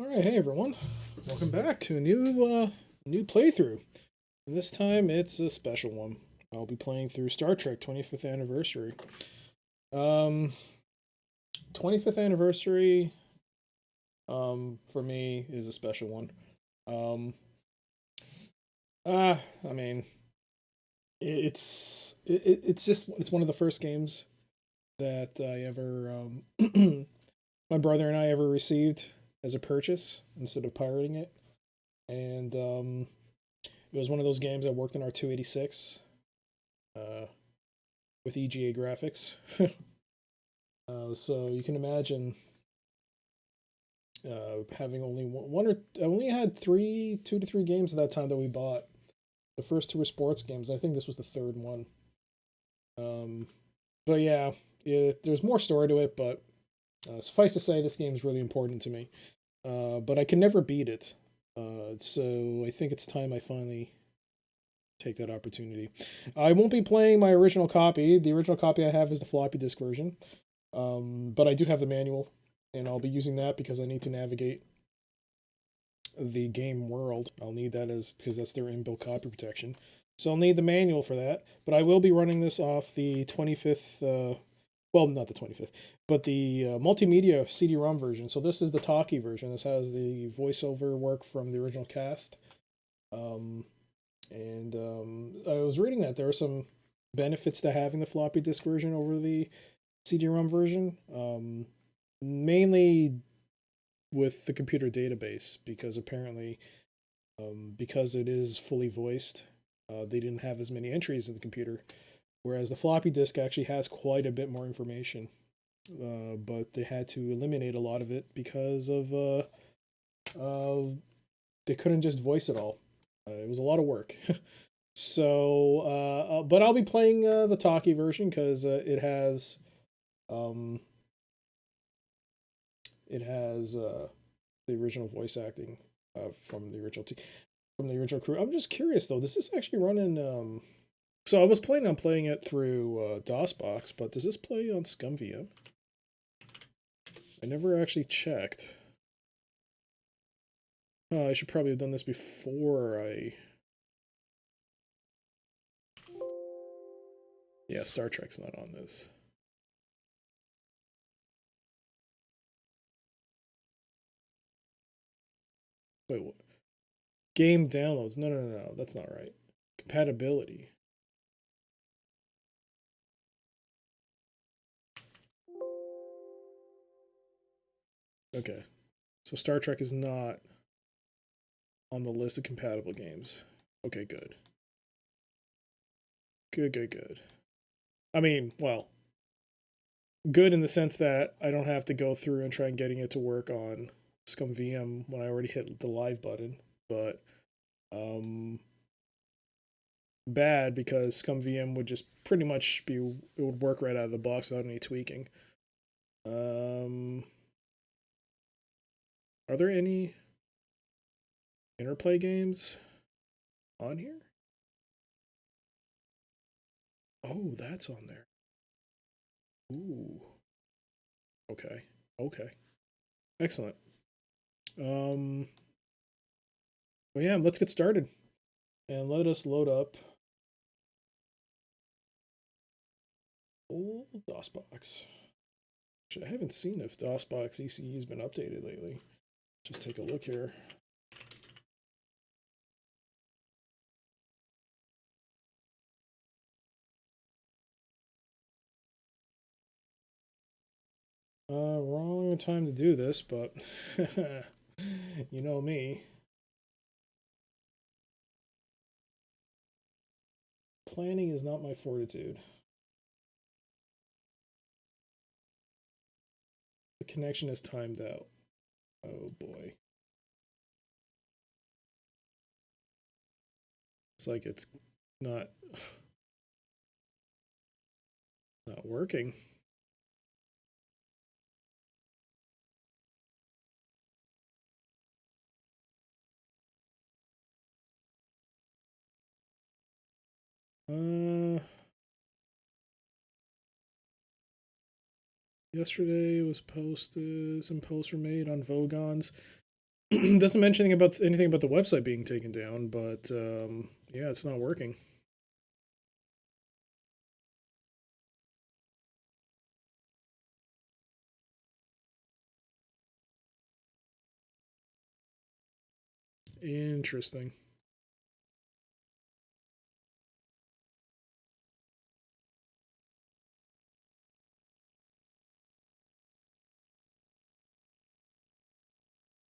All right, hey everyone, welcome back to a new playthrough. And this time it's a special one. I'll be playing through Star Trek 25th Anniversary. Um, 25th Anniversary, for me is a special one. Um, I mean, it's one of the first games that I ever my brother and I ever received as a purchase instead of pirating it, and it was one of those games that worked in our 286 uh, with EGA graphics. So you can imagine having only one or I only had two to three games at that time that we bought. The first two were sports games. I think this was the third one. Um, but yeah, there's more story to it. But suffice to say, this game is really important to me. But I can never beat it. So I think it's time I finally take that opportunity. I won't be playing my original copy. The original copy I have is the floppy disk version. But I do have the manual, and I'll be using that because I need to navigate the game world. I'll need that as because that's their inbuilt copy protection. So I'll need the manual for that. But I will be running this off the 25th. Well, not the 25th, but the multimedia CD-ROM version. So this is the talkie version. This has the voiceover work from the original cast. Um, and I was reading that there are some benefits to having the floppy disk version over the CD-ROM version, mainly with the computer database, because apparently, because it is fully voiced, they didn't have as many entries in the computer, whereas the floppy disk actually has quite a bit more information. But they had to eliminate a lot of it because of they couldn't just voice it all. It was a lot of work. So, but I'll be playing the talkie version because um, it has the original voice acting from the from the original crew. I'm just curious though. Does this actually run in? So I was planning on playing it through DOSBox, but does this play on ScumVM? I never actually checked. Oh, I should probably have done this before I. Yeah, Star Trek's not on this. Wait, what? Game downloads? No, no, no, no. That's not right. Compatibility. Okay, so Star Trek is not on the list of compatible games. Okay, good. Good, good, good. I mean, well, good in the sense that I don't have to go through and try and getting it to work on ScumVM when I already hit the live button, but um, bad because ScumVM would just pretty much be it would work right out of the box without any tweaking. Um, are there any Interplay games on here? Oh, that's on there. Ooh. Okay. Okay. Excellent. Um. Well, yeah. Let's get started and let us load up old DOSBox. Actually, I haven't seen if DOSBox ECE has been updated lately. Just take a look here. Wrong time to do this, but you know me. Planning is not my fortitude. The connection is timed out. Oh boy. It's like it's not not working. Uh Yesterday was posted, some posts were made on Vogons. Doesn't mention anything about the website being taken down, but yeah, it's not working. Interesting.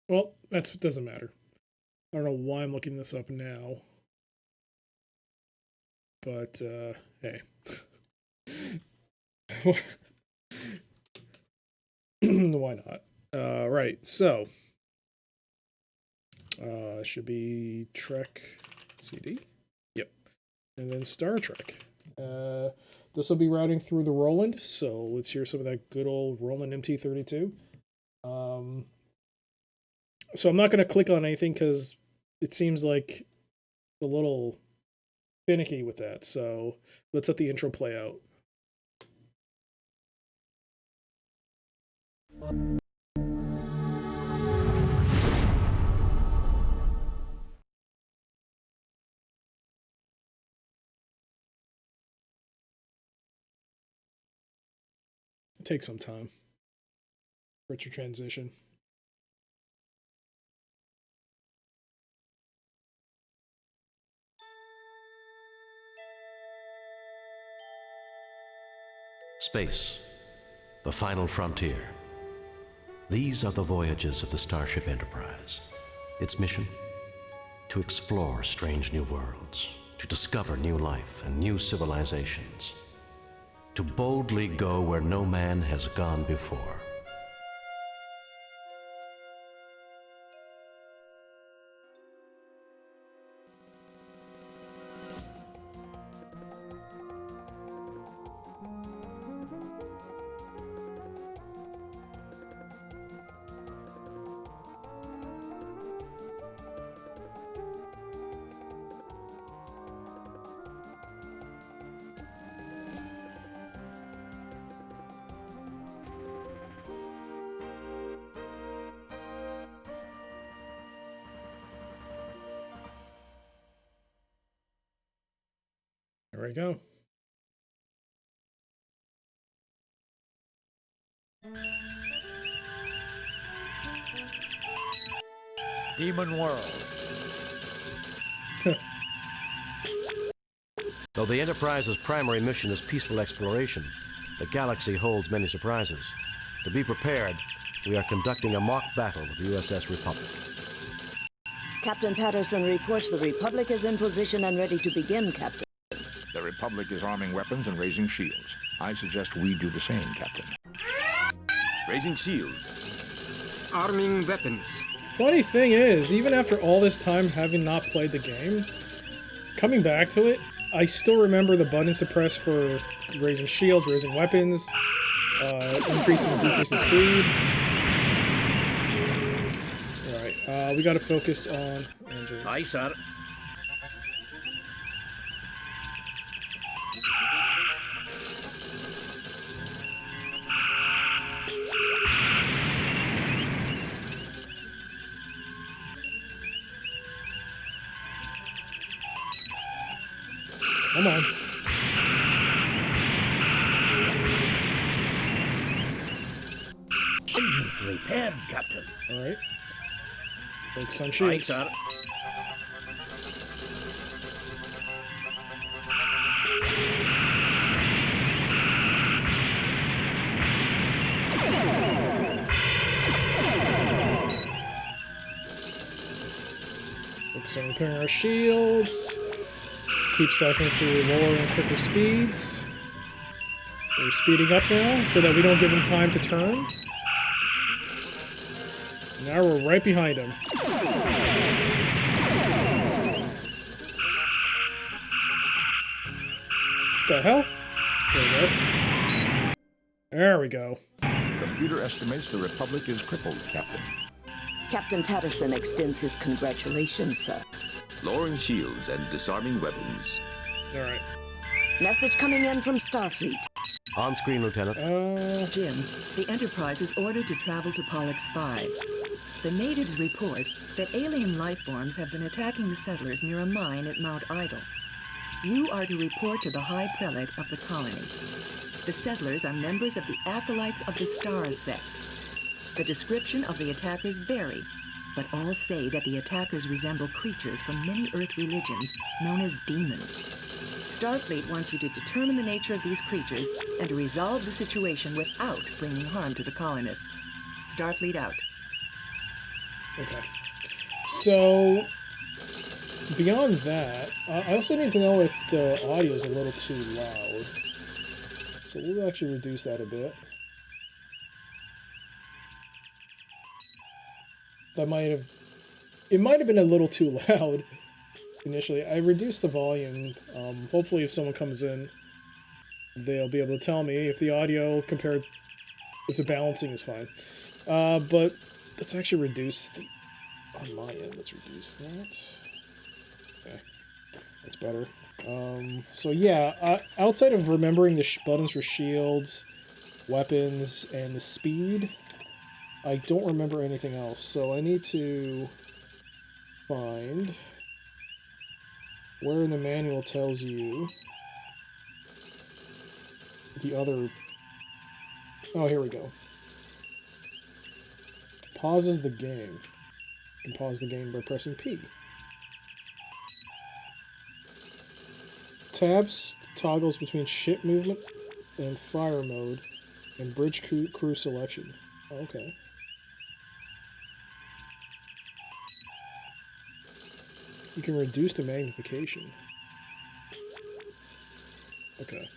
Well, doesn't matter. I don't know why I'm looking this up now, but hey. Why not? Right, so should be Trek CD. Yep, and then Star Trek. This will be routing through the Roland, so let's hear some of that good old Roland MT32. So I'm not going to click on anything because it seems like a little finicky with that. So let's let the intro play out. It takes some time for it to transition. Space, the final frontier. These are the voyages of the Starship Enterprise. Its mission? To explore strange new worlds, to discover new life and new civilizations, to boldly go where no man has gone before. There we go. Demon World. Though the Enterprise's primary mission is peaceful exploration, the galaxy holds many surprises. To be prepared, we are conducting a mock battle with the USS Republic. Captain Patterson reports the Republic is in position and ready to begin, Captain. The Republic is arming weapons and raising shields. I suggest we do the same, Captain. Raising shields. Arming weapons. Funny thing is, even after all this time having not played the game, coming back to it, I still remember the buttons to press for raising shields, raising weapons, increasing and decreasing speed. Alright, we gotta focus on engines. Aye, sir. Come on. Engines repaired, Captain. Alright. Focus on Aye, shields. sir. Focus on repairing our shields. Keep cycling through lower and quicker speeds. We're speeding up now so that we don't give him time to turn. Now we're right behind him. What the hell? There we go. Computer estimates the Republic is crippled, Captain. Captain Patterson extends his congratulations, sir. Lowering shields and disarming weapons. Alright. Message coming in from Starfleet. On screen, Lieutenant. Jim, the Enterprise is ordered to travel to Pollux 5. The natives report that alien life forms have been attacking the settlers near a mine at Mount Idle. You are to report to the High Prelate of the colony. The settlers are members of the Acolytes of the Stars sect. The description of the attackers vary, but all say that the attackers resemble creatures from many Earth religions known as demons. Starfleet wants you to determine the nature of these creatures and to resolve the situation without bringing harm to the colonists. Starfleet out. Okay. So, beyond that, I also need to know if the audio is a little too loud. So we'll actually reduce that a bit. It might have been a little too loud initially. I reduced the volume. Hopefully if someone comes in, they'll be able to tell me if the audio if the balancing is fine. But let's actually reduce on my end. Let's reduce that. Okay, that's better. So yeah, outside of remembering the buttons for shields, weapons, and the speed, I don't remember anything else. So I need to find where in the manual tells you the other... Oh, here we go. Pauses the game. You can pause the game by pressing P. Tabs toggles between ship movement and fire mode and bridge crew selection. Okay. You can reduce the magnification. Okay.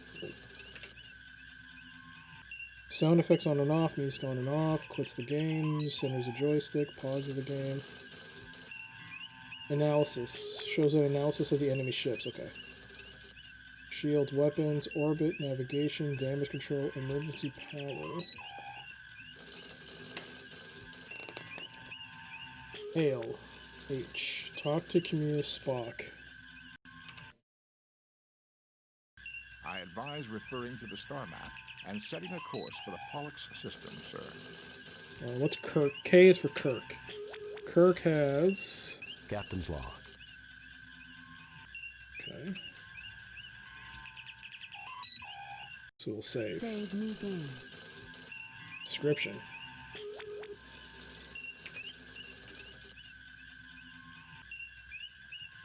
Sound effects on and off, music on and off, quits the game, centers the joystick, pauses the game. Analysis. Shows an analysis of the enemy ships. Okay. Shields, weapons, orbit, navigation, damage control, emergency power. Hail. H. Talk to Commander Spock. I advise referring to the star map and setting a course for the Pollux system, sir. What's Kirk? K is for Kirk. Kirk has... Captain's log. Okay. So we'll save. Save new game. Description.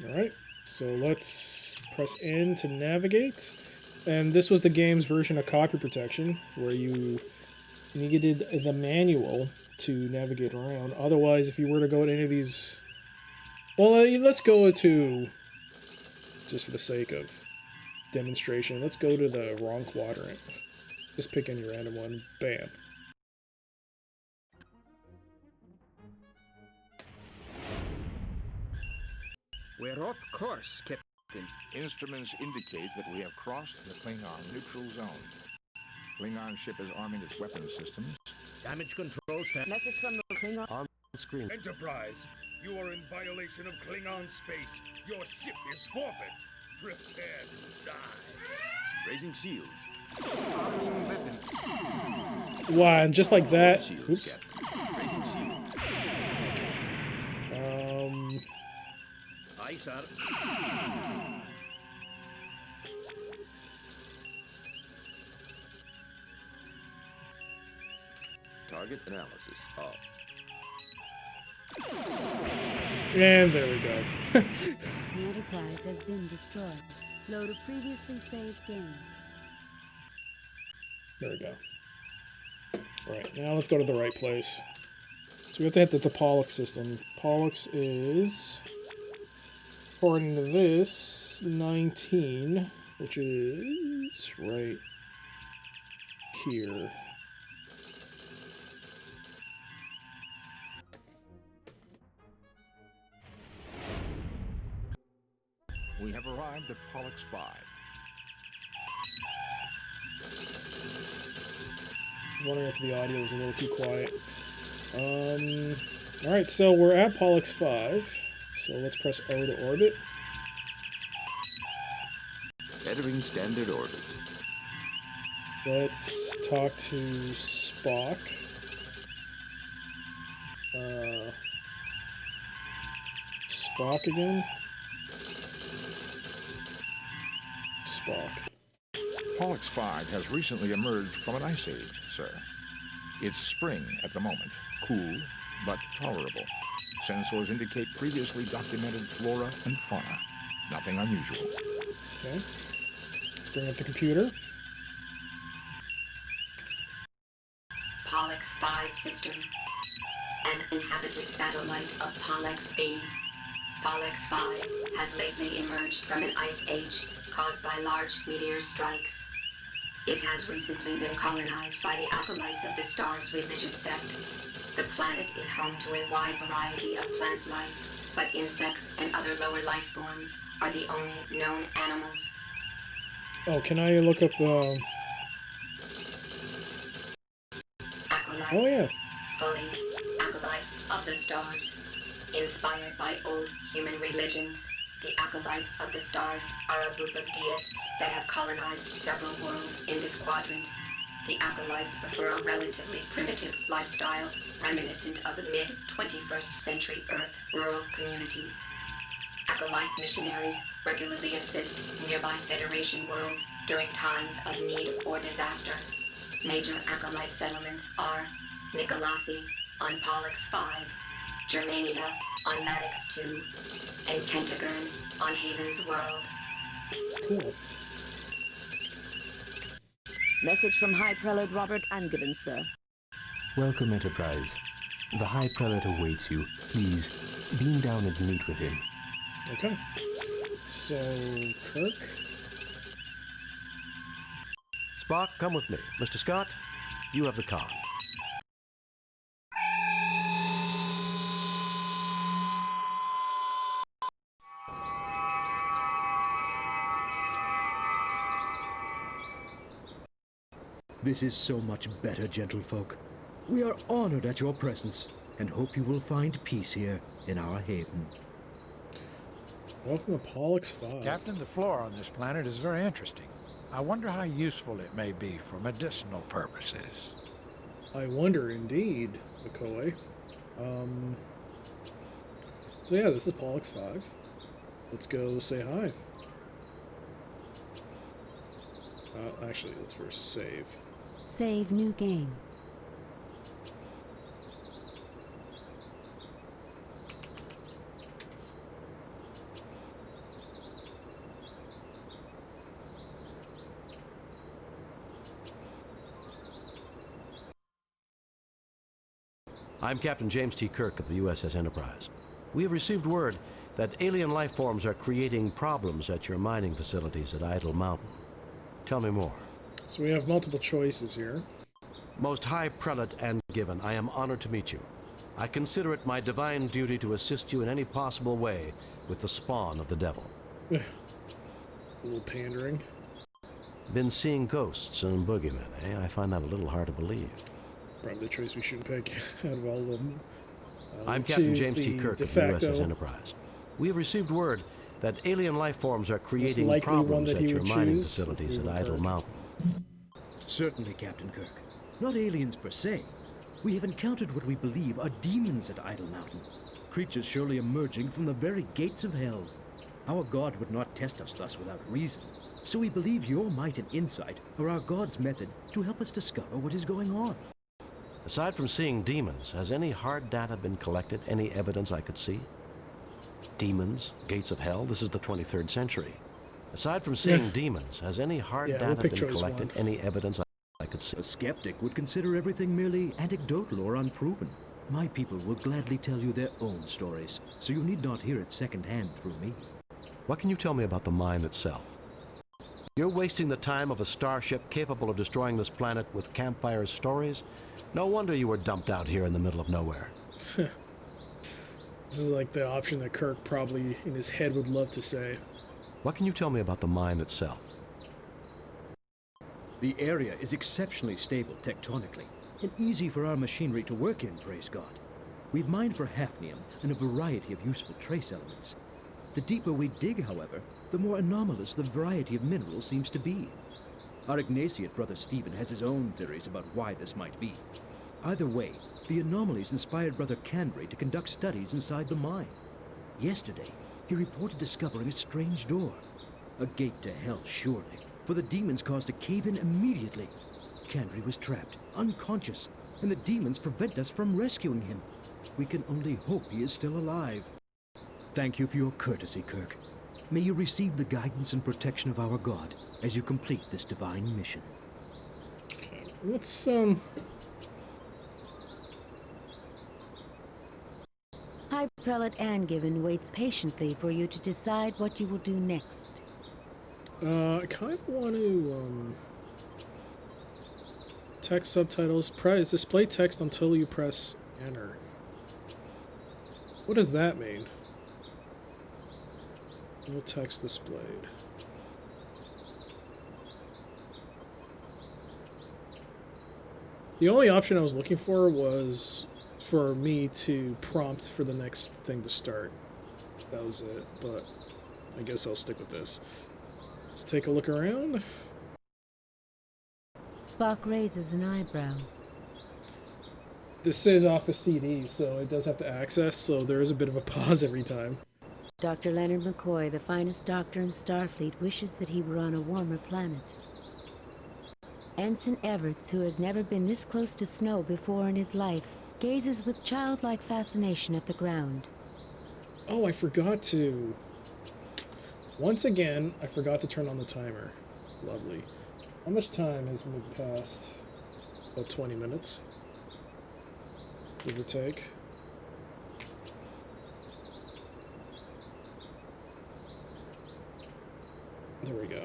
Alright, so let's press N to navigate. And this was the game's version of copy protection, where you needed the manual to navigate around. Otherwise, if you were to go to any of these... Well, let's go to... Just for the sake of demonstration, let's go to the wrong quadrant. Just pick any random one. Bam. We're off course, Captain. Instruments indicate that we have crossed the Klingon neutral zone. Klingon ship is arming its weapons systems. Damage control stand. Message from the Klingon. On screen. Enterprise, you are in violation of Klingon space. Your ship is forfeit. Prepare to die. Raising shields. Arming weapons. Wow, and just like that... Shields, Oops. Captain. Raising shields. Aye, sir. Target analysis up. And there we go. The Enterprise has been destroyed. Load a previously saved game. There we go. Right, now let's go to the right place. So we have to hit the Pollux system. Pollux is, according to this, 19, which is right here. We have arrived at Pollux 5. I was wondering if the audio was a little too quiet. Alright, so we're at Pollux 5. So let's press O to orbit. Entering standard orbit. Let's talk to Spock. Spock again? Spock. Pollux 5 has recently emerged from an ice age, sir. It's spring at the moment, cool but tolerable. Sensors indicate previously documented flora and fauna. Nothing unusual. Okay. Let's bring up the computer. Pollux 5 system. An inhabited satellite of Pollux B. Pollux 5 has lately emerged from an ice age caused by large meteor strikes. It has recently been colonized by the acolytes of the star's religious sect. The planet is home to a wide variety of plant life, but insects and other lower life forms are the only known animals. Oh, can I look up, Acolytes. Oh, yeah. Fully acolytes of the stars. Inspired by old human religions, the acolytes of the stars are a group of deists that have colonized several worlds in this quadrant. The acolytes prefer a relatively primitive lifestyle, reminiscent of the mid-21st century Earth rural communities. Acolyte missionaries regularly assist nearby Federation worlds during times of need or disaster. Major acolyte settlements are Nicolasi on Pollux 5, Germania on Maddox 2, and Kentigern on Haven's World. Cool. Message from High Prelate Robert Angevin, sir. Welcome, Enterprise. The High Prelate awaits you. Please, beam down and meet with him. Okay. So, Kirk? Spock, come with me. Mr. Scott, you have the con. This is so much better, gentlefolk. We are honored at your presence, and hope you will find peace here in our haven. Welcome to Pollux 5. Captain, the flora on this planet is very interesting. I wonder how useful it may be for medicinal purposes. I wonder indeed, McCoy. So yeah, this is Pollux 5. Let's go say hi. Actually, let's first save. Save new game. I'm Captain James T. Kirk of the USS Enterprise. We have received word that alien life forms are creating problems at your mining facilities at Idle Mountain. Tell me more. So we have multiple choices here. Most High Prelate Angevin, I am honored to meet you. I consider it my divine duty to assist you in any possible way with the spawn of the devil. A little pandering. Been seeing ghosts and boogeymen, eh? I find that a little hard to believe. Probably the choice we shouldn't pick out of all of them. I'm Captain James T. Kirk of the USS Enterprise. We have received word that alien life forms are creating problems at your mining facilities at Idle Mountain. Certainly, Captain Kirk. Not aliens per se. We have encountered what we believe are demons at Idle Mountain. Creatures surely emerging from the very gates of hell. Our God would not test us thus without reason. So we believe your might and insight are our God's method to help us discover what is going on. Aside from seeing demons, has any hard data been collected? Any evidence I could see? Demons, gates of hell, this is the 23rd century. Aside from seeing demons, has any hard data been collected? Any evidence I could see? A skeptic would consider everything merely anecdotal or unproven. My people will gladly tell you their own stories, so you need not hear it secondhand through me. What can you tell me about the mine itself? You're wasting the time of a starship capable of destroying this planet with campfire stories? No wonder you were dumped out here in the middle of nowhere. This is like the option that Kirk probably in his head would love to say. What can you tell me about the mine itself? The area is exceptionally stable tectonically, and easy for our machinery to work in, praise God. We've mined for hafnium and a variety of useful trace elements. The deeper we dig, however, the more anomalous the variety of minerals seems to be. Our Ignatiate brother Stephen has his own theories about why this might be. Either way, the anomalies inspired Brother Candray to conduct studies inside the mine. Yesterday, he reported discovering a strange door. A gate to hell, surely, for the demons caused a cave-in immediately. Candray was trapped, unconscious, and the demons prevent us from rescuing him. We can only hope he is still alive. Thank you for your courtesy, Kirk. May you receive the guidance and protection of our God as you complete this divine mission. Okay, let's High Prelate Angiven waits patiently for you to decide what you will do next. I kind of want to text subtitles. Press display text until you press enter. What does that mean? No text displayed. The only option I was looking for was for me to prompt for the next thing to start. That was it, but I guess I'll stick with this. Let's take a look around. Spock raises an eyebrow. This is off a CD, so it does have to access, so there is a bit of a pause every time. Dr. Leonard McCoy, the finest doctor in Starfleet, wishes that he were on a warmer planet. Ensign Everts, who has never been this close to snow before in his life, gazes with childlike fascination at the ground. Oh, I forgot to... Once again, I forgot to turn on the timer. Lovely. How much time has been passed? About 20 minutes. Give or take. There we go.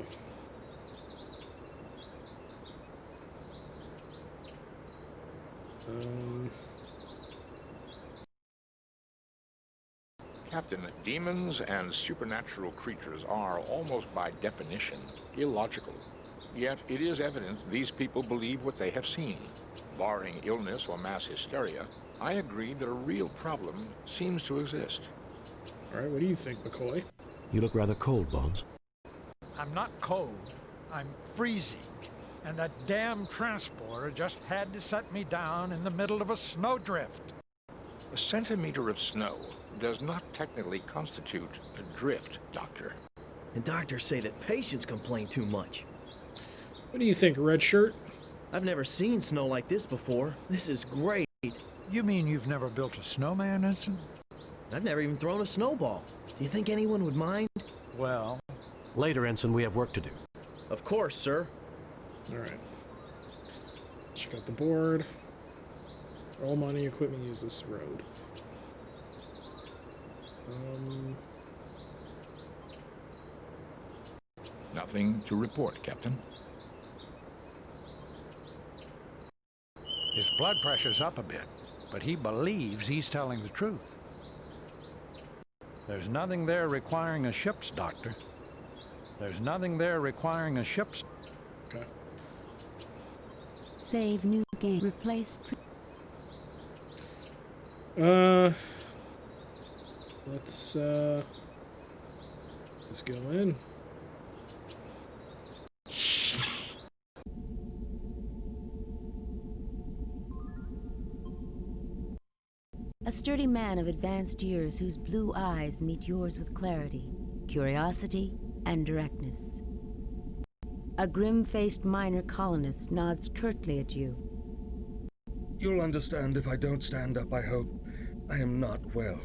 Captain, demons and supernatural creatures are, almost by definition, illogical. Yet it is evident these people believe what they have seen. Barring illness or mass hysteria, I agree that a real problem seems to exist. All right, what do you think, McCoy? You look rather cold, Bones. I'm not cold. I'm freezing. And that damn transporter just had to set me down in the middle of a snowdrift. A centimeter of snow does not technically constitute a drift, Doctor. And doctors say that patients complain too much. What do you think, Red Shirt? I've never seen snow like this before. This is great. You mean you've never built a snowman, Ensign? I've never even thrown a snowball. Do you think anyone would mind? Well... Later, Ensign, we have work to do. Of course, sir. All right. Check out the board. All mining equipment use this road. Nothing to report, Captain. His blood pressure's up a bit, but he believes he's telling the truth. There's nothing there requiring a ship's doctor. There's nothing there requiring a ship's... Okay. Save new game. Replace... Let's go in. A sturdy man of advanced years whose blue eyes meet yours with clarity, curiosity, and directness. A grim-faced minor colonist nods curtly at you. You'll understand if I don't stand up, I hope. I am not well.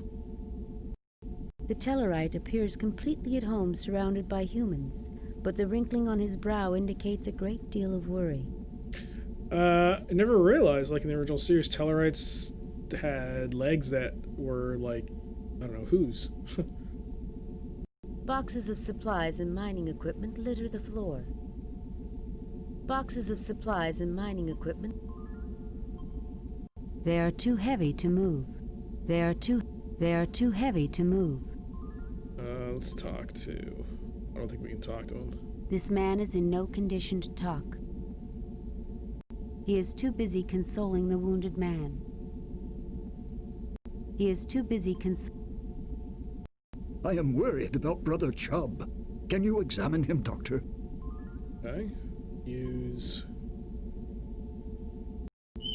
The Tellarite appears completely at home surrounded by humans, but the wrinkling on his brow indicates a great deal of worry. I never realized, like in the original series, Tellarites had legs that were like, I don't know, whose. Boxes of supplies and mining equipment litter the floor. Boxes of supplies and mining equipment. They are too heavy to move. They are too heavy to move. Let's talk to... I don't think we can talk to him. This man is in no condition to talk. He is too busy consoling the wounded man. He is too busy I am worried about Brother Chubb. Can you examine him, Doctor? Okay. Use...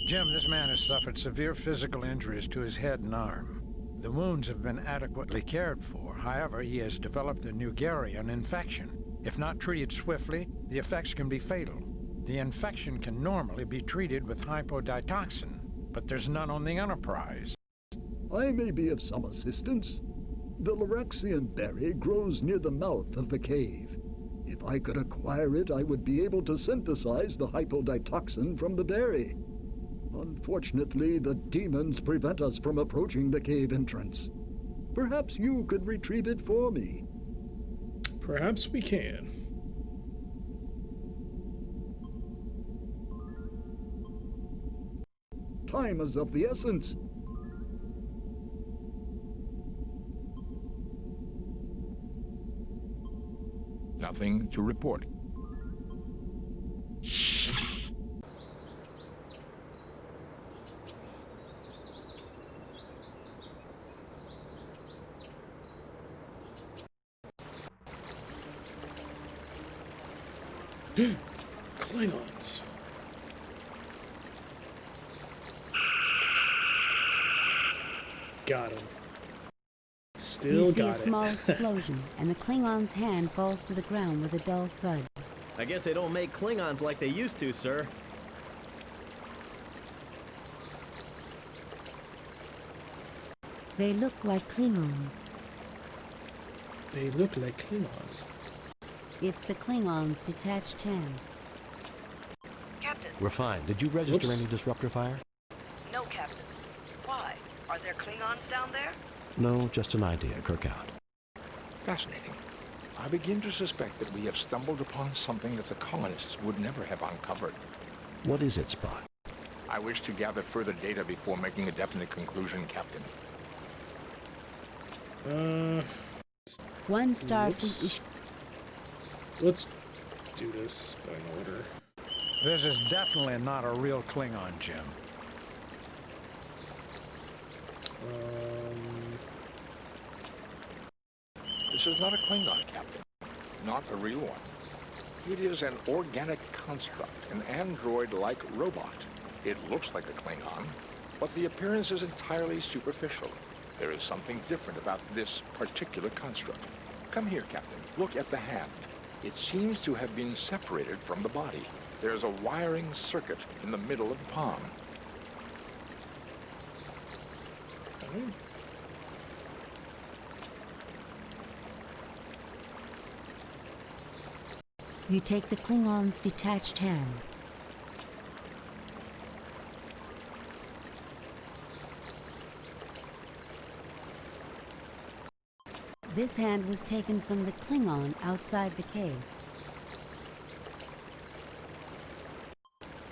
Jim, this man has suffered severe physical injuries to his head and arm. The wounds have been adequately cared for. However, he has developed a Nugarian infection. If not treated swiftly, the effects can be fatal. The infection can normally be treated with hypoditoxin, but there's none on the Enterprise. I may be of some assistance. The Lorexian berry grows near the mouth of the cave. If I could acquire it, I would be able to synthesize the hypoditoxin from the berry. Unfortunately, the demons prevent us from approaching the cave entrance. Perhaps you could retrieve it for me. Perhaps we can. Time is of the essence. Nothing to report. Klingons. Got him. Still You see got a it. small explosion, and the Klingon's hand falls to the ground with a dull thud. I guess they don't make Klingons like they used to, sir. They look like Klingons. They look like Klingons. It's the Klingon's detached hand. Captain. We're fine. Did you register any disruptor fire? No, Captain. Why? Are there Klingons down there? No, just an idea. Kirk out. Fascinating. I begin to suspect that we have stumbled upon something that the colonists would never have uncovered. What is it, Spock? I wish to gather further data before making a definite conclusion, Captain. One Starfleet. Let's do this by order. This is definitely not a real Klingon, Jim. This is not a Klingon, Captain. Not a real one. It is an organic construct, an android-like robot. It looks like a Klingon, but the appearance is entirely superficial. There is something different about this particular construct. Come here, Captain. Look at the hand. It seems to have been separated from the body. There's a wiring circuit in the middle of the palm. You take the Klingon's detached hand. This hand was taken from the Klingon outside the cave.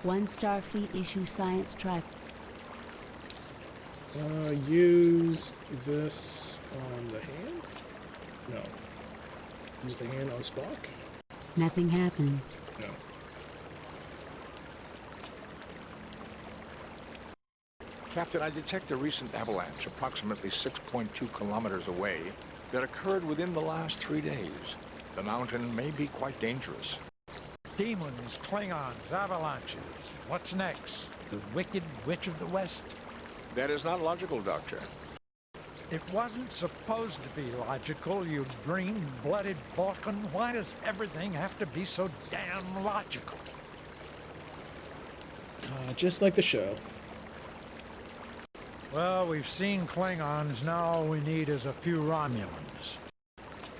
One Starfleet issue science track. Use this on the hand? No. Use the hand on Spock? Nothing happens. No. Captain, I detect a recent avalanche approximately 6.2 kilometers away that occurred within the last 3 days. The mountain may be quite dangerous. Demons, Klingons, avalanches. What's next? The Wicked Witch of the West? That is not logical, Doctor. It wasn't supposed to be logical, you green-blooded Vulcan. Why does everything have to be so damn logical? Just like the show. Well, we've seen Klingons. Now all we need is a few Romulans.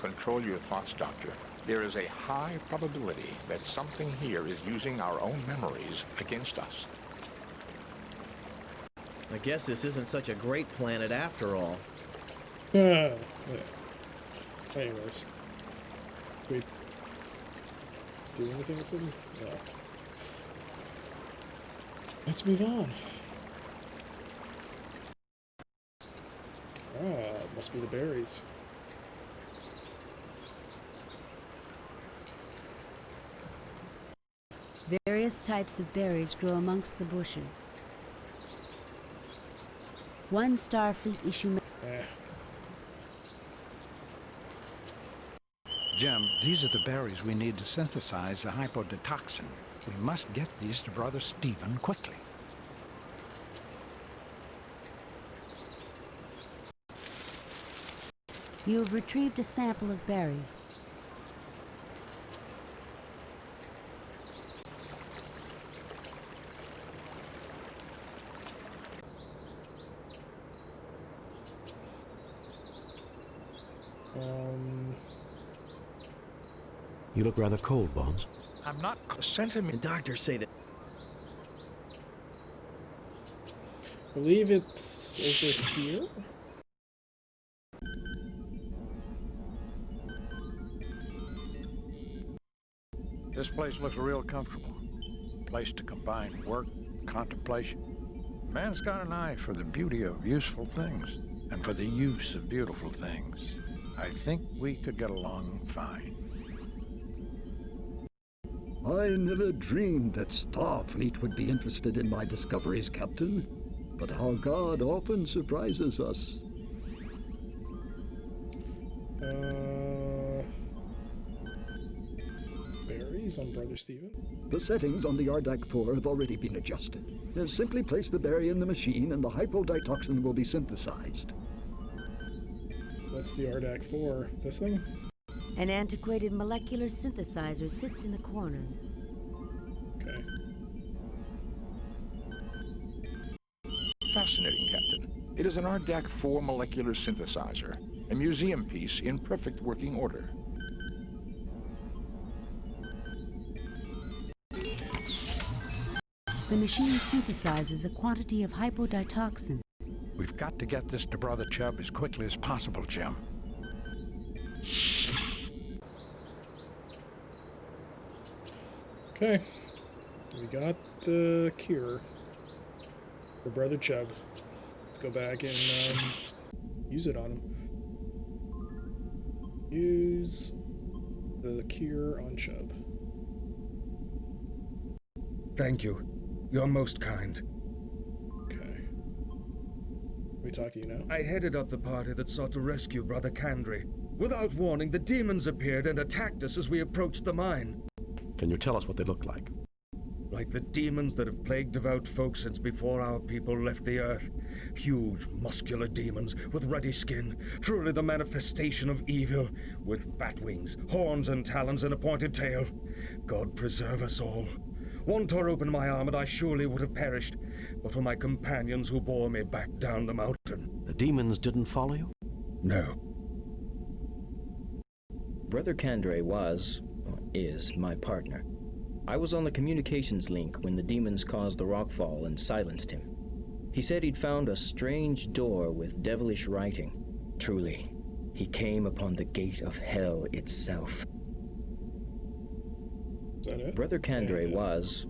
Control your thoughts, Doctor. There is a high probability that something here is using our own memories against us. I guess this isn't such a great planet after all. Yeah. Anyways. Wait. Do anything with them? No. Let's move on. Must be the berries. Various types of berries grow amongst the bushes. One Starfleet issue. Jim, these are the berries we need to synthesize the hypoditoxin. We must get these to Brother Stephen quickly. You have retrieved a sample of berries. You look rather cold, Bones. I'm not. The doctors say that. I believe it's over here. This place looks real comfortable. Place to combine work, contemplation. Man's got an eye for the beauty of useful things and for the use of beautiful things. I think we could get along fine. I never dreamed that Starfleet would be interested in my discoveries, Captain. But our God often surprises us. Berries on Brother Steven. The settings on the Ardak 4 have already been adjusted. Simply place the berry in the machine and the hypoditoxin will be synthesized. What's the Ardak 4? This thing? An antiquated molecular synthesizer sits in the corner. Okay. Fascinating, Captain. It is an Ardak 4 molecular synthesizer, a museum piece in perfect working order. The machine synthesizes a quantity of hypoditoxin. We've got to get this to Brother Chubb as quickly as possible, Jim. Okay. We got the cure for Brother Chubb. Let's go back and use it on him. Use the cure on Chubb. Thank you. You're most kind. Okay. We talk to you now? I headed up the party that sought to rescue Brother Kandri. Without warning, the demons appeared and attacked us as we approached the mine. Can you tell us what they look like? Like the demons that have plagued devout folk since before our people left the earth. Huge, muscular demons with ruddy skin, truly the manifestation of evil, with bat wings, horns and talons and a pointed tail. God preserve us all. One tore open my arm and I surely would have perished, but for my companions who bore me back down the mountain. The demons didn't follow you? No. Brother Kandre is my partner. I was on the communications link when the demons caused the rockfall and silenced him. He said he'd found a strange door with devilish writing. Truly, he came upon the gate of hell itself. Is that it? Brother Kandre was...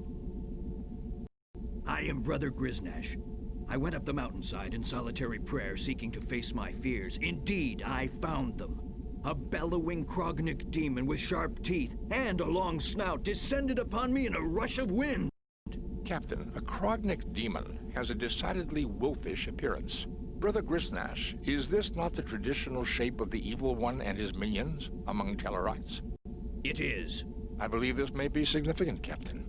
I am Brother Griznash. I went up the mountainside in solitary prayer seeking to face my fears. Indeed, I found them. A bellowing Krognik demon with sharp teeth and a long snout descended upon me in a rush of wind. Captain, a Krognik demon has a decidedly wolfish appearance. Brother Griznash, is this not the traditional shape of the Evil One and his minions among Tellarites? It is. I believe this may be significant, Captain.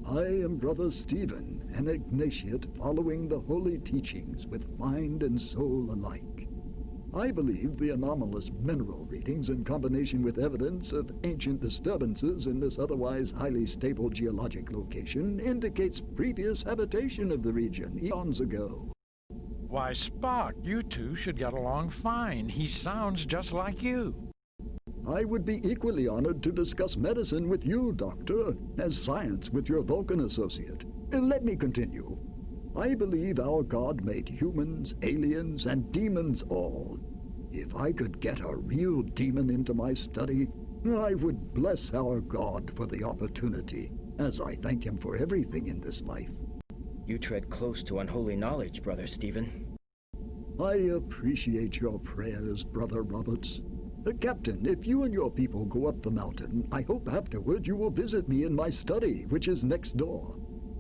I am Brother Stephen, an Ignatiate following the holy teachings with mind and soul alike. I believe the anomalous mineral readings in combination with evidence of ancient disturbances in this otherwise highly stable geologic location indicates previous habitation of the region eons ago. Why, Spock, you two should get along fine. He sounds just like you. I would be equally honored to discuss medicine with you, Doctor, as science with your Vulcan associate. Let me continue. I believe our God made humans, aliens, and demons all. If I could get a real demon into my study, I would bless our God for the opportunity, as I thank him for everything in this life. You tread close to unholy knowledge, Brother Stephen. I appreciate your prayers, Brother Roberts. Captain, if you and your people go up the mountain, I hope afterward you will visit me in my study, which is next door.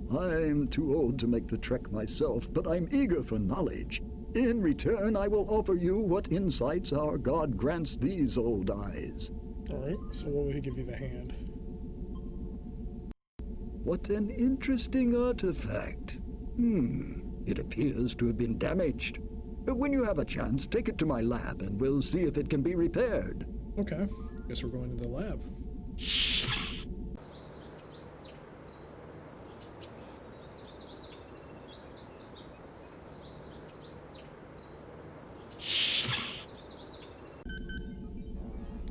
I'm too old to make the trek myself, but I'm eager for knowledge. In return, I will offer you what insights our God grants these old eyes. Alright, so what will he give you the hand? What an interesting artifact. It appears to have been damaged. When you have a chance, take it to my lab and we'll see if it can be repaired. Okay. Guess we're going to the lab.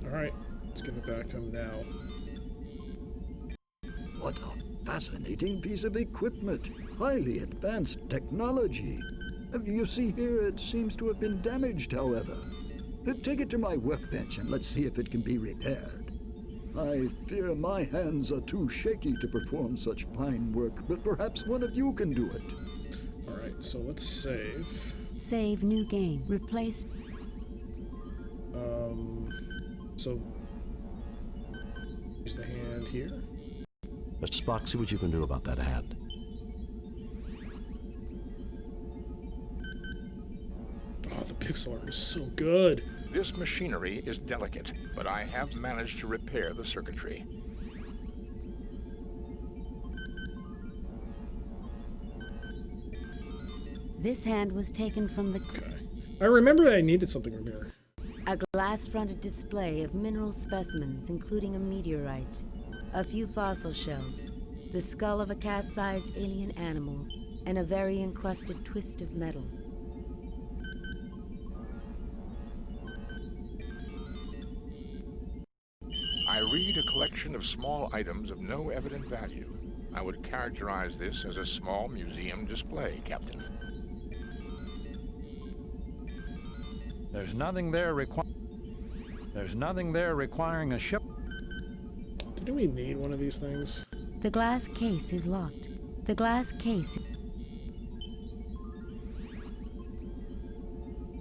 Alright, let's give it back to him now. What a fascinating piece of equipment. Highly advanced technology. You see here, it seems to have been damaged, however. Take it to my workbench and let's see if it can be repaired. I fear my hands are too shaky to perform such fine work, but perhaps one of you can do it. Alright, so let's save. Save new game. Replace. So use the hand here. Mr. Spock, see what you can do about that hand. Oh, the pixel art is so good. This machinery is delicate, but I have managed to repair the circuitry. This hand was taken from the... Okay. I remember that I needed something from here. A glass-fronted display of mineral specimens, including a meteorite, a few fossil shells, the skull of a cat-sized alien animal, and a very encrusted twist of metal. I read a collection of small items of no evident value. I would characterize this as a small museum display, Captain. There's nothing there requiring a ship. Do we need one of these things? The glass case is locked. The glass case...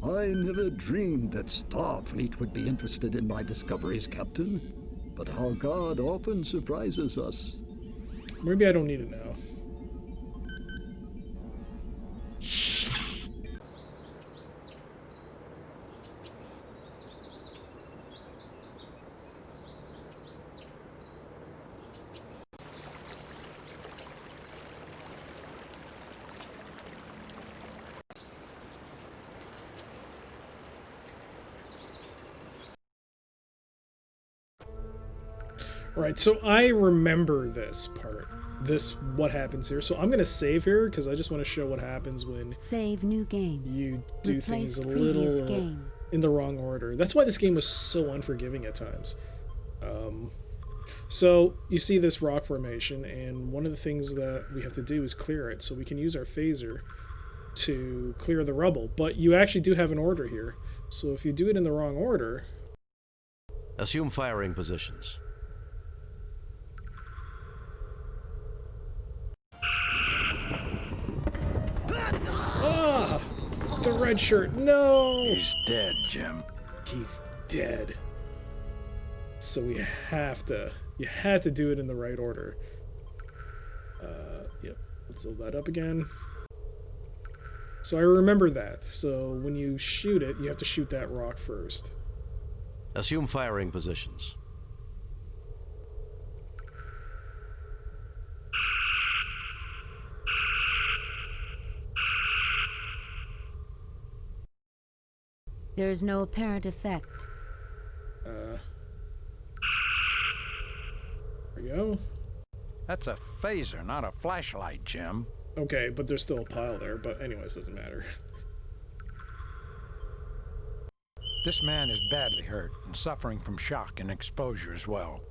I never dreamed that Starfleet would be interested in my discoveries, Captain. But our God often surprises us. Maybe I don't need it now. Right, so I remember this part. What happens here. So I'm going to save here because I just want to show what happens when save new game. You do Replace things a previous little game. In the wrong order. That's why this game was so unforgiving at times. So you see this rock formation, and one of the things that we have to do is clear it. So we can use our phaser to clear the rubble. But you actually do have an order here. So if you do it in the wrong order... Assume firing positions. Ah! The red shirt. No! He's dead, Jim. He's dead. So we have to... You had to do it in the right order. Yep. Let's build that up again. So I remember that. So when you shoot it, you have to shoot that rock first. Assume firing positions. There is no apparent effect. There we go. That's a phaser, not a flashlight, Jim. Okay, but there's still a pile there, but anyways, doesn't matter. This man is badly hurt and suffering from shock and exposure as well.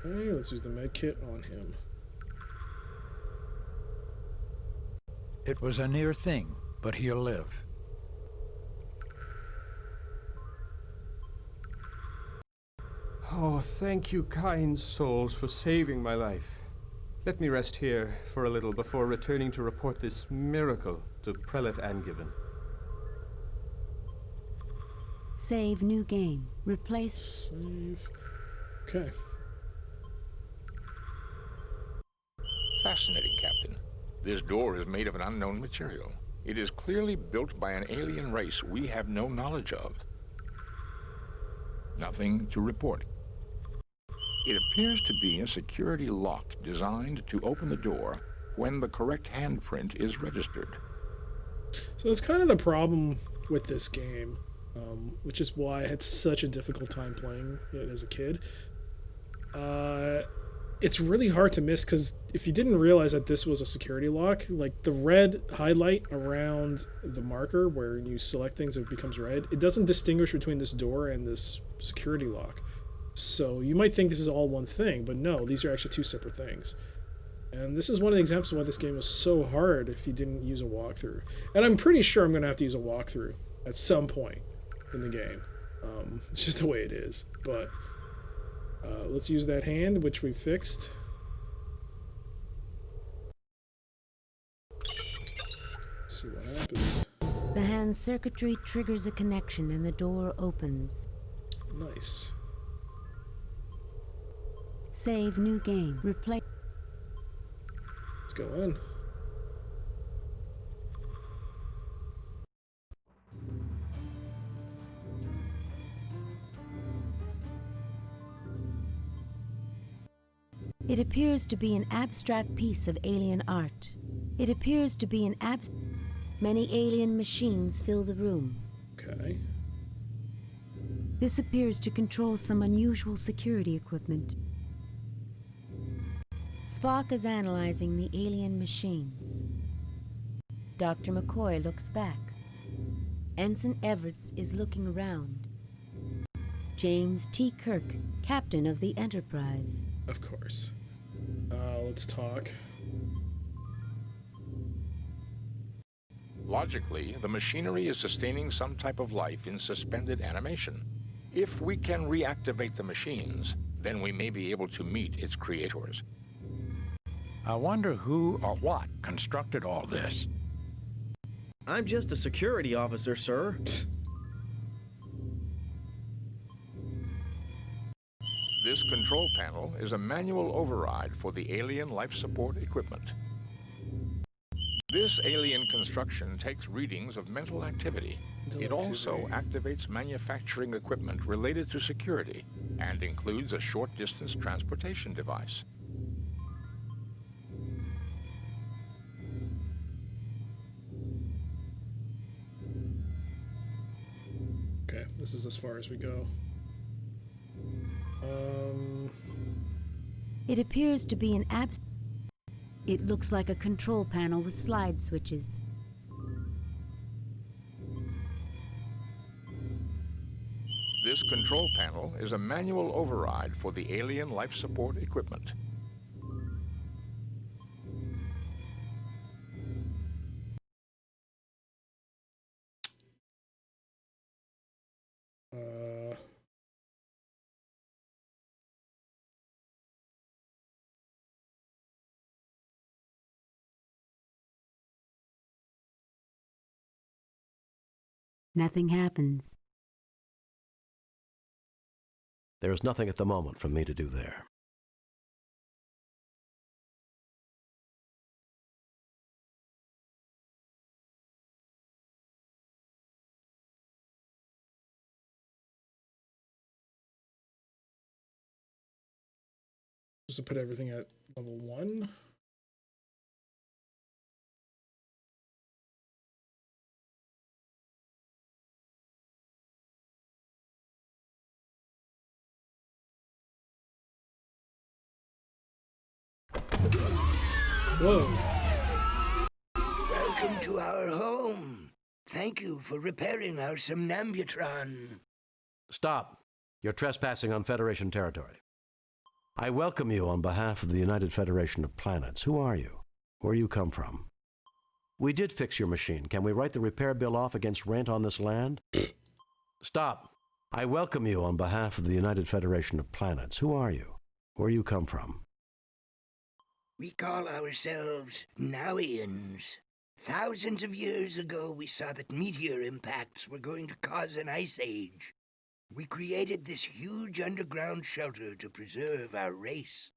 Okay, let's use the med kit on him. It was a near thing, but he'll live. Oh, thank you, kind souls, for saving my life. Let me rest here for a little before returning to report this miracle to Prelate Angiven. Save new game. Replace... Save... Okay. Fascinating, Captain. This door is made of an unknown material. It is clearly built by an alien race we have no knowledge of. Nothing to report. It appears to be a security lock designed to open the door when the correct handprint is registered. So that's kind of the problem with this game, which is why I had such a difficult time playing it as a kid. It's really hard to miss because if you didn't realize that this was a security lock, like the red highlight around the marker where you select things, it becomes red. It doesn't distinguish between this door and this security lock. So you might think this is all one thing, but no, these are actually two separate things. And this is one of the examples of why this game was so hard if you didn't use a walkthrough. And I'm pretty sure I'm going to have to use a walkthrough at some point in the game. It's just the way it is. But let's use that hand, which we fixed. Let's see what happens. The hand circuitry triggers a connection and the door opens. Nice. Save new game. Replay. Let's go in. It appears to be an abstract piece of alien art. It appears to be an Many alien machines fill the room. Okay. This appears to control some unusual security equipment. Spock is analyzing the alien machines. Dr. McCoy looks back. Ensign Everts is looking around. James T. Kirk, captain of the Enterprise. Of course. Let's talk. Logically, the machinery is sustaining some type of life in suspended animation. If we can reactivate the machines, then we may be able to meet its creators. I wonder who or what constructed all this. I'm just a security officer, sir. This control panel is a manual override for the alien life support equipment. This alien construction takes readings of mental activity. It also activates manufacturing equipment related to security and includes a short-distance transportation device. Okay, this is as far as we go. It appears to be an It looks like a control panel with slide switches. This control panel is a manual override for the alien life support equipment. Nothing happens. There is nothing at the moment for me to do there. Just to put everything at level 1. Whoa. Welcome to our home. Thank you for repairing our somnambutron. Stop. You're trespassing on Federation territory. I welcome you on behalf of the United Federation of Planets. Who are you? Where you come from? We did fix your machine. Can we write the repair bill off against rent on this land? Stop. I welcome you on behalf of the United Federation of Planets. Who are you? Where you come from? We call ourselves Nowians. Thousands of years ago, we saw that meteor impacts were going to cause an ice age. We created this huge underground shelter to preserve our race,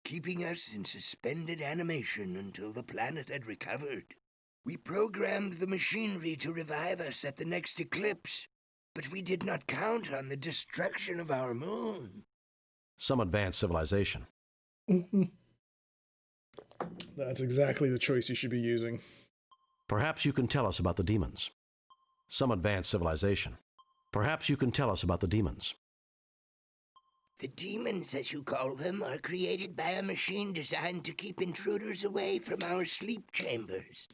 keeping us in suspended animation until the planet had recovered. We programmed the machinery to revive us at the next eclipse, but we did not count on the destruction of our moon. Some advanced civilization. That's exactly the choice you should be using. Perhaps you can tell us about the demons. Some advanced civilization. Perhaps you can tell us about the demons. The demons, as you call them, are created by a machine designed to keep intruders away from our sleep chambers.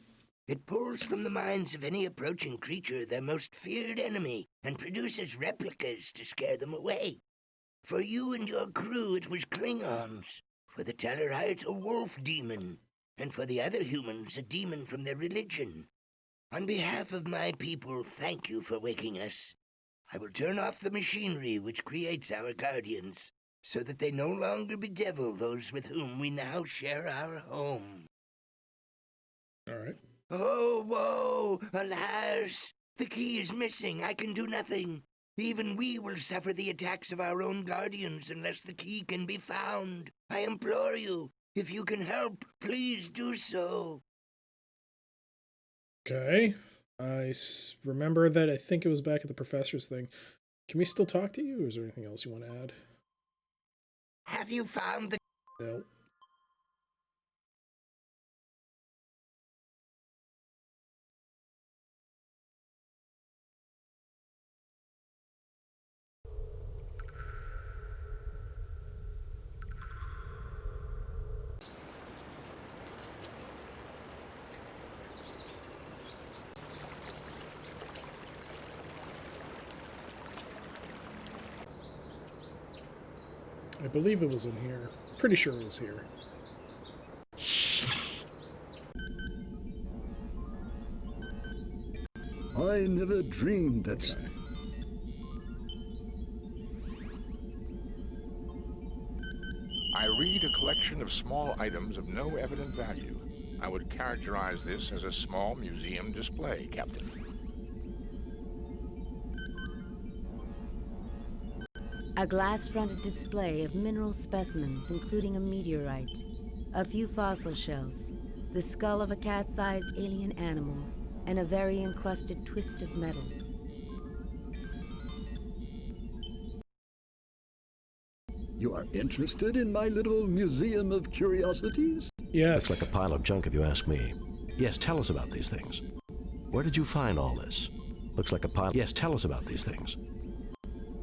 It pulls from the minds of any approaching creature their most feared enemy and produces replicas to scare them away. For you and your crew, it was Klingons. For the Tellarites, a wolf demon. And for the other humans, a demon from their religion. On behalf of my people, thank you for waking us. I will turn off the machinery which creates our guardians, so that they no longer bedevil those with whom we now share our home. All right. Oh, woe! Alas! The key is missing. I can do nothing. Even we will suffer the attacks of our own guardians unless the key can be found. I implore you, if you can help, please do so. Okay. Remember that I think it was back at the professor's thing. Can we still talk to you, or is there anything else you want to add? Have you found the... No. I believe it was in here. Pretty sure it was here. I never dreamed that... Okay. I read a collection of small items of no evident value. I would characterize this as a small museum display, Captain. A glass-fronted display of mineral specimens, including a meteorite, a few fossil shells, the skull of a cat-sized alien animal, and a very encrusted twist of metal. You are interested in my little museum of curiosities? Yes. Looks like a pile of junk if you ask me. Yes, tell us about these things. Where did you find all this? Looks like a pile... Yes, tell us about these things.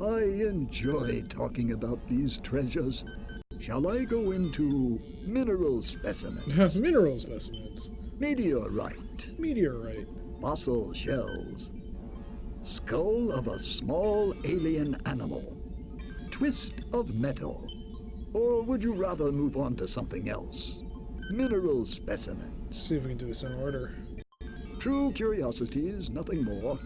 I enjoy talking about these treasures. Shall I go into mineral specimens? Mineral specimens. Meteorite. Meteorite. Fossil shells. Skull of a small alien animal. Twist of metal. Or would you rather move on to something else? Mineral specimens. See if we can do this in order. True curiosities, nothing more.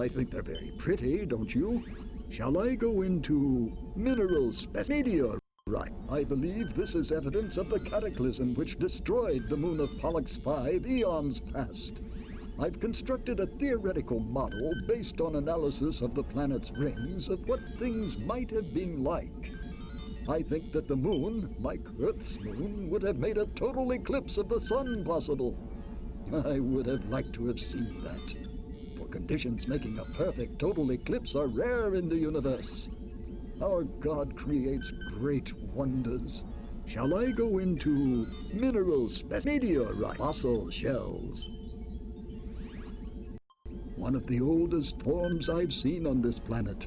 I think they're very pretty, don't you? Shall I go into mineral meteorite? I believe this is evidence of the cataclysm which destroyed the moon of Pollux 5 eons past. I've constructed a theoretical model based on analysis of the planet's rings of what things might have been like. I think that the moon, like Earth's moon, would have made a total eclipse of the sun possible. I would have liked to have seen that. Conditions making a perfect total eclipse are rare in the universe. Our God creates great wonders. Shall I go into mineral meteorite fossil shells? One of the oldest forms I've seen on this planet.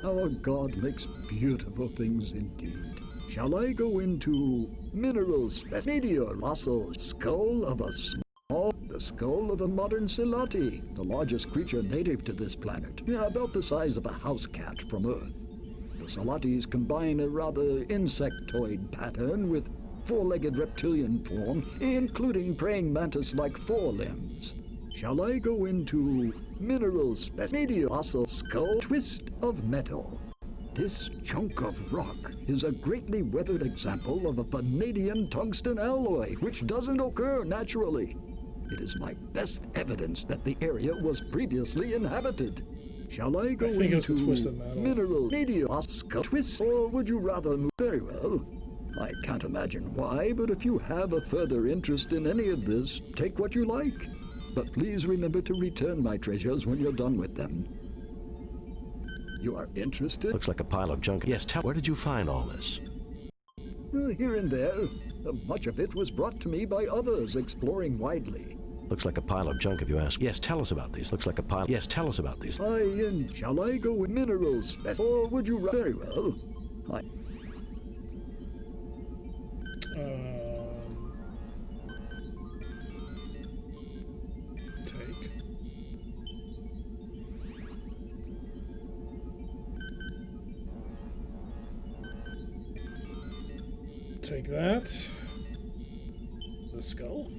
Our God makes beautiful things indeed. Shall I go into mineral meteor fossil skull of a the skull of a modern Silati, the largest creature native to this planet, about the size of a house cat from Earth. The Silatis combine a rather insectoid pattern with four-legged reptilian form, including praying mantis-like forelimbs. Shall I go into mineral meteor fossil skull twist of metal? This chunk of rock is a greatly weathered example of a vanadium tungsten alloy, which doesn't occur naturally. It is my best evidence that the area was previously inhabited. Shall I go into mineral meteor skull twist, or would you rather move? Very well. I can't imagine why, but if you have a further interest in any of this, take what you like. But please remember to return my treasures when you're done with them. You are interested? Looks like a pile of junk. Yes, where did you find all this? Here and there. Much of it was brought to me by others exploring widely. Looks like a pile of junk if you ask. Yes, tell us about these. Looks like a pile. Yes, tell us about these. Shall I go with minerals? Or would you... Very well. Take that. The skull.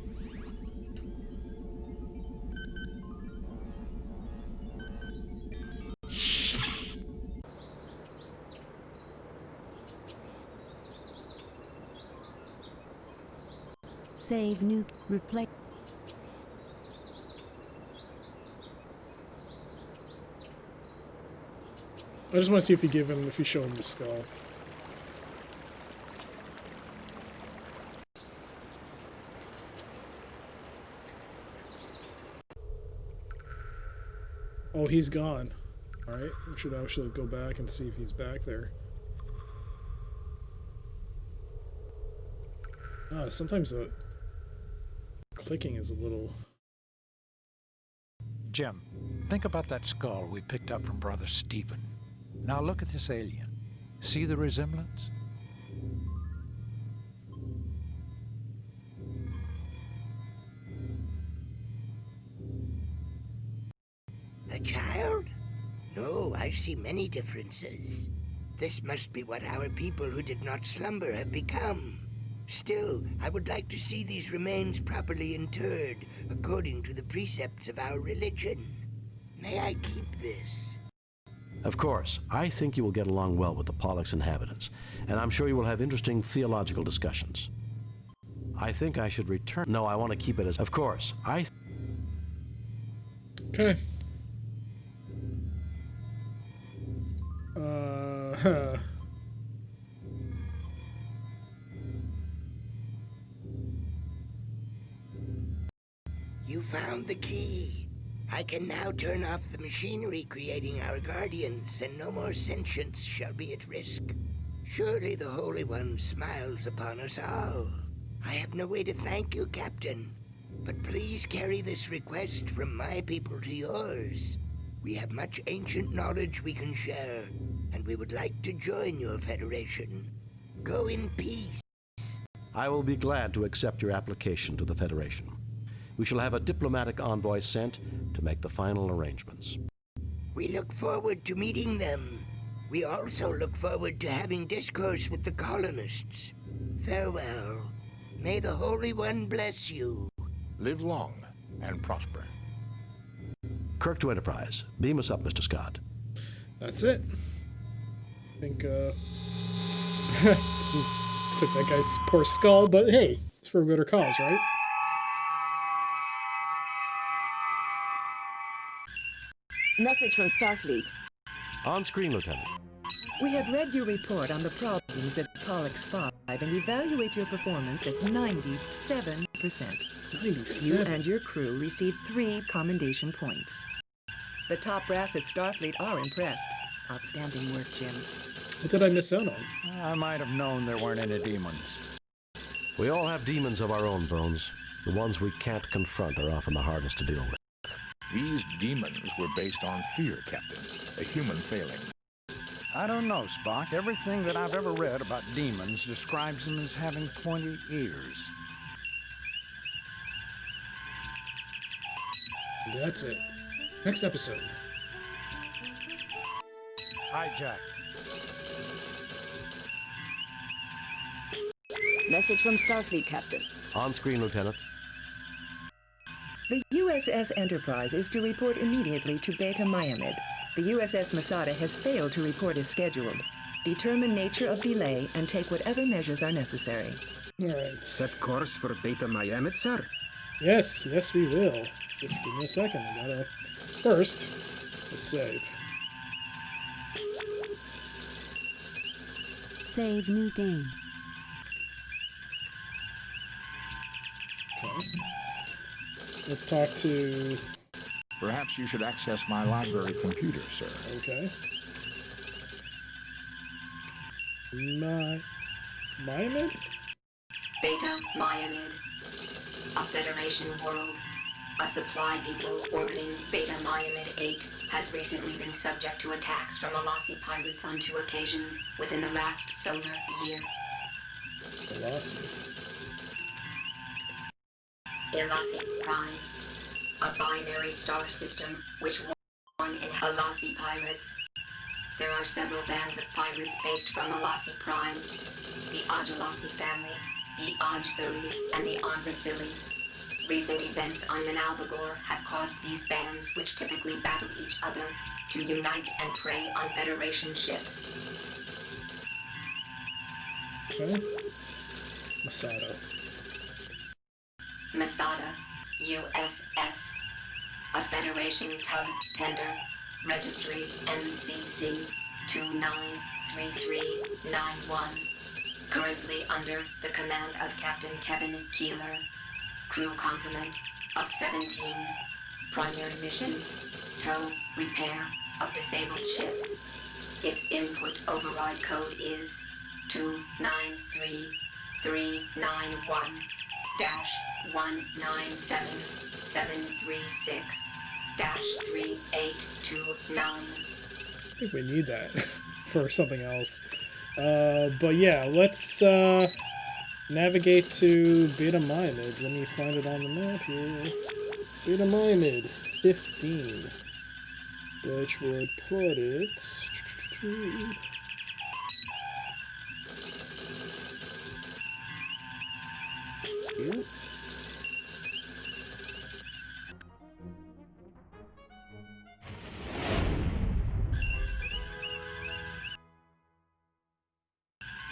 Save new replay. I just want to see if you show him the skull. Oh, he's gone. Alright, we should actually go back and see if he's back there. Sometimes the clicking is a little... Jim, think about that skull we picked up from Brother Stephen. Now look at this alien. See the resemblance? A child? No, I see many differences. This must be what our people who did not slumber have become. Still, I would like to see these remains properly interred, according to the precepts of our religion. May I keep this? Of course. I think you will get along well with the Pollux inhabitants, and I'm sure you will have interesting theological discussions. I think I should return... No, I want to keep it as... Of course. Okay. You found the key. I can now turn off the machinery creating our guardians, and no more sentience shall be at risk. Surely the Holy One smiles upon us all. I have no way to thank you, Captain, but please carry this request from my people to yours. We have much ancient knowledge we can share, and we would like to join your Federation. Go in peace. I will be glad to accept your application to the Federation. We shall have a diplomatic envoy sent to make the final arrangements. We look forward to meeting them. We also look forward to having discourse with the colonists. Farewell. May the Holy One bless you. Live long and prosper. Kirk to Enterprise. Beam us up, Mr. Scott. That's it. I think, took that guy's poor skull, but hey, it's for a better cause, right? Message from Starfleet. On screen, Lieutenant. We have read your report on the problems at Pollux 5 and evaluate your performance at 97%. 97? You and your crew received 3 commendation points. The top brass at Starfleet are impressed. Outstanding work, Jim. What did I miss out on? I might have known there weren't any demons. We all have demons of our own, Bones. The ones we can't confront are often the hardest to deal with. These demons were based on fear, Captain. A human failing. I don't know, Spock. Everything that I've ever read about demons describes them as having pointy ears. That's it. Next episode. Hijack. Message from Starfleet, Captain. On screen, Lieutenant. The USS Enterprise is to report immediately to Beta Myamed. The USS Masada has failed to report as scheduled. Determine nature of delay and take whatever measures are necessary. All right. Set course for Beta Myamed, sir. Yes, we will. Just give me a second. I gotta... First, let's save. Save new game. Okay. Let's talk to... Perhaps you should access my library computer, sir. Okay. Myamed? Beta Myamed, a Federation world. A supply depot orbiting Beta Myamid 8 has recently been subject to attacks from Alasi pirates on 2 occasions within the last solar year. Alasi. Alasi Prime, a binary star system which won in Alasi pirates. There are several bands of pirates based from Alasi Prime, the Ajalasi family, the Ajthuri, and the Andrasili. Recent events on Manalbagor have caused these bands, which typically battle each other, to unite and prey on Federation ships. Okay. Masada. Masada, USS. A Federation tug tender, registry NCC 293391. Currently under the command of Captain Kevin Keeler. Crew complement of 17. Primary mission, tow, repair of disabled ships. Its input override code is 293-391-197736-3829. I think we need that for something else. But yeah, let's navigate to Beta Myamid. Let me find it on the map here. Beta Myamid 15, which would put it here.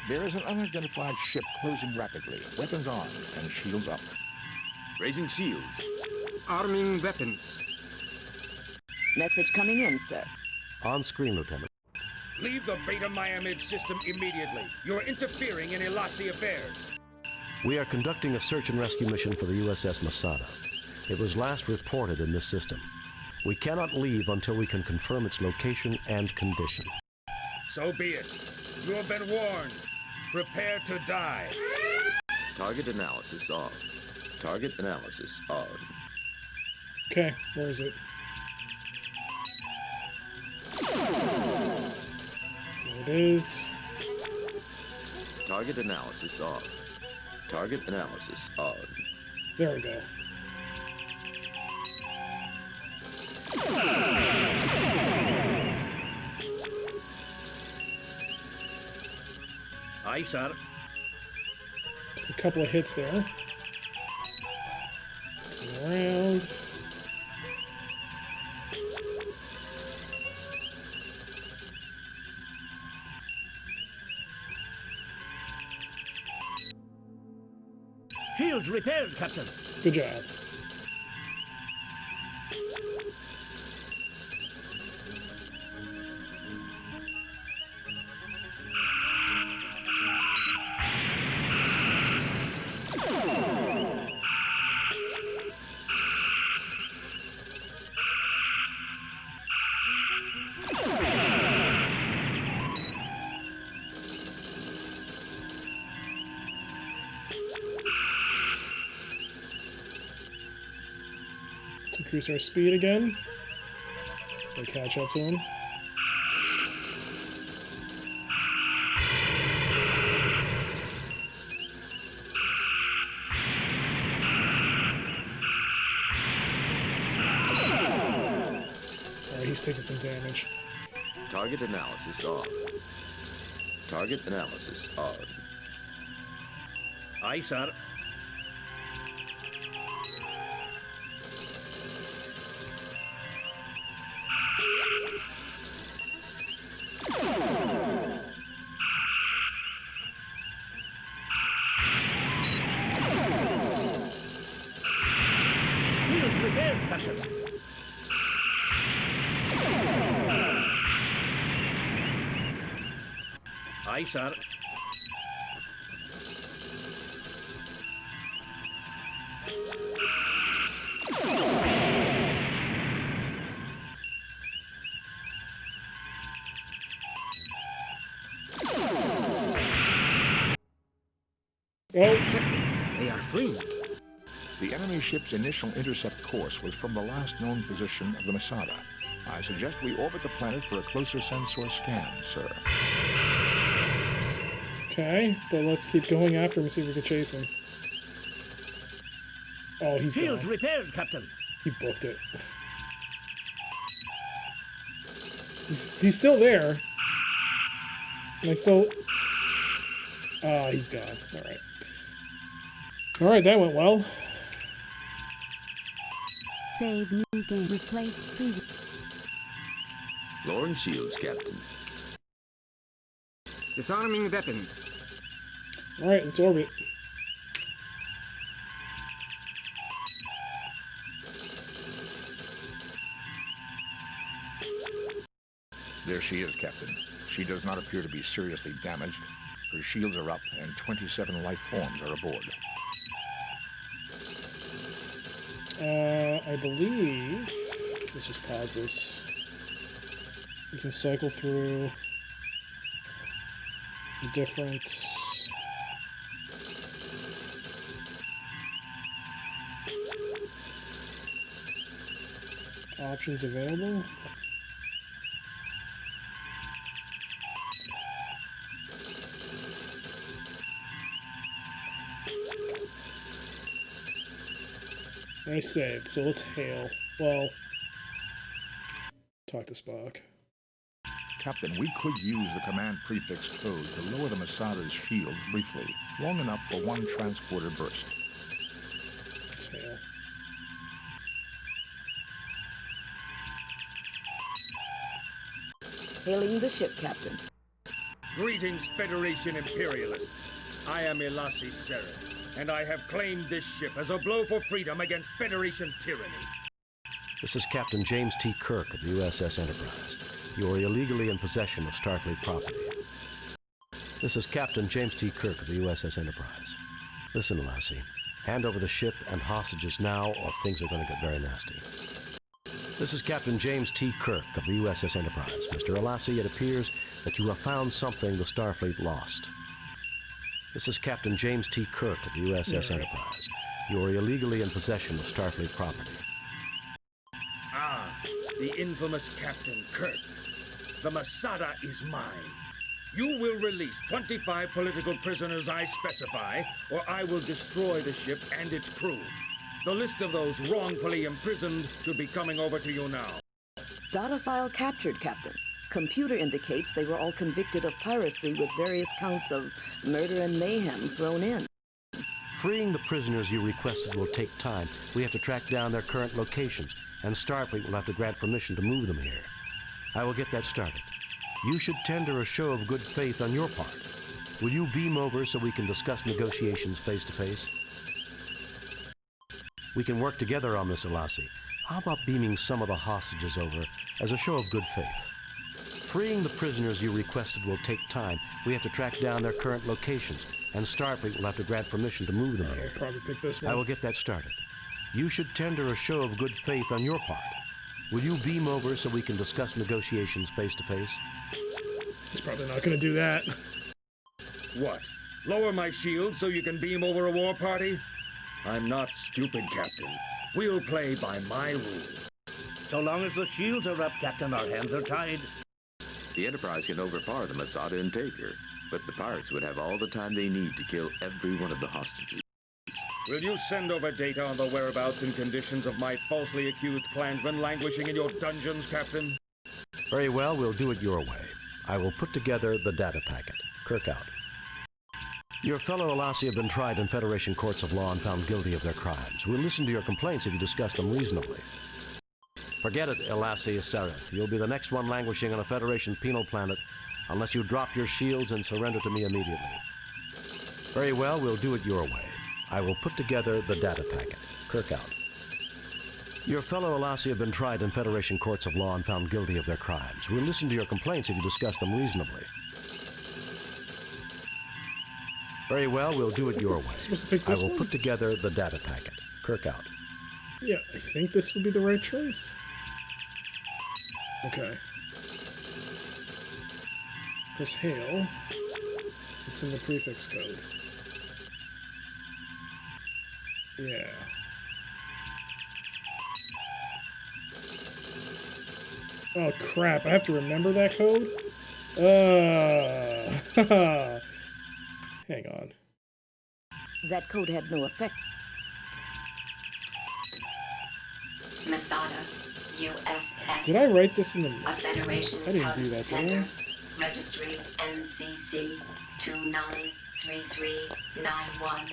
There is an unidentified ship closing rapidly, weapons armed and shields up. Raising shields. Arming weapons. Message coming in, sir. On screen, Lieutenant. Leave the Beta Myamid system immediately. You're interfering in Ilasi affairs. We are conducting a search and rescue mission for the USS Masada. It was last reported in this system. We cannot leave until we can confirm its location and condition. So be it. You have been warned. Prepare to die. Target analysis on. Target analysis on. Okay, where is it? There it is. Target analysis on. Target analysis on. There we go. Aye, sir. Took a couple of hits there. Around. Shields repaired, Captain. Good job. Increase our speed again. We'll catch up to him. Alright, he's taking some damage. Target analysis on. Target analysis on. Aye, sir. Shields repaired, Captain. Aye, sir. Oh, Captain, they are fleeing. The enemy ship's initial intercept course was from the last known position of the Masada. I suggest we orbit the planet for a closer sensor scan, sir. Okay, but let's keep going after him and see if we can chase him. Oh, he's Shields gone. repaired, Captain. He booked it. He's still there. And I still... Ah, he's gone. Alright. Alright, that went well. Save new game. Replace previous. Lowering shields, Captain. Disarming weapons. Alright, let's orbit. There she is, Captain. She does not appear to be seriously damaged. Her shields are up, and 27 life forms are aboard. I believe... Let's just pause this. We can cycle through the different options available. I saved, so let's hail. Well, talk to Spock. Captain, we could use the command prefix code to lower the Masada's shields briefly, long enough for one transporter burst. Let's hail. Hailing the ship, Captain. Greetings, Federation Imperialists. I am Elassi Seraph, and I have claimed this ship as a blow for freedom against Federation tyranny. This is Captain James T. Kirk of the USS Enterprise. You are illegally in possession of Starfleet property. This is Captain James T. Kirk of the USS Enterprise. Listen, Lassie. Hand over the ship and hostages now, or things are going to get very nasty. This is Captain James T. Kirk of the USS Enterprise. Mr. Elassi, it appears that you have found something the Starfleet lost. This is Captain James T. Kirk of the USS Enterprise. You are illegally in possession of Starfleet property. Ah, the infamous Captain Kirk. The Masada is mine. You will release 25 political prisoners I specify, or I will destroy the ship and its crew. The list of those wrongfully imprisoned should be coming over to you now. Data file captured, Captain. Computer indicates they were all convicted of piracy with various counts of murder and mayhem thrown in. Freeing the prisoners you requested will take time. We have to track down their current locations, and Starfleet will have to grant permission to move them here. I will get that started. You should tender a show of good faith on your part. Will you beam over so we can discuss negotiations face to face? We can work together on this, Elassi. How about beaming some of the hostages over as a show of good faith? Freeing the prisoners you requested will take time. We have to track down their current locations, and Starfleet will have to grant permission to move them here. I'll probably pick this one. I will get that started. You should tender a show of good faith on your part. Will you beam over so we can discuss negotiations face to face? He's probably not going to do that. What? Lower my shield so you can beam over a war party? I'm not stupid, Captain. We'll play by my rules. So long as the shields are up, Captain, our hands are tied. The Enterprise can overpower the Masada and take her, but the pirates would have all the time they need to kill every one of the hostages. Will you send over data on the whereabouts and conditions of my falsely accused clansmen languishing in your dungeons, Captain? Very well, we'll do it your way. I will put together the data packet. Kirk out. Your fellow Elassi have been tried in Federation courts of law and found guilty of their crimes. We'll listen to your complaints if you discuss them reasonably. Forget it, Elassi Seraph. You'll be the next one languishing on a Federation penal planet unless you drop your shields and surrender to me immediately. Very well, we'll do it your way. I will put together the data packet. Kirk out. Your fellow Elassi have been tried in Federation courts of law and found guilty of their crimes. We'll listen to your complaints if you discuss them reasonably. Very well, we'll do it your way. Supposed to pick I this will one? put together the data packet. Kirk out. Yeah, I think this would be the right choice. Okay. Press hail. It's in the prefix code. Yeah. Oh crap, I have to remember that code? Hang on. That code had no effect. Masada, USS. Did I write this in the... A Federation I didn't do that, did I? Registry NCC 293391.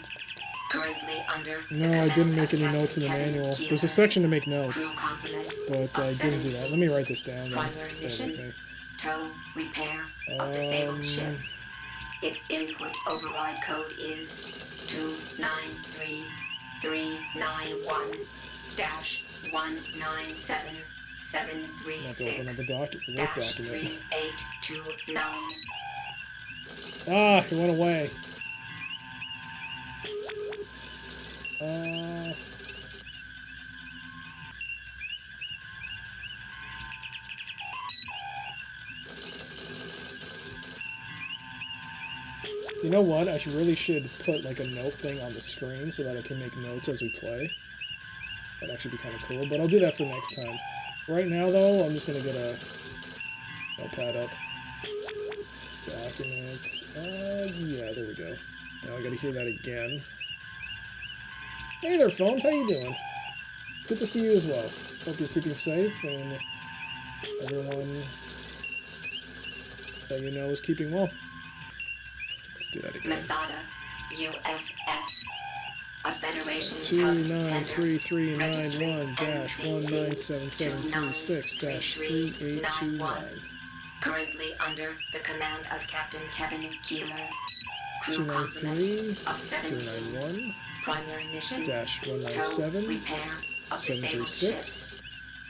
Currently under No, I didn't make any notes in the manual. There's a section to make notes, but I didn't do that. Let me write this down. Primary mission, tow, repair of disabled ships. Its input override code is 293-391-197-736-3829. Ah, it went away. You know what? I really should put like a note thing on the screen so that I can make notes as we play. That'd actually be kind of cool, but I'll do that for next time. Right now, though, I'm just gonna get a notepad up. Documents. Yeah, there we go. Now I gotta hear that again. Hey there, phone. How you doing? Good to see you as well. Hope you're keeping safe and everyone that you know is keeping well. Let's do that again. Masada, USS. A Federation 29331-1977336-3829. Currently under the command of Captain Kevin Keeler. Crew complement of 17. Primary mission, tow, repair of disabled ships.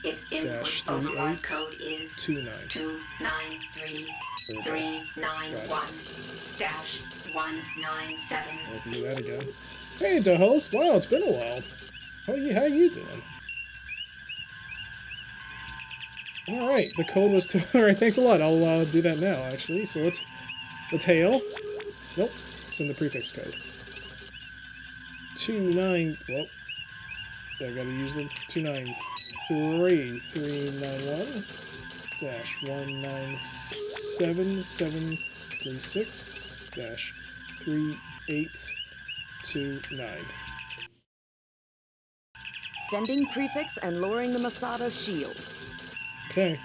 Its input override code is 293-391-197. I'll do that again. Hey, the host. Wow, it's been a while. How you doing? All right, the code was all right. Thanks a lot. I'll do that now, actually. So let's hail. Nope. Send the prefix code. 29. Well, I gotta use the 293-391-19736-3829. Sending prefix and lowering the Masada shields. Okay.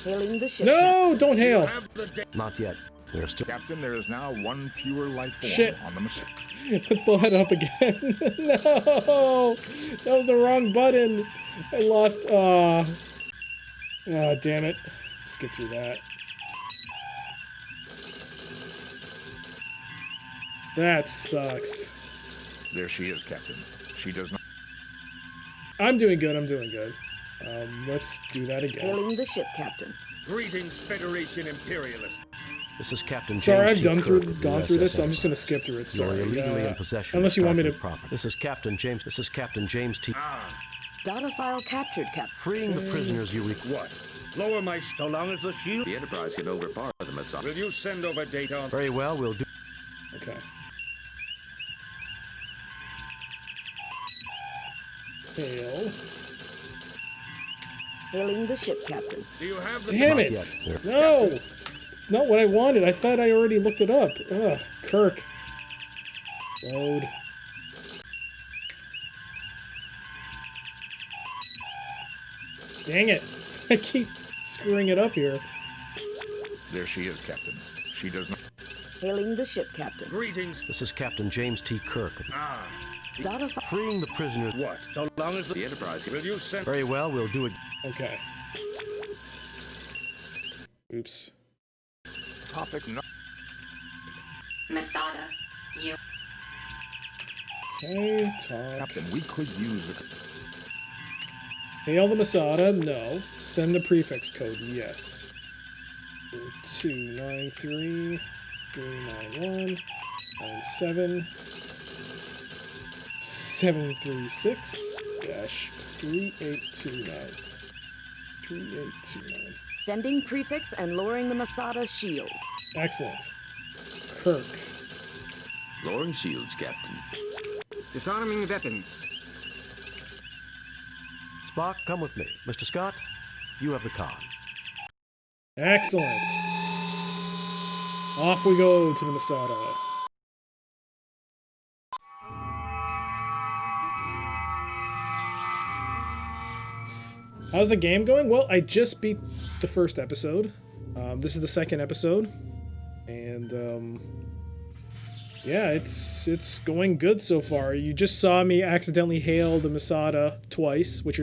Hailing the ship. No, don't hail. Not yet. We're still... Captain, there is now one fewer life form Shit. on the Masada. Let's still head up again. No! That was the wrong button. I lost... damn it. Skip through that. That sucks. There she is, Captain. She does not... I'm doing good, let's do that again. Hailing the ship, Captain. Greetings, Federation Imperialists. This is Captain James. Sorry, I've T. gone Kirk through this, so I'm just gonna skip through it. Sorry. You're illegally in possession. Unless you want me to. Property. This is Captain James T. Data file captured, Captain. Freeing the prisoners you What? Lower my so long as the shield. The Enterprise can overpower the Masada. Will you send over data on... Very well, we'll do. Okay. Hail. Hailing the ship, Captain. Do you have the... Damn it! No! It's not what I wanted. I thought I already looked it up. Ugh, Kirk. Load. Dang it. I keep screwing it up here. There she is, Captain. She does not... Hailing the ship, Captain. Greetings. This is Captain James T. Kirk. Data Freeing the prisoners. What? So long as the Enterprise... Will you send... Very well, we'll do it. Okay. Oops. Topic no... Masada, you... Okay, talk. Captain, we could use a... Hail the Masada, no. Send the prefix code, yes. 293-391-97 736-3829. 3829. Sending prefix and lowering the Masada shields. Excellent. Kirk. Lowering shields, Captain. Disarming weapons. Spock, come with me. Mr. Scott, You have the con. Excellent. Off we go to the Masada. How's the game going? Well, I just beat the first episode. This is the second episode. And, yeah, it's going good so far. You just saw me accidentally hail the Masada twice, which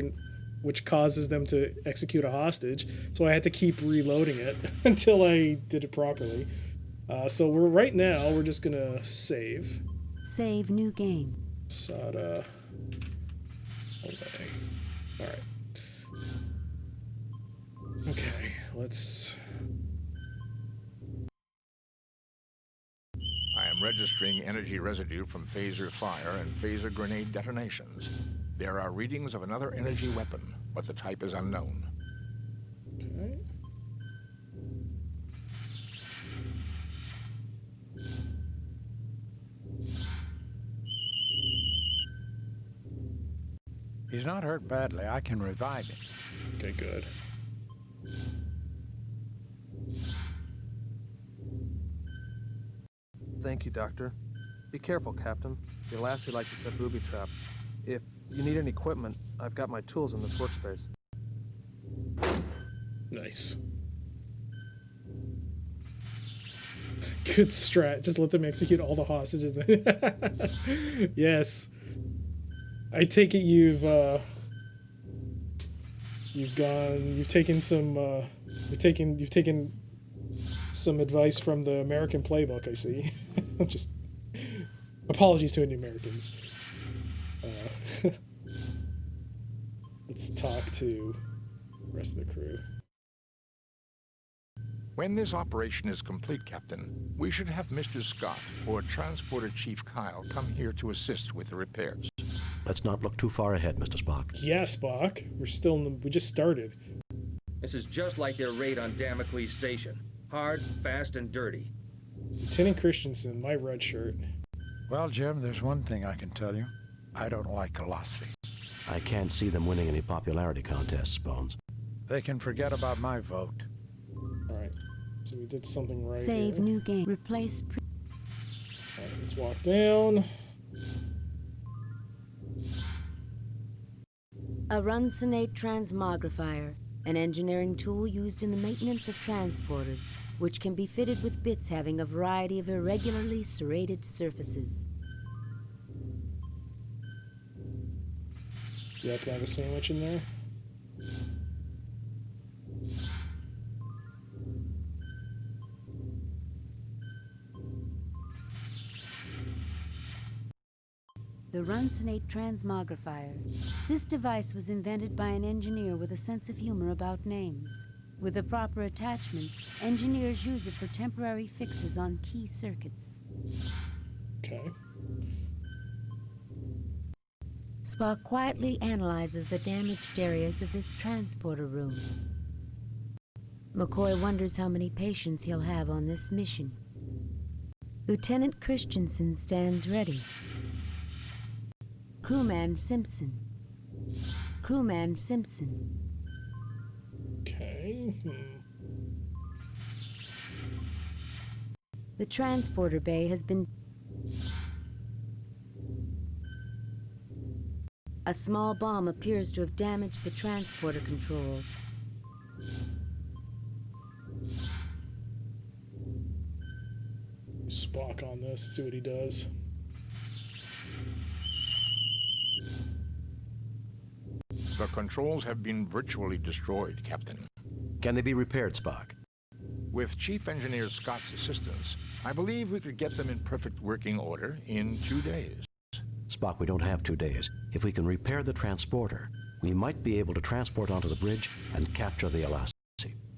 causes them to execute a hostage. So I had to keep reloading it until I did it properly. So right now we're just gonna save. Save new game. Masada. Okay. All right. Okay, let's. I am registering energy residue from phaser fire and phaser grenade detonations. There are readings of another energy weapon, but the type is unknown. Okay. He's not hurt badly. I can revive him. Okay, good. Thank you, Doctor. Be careful, Captain. The Lassie like to set booby traps. If you need any equipment, I've got my tools in this workspace. Nice. Good strat. Just let them execute all the hostages. Yes. I take it you've taken some advice from the American playbook, I see. Just apologies to any Americans. Let's talk to the rest of the crew. When this operation is complete, Captain, we should have Mr. Scott or Transporter Chief Kyle come here to assist with the repairs. Let's not look too far ahead, Mr. Spock. Yeah, Spock. We just started. This is just like their raid on Damocles Station. Hard, fast, and dirty. Lieutenant Christensen, my red shirt. Well, Jim, there's one thing I can tell you. I don't like Colossi. I can't see them winning any popularity contests, Bones. They can forget about my vote. Alright, so we did something right Save here. new game. Replace. Alright, let's walk down. A Runcinate transmogrifier, an engineering tool used in the maintenance of transporters, which can be fitted with bits having a variety of irregularly serrated surfaces. You have to have a sandwich in there? The Runcinate transmogrifier. This device was invented by an engineer with a sense of humor about names. With the proper attachments, engineers use it for temporary fixes on key circuits. Okay. Spock quietly analyzes the damaged areas of this transporter room. McCoy wonders how many patients he'll have on this mission. Lieutenant Christensen stands ready. Crewman Simpson. Crewman Simpson. Okay. The transporter bay has been... A small bomb appears to have damaged the transporter controls. Spock on this, see what he does. The controls have been virtually destroyed, Captain. Can they be repaired, Spock? With Chief Engineer Scott's assistance, I believe we could get them in perfect working order in 2 days. Spock, we don't have 2 days. If we can repair the transporter, we might be able to transport onto the bridge and capture the Lassie.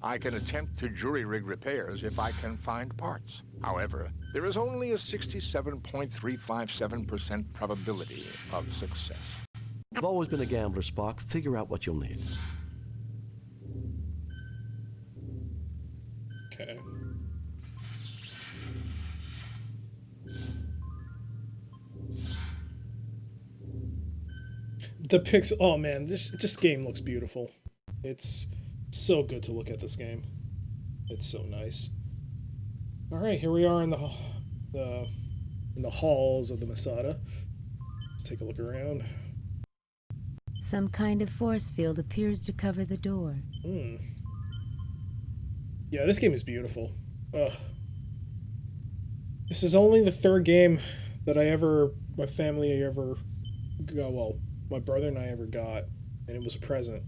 I can attempt to jury-rig repairs if I can find parts. However, there is only a 67.357% probability of success. I've always been a gambler, Spock. Figure out what you'll need. Okay. The pixel. Oh man, this game looks beautiful. It's So good to look at this game. It's so nice. All right, here we are in the halls of the Masada. Let's take a look around. Some kind of force field appears to cover the door. Yeah, this game is beautiful. Ugh. This is only the third game that my family ever got, well, my brother and I ever got, and it was a present.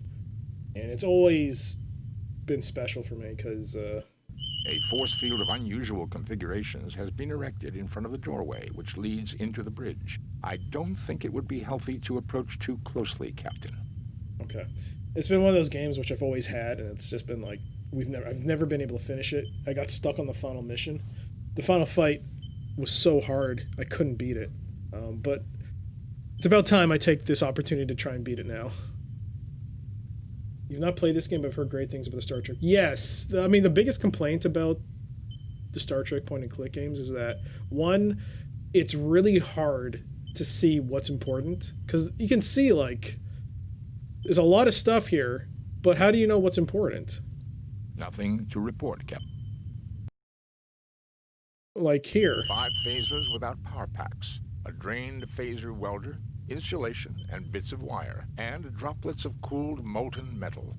And it's always been special for me because A force field of unusual configurations has been erected in front of the doorway, which leads into the bridge. I don't think it would be healthy to approach too closely, Captain. Okay. It's been one of those games which I've always had, and it's just been like I've never been able to finish it. I got stuck on the final mission. The final fight was so hard I couldn't beat it. But it's about time I take this opportunity to try and beat it now. You've not played this game, but I've heard great things about the Star Trek. Yes, I mean the biggest complaint about the Star Trek point-and-click games is that, one, it's really hard to see what's important, because you can see, like, there's a lot of stuff here, but how do you know what's important? Nothing to report, Captain. Like here. 5 phasers without power packs, a drained phaser welder, insulation and bits of wire, and droplets of cooled molten metal.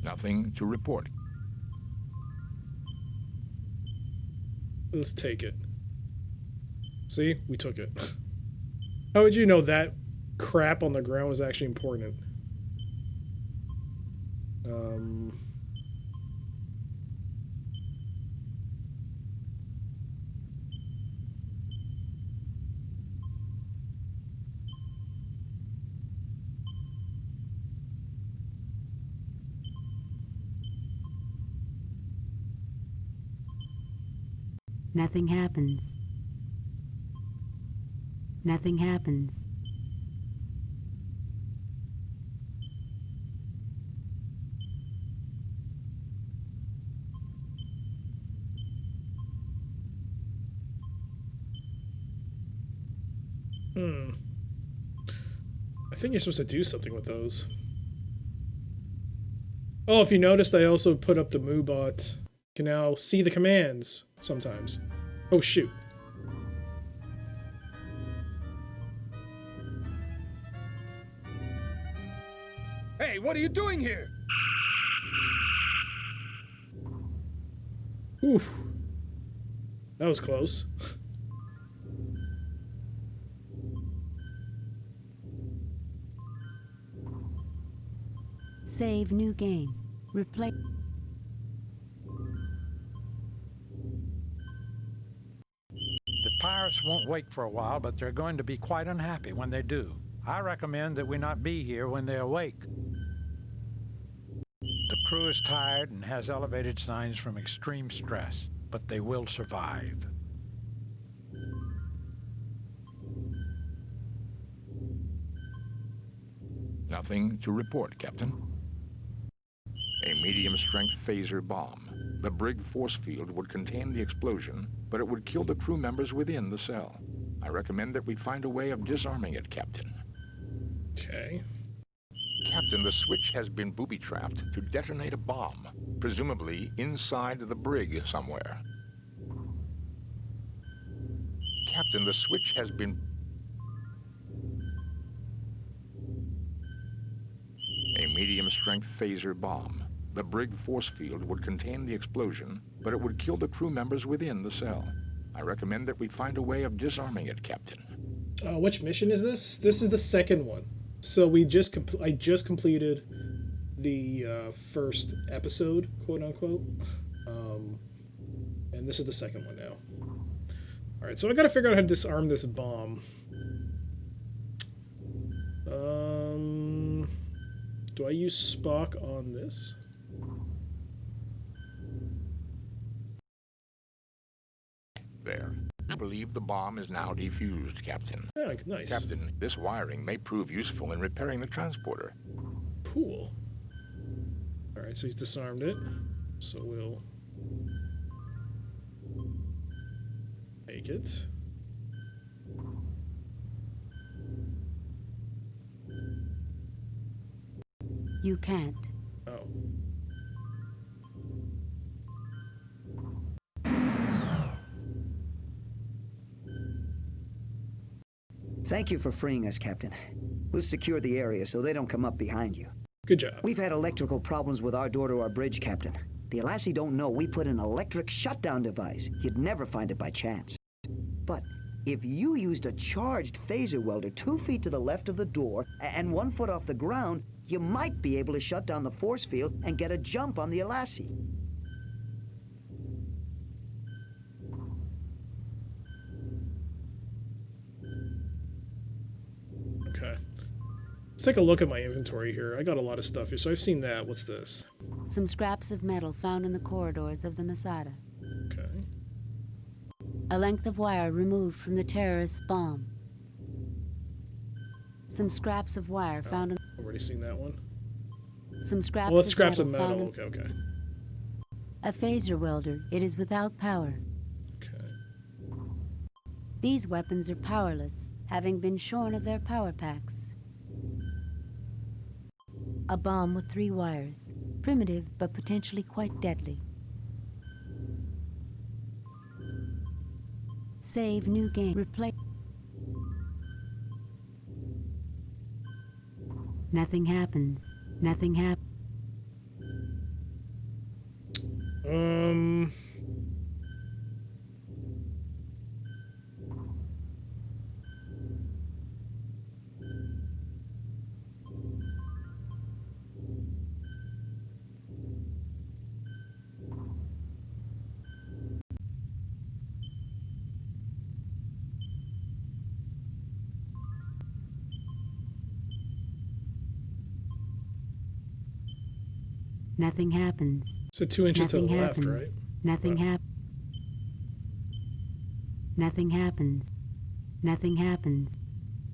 Nothing to report. Let's take it. See? We took it. How would you know that crap on the ground was actually important? Nothing happens. Nothing happens. I think you're supposed to do something with those. Oh, if you noticed, I also put up the MooBot. You can now see the commands sometimes. Oh, shoot. Hey, what are you doing here? Oof. That was close. Save new game. Replay. The pirates won't wake for a while, but they're going to be quite unhappy when they do. I recommend that we not be here when they awake. The crew is tired and has elevated signs from extreme stress, but they will survive. Nothing to report, Captain. A medium-strength phaser bomb. The brig force field would contain the explosion, but it would kill the crew members within the cell. I recommend that we find a way of disarming it, Captain. Okay. Captain, the switch has been booby-trapped to detonate a bomb, presumably inside the brig somewhere. Captain, the switch has been... A medium-strength phaser bomb. The brig force field would contain the explosion, but it would kill the crew members within the cell. I recommend that we find a way of disarming it, Captain. Which mission is this? This is the second one. So I just completed the first episode, quote unquote, and this is the second one now. All right, so I got to figure out how to disarm this bomb. Do I use Spock on this? There. I believe the bomb is now defused, Captain. Yeah, nice. Captain, this wiring may prove useful in repairing the transporter. Cool. All right, so he's disarmed it. So we'll take it. You can't. Oh. Thank you for freeing us, Captain. We'll secure the area so they don't come up behind you. Good job. We've had electrical problems with our door to our bridge, Captain. The Alassi don't know we put an electric shutdown device. You'd never find it by chance. But if you used a charged phaser welder 2 feet to the left of the door and 1 foot off the ground, you might be able to shut down the force field and get a jump on the Alassi. Okay. Let's take a look at my inventory here. I got a lot of stuff here. So I've seen that. What's this? Some scraps of metal found in the corridors of the Masada. Okay. A length of wire removed from the terrorist's bomb. Some scraps of wire found in... Already seen that one. Some scraps well, that's scraps of metal. Okay, okay. A phaser welder. It is without power. Okay. These weapons are powerless, having been shorn of their power packs. A bomb with 3 wires. Primitive, but potentially quite deadly. Save new game. Replace. Nothing happens. Nothing happens. Nothing happens. So 2 inches Nothing to the happens. left, right? Nothing happens. Nothing happens. Nothing happens.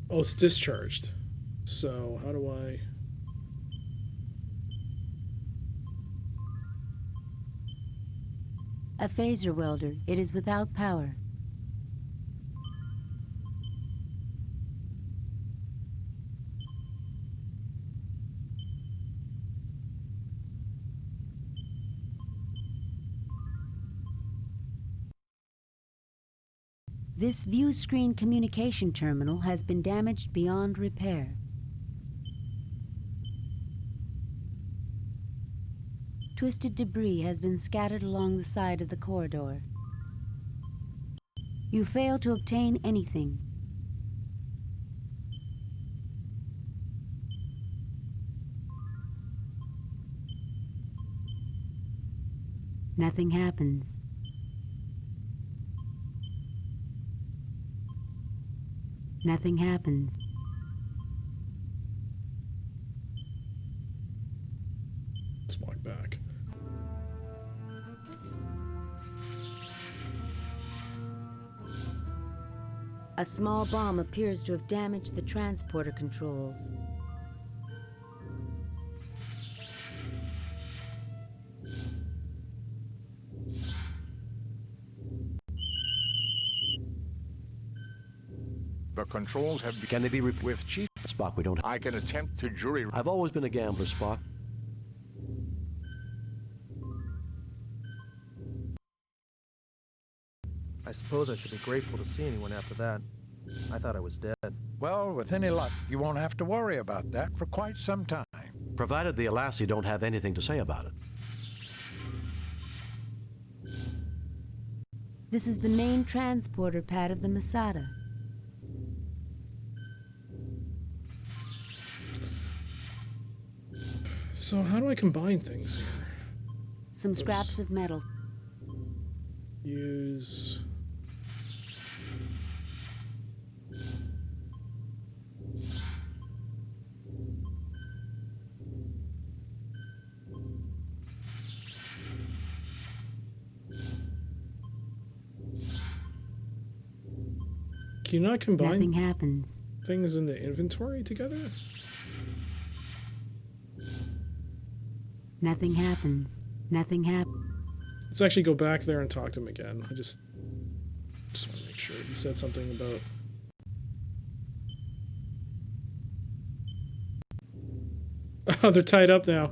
Oh, it's discharged. So how do I... A phaser welder. It is without power. This view screen communication terminal has been damaged beyond repair. Twisted debris has been scattered along the side of the corridor. You fail to obtain anything. Nothing happens. Nothing happens. Let's walk back. A small bomb appears to have damaged the transporter controls. The controls have been... Can they be with Chief Spock? We don't... I can attempt to jury... I've always been a gambler, Spock. I suppose I should be grateful to see anyone after that. I thought I was dead. Well, with any luck, you won't have to worry about that for quite some time. Provided the Alassi don't have anything to say about it. This is the main transporter pad of the Masada. So how do I combine things here? Some scraps of metal. Use... Can you not combine Nothing happens. things in the inventory together? Nothing happens. Nothing happens. Let's actually go back there and talk to him again. I just want to make sure. He said something about... Oh, they're tied up now.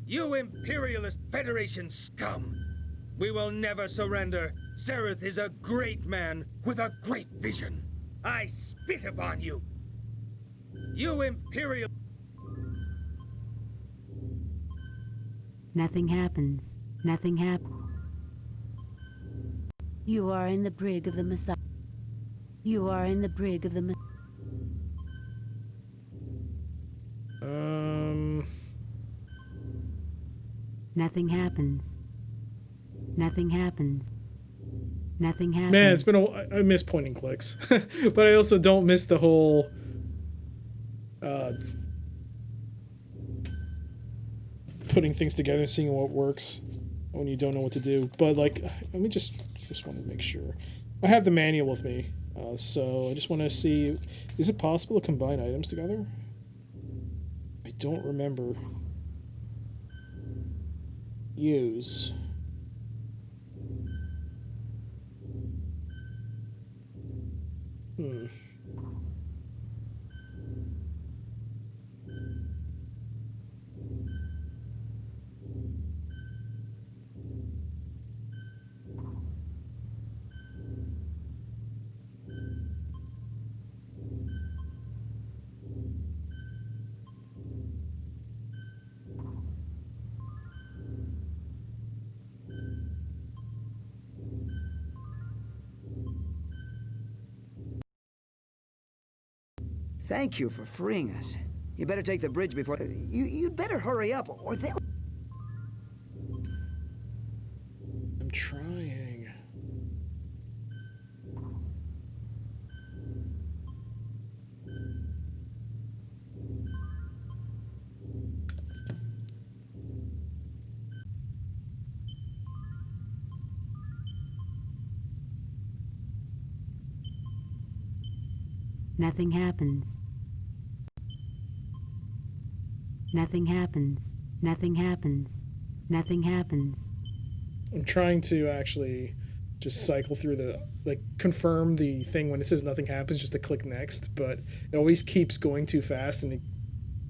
You imperialist Federation scum! We will never surrender. Sereth is a great man with a great vision. I spit upon you! You imperial... Nothing happens. Nothing happens. You are in the brig of the Messiah. You are in the brig of the Messiah. Nothing happens. Nothing happens. Nothing happens. Man, it's been I miss point and clicks. But I also don't miss the whole putting things together and seeing what works when you don't know what to do. But like, let me just want to make sure. I have the manual with me, so I just want to see, is it possible to combine items together? I don't remember. Use. Thank you for freeing us. You better take the bridge before... You'd better hurry up, or they'll... I'm trying. Nothing happens. Nothing happens. Nothing happens. Nothing happens. I'm trying to actually just cycle through the, like, confirm the thing when it says nothing happens, just to click next, but it always keeps going too fast and it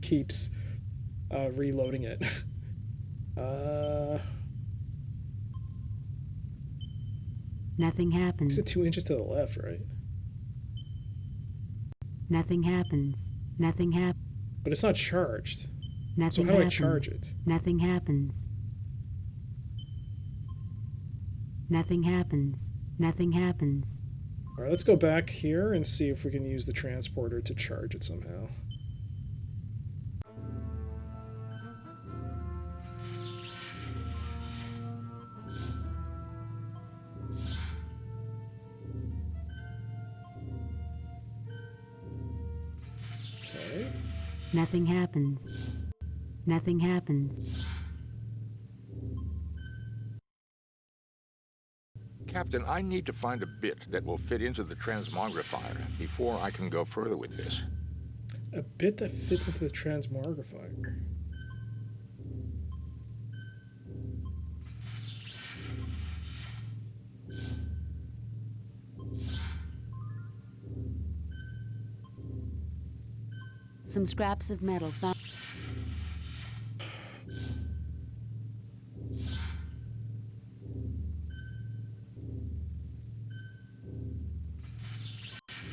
keeps reloading it. Nothing happens. Is it 2 inches to the left, right? Nothing happens. Nothing happens. But it's not charged. Nothing so how happens. do I charge it? Nothing happens. Nothing happens. Nothing happens. Alright, let's go back here and see if we can use the transporter to charge it somehow. Okay. Nothing happens. Nothing happens. Captain, I need to find a bit that will fit into the transmogrifier before I can go further with this. A bit that fits into the transmogrifier. Some scraps of metal found.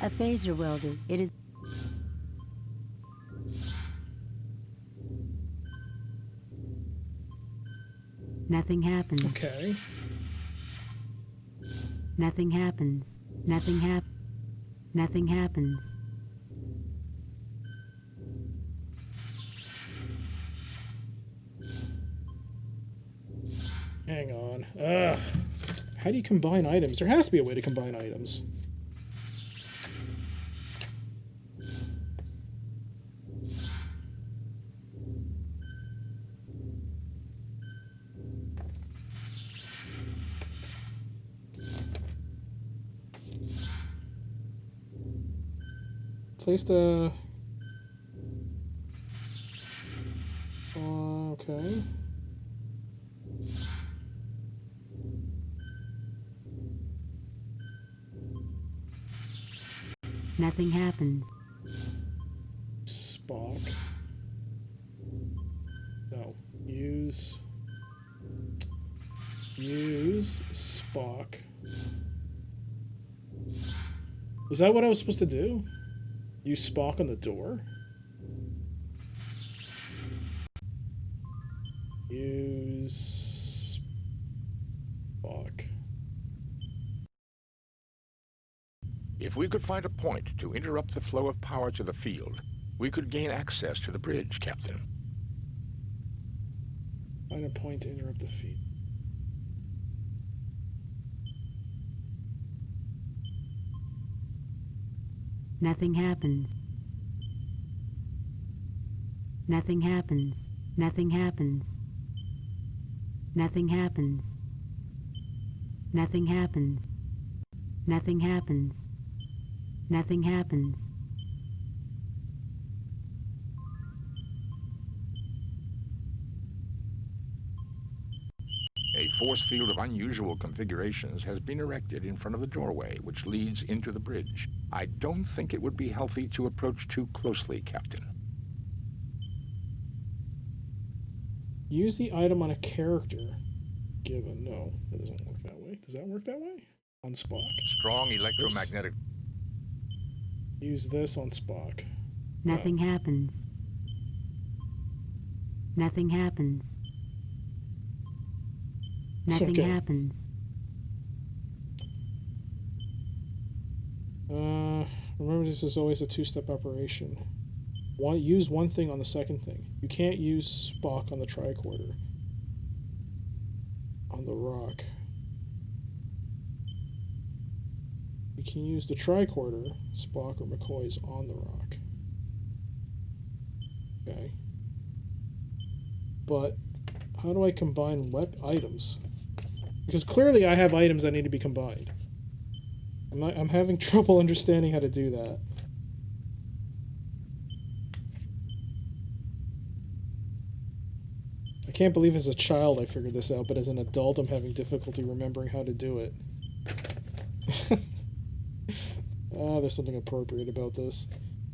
A phaser welder. It is. Nothing happens. Okay. Nothing happens. Nothing Nothing happens. Hang on. Ugh. How do you combine items? There has to be a way to combine items. Place the... okay. Nothing happens. Spock. No, use Spock. Is that what I was supposed to do? Use Spock on the door? Use Spock. If we could find a point to interrupt the flow of power to the field, we could gain access to the bridge, Captain. Find a point to interrupt the feed. Nothing happens. Nothing happens. Nothing happens. Nothing happens. Nothing happens. Nothing happens. Nothing happens. A force field of unusual configurations has been erected in front of the doorway, which leads into the bridge. I don't think it would be healthy to approach too closely, Captain. Use the item on a character. Given. No, that doesn't work that way. Does that work that way? On Spock. Strong electromagnetic. Use this on Spock. Nothing happens. Nothing happens. Nothing happens. Remember, this is always a two-step operation. Use one thing on the second thing. You can't use Spock on the tricorder. On the rock. You can use the tricorder, Spock or McCoy's on the rock. Okay. But how do I combine items? Because clearly I have items that need to be combined. I'm having trouble understanding how to do that. I can't believe as a child I figured this out, but as an adult I'm having difficulty remembering how to do it. There's something appropriate about this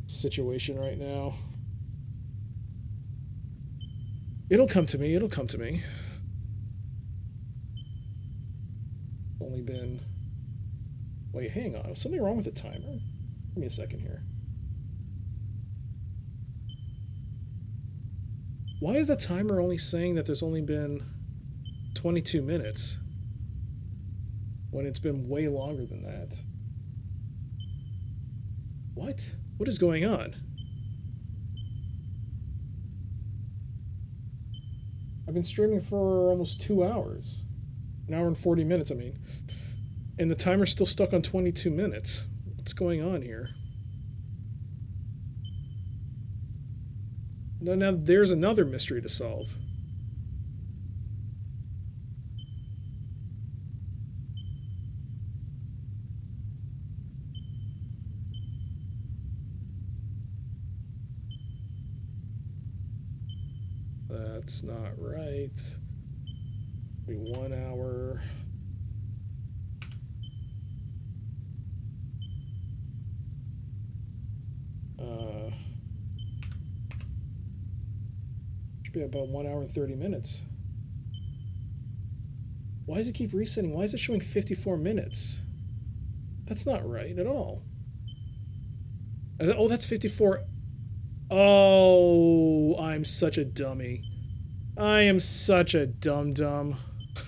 situation right now. It'll come to me, it'll come to me. Only been... Wait, hang on. Is something wrong with the timer? Give me a second here. Why is the timer only saying that there's only been 22 minutes when it's been way longer than that? What? What is going on? I've been streaming for almost 2 hours. An hour and 40 minutes, I mean. And the timer's still stuck on 22 minutes. What's going on here? Now there's another mystery to solve. That's not right. Be 1 hour. Should be about 1 hour and 30 minutes. Why does it keep resetting? Why is it showing 54 minutes? That's not right at all. Oh, that's 54. Oh, I'm such a dummy. I am such a dum-dum.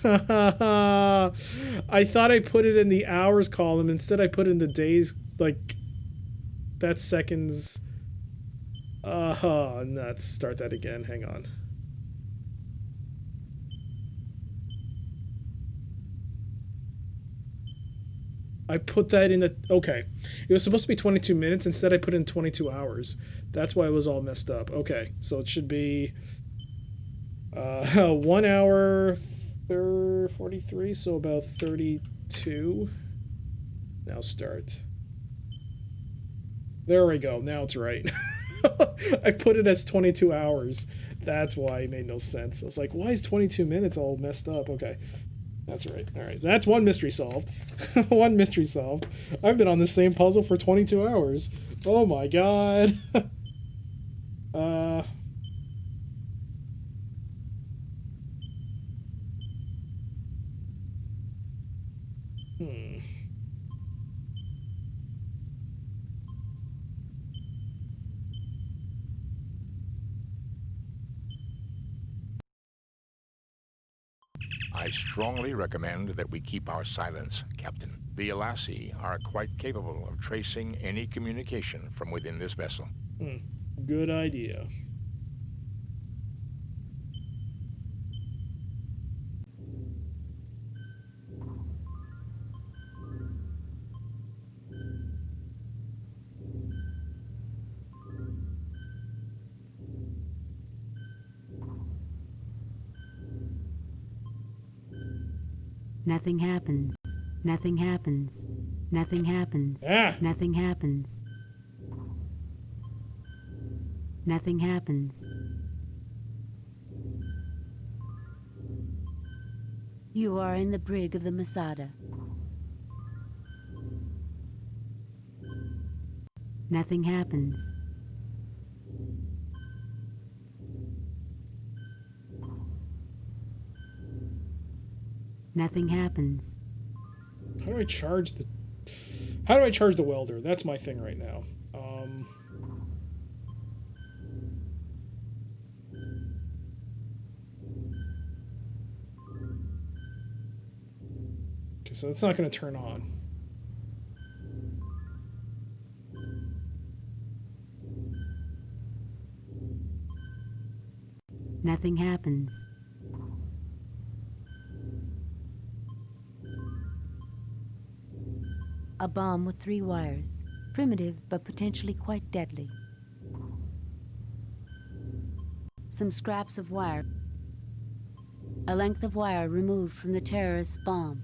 I thought I put it in the hours column. Instead, I put it in the days, like, that's seconds. Nuts. Start that again. Hang on. I put that in the... Okay. It was supposed to be 22 minutes. Instead, I put in 22 hours. That's why it was all messed up. Okay. So it should be... 1 hour 43, so about 32. Now start. There we go. Now it's right. I put it as 22 hours. That's why it made no sense. I was like, why is 22 minutes all messed up? Okay. That's right. All right. That's one mystery solved. One mystery solved. I've been on the same puzzle for 22 hours. Oh my god. Uh... Hmm. I strongly recommend that we keep our silence, Captain. The Alassi are quite capable of tracing any communication from within this vessel. Good idea. Nothing happens. Nothing happens. Nothing happens. Ah! Nothing happens. Nothing happens. You are in the brig of the Masada. Nothing happens. Nothing happens. How do I charge the... How do I charge the welder? That's my thing right now. Okay, so it's not going to turn on. Nothing happens. A bomb with 3 wires. Primitive, but potentially quite deadly. Some scraps of wire. A length of wire removed from the terrorist's bomb.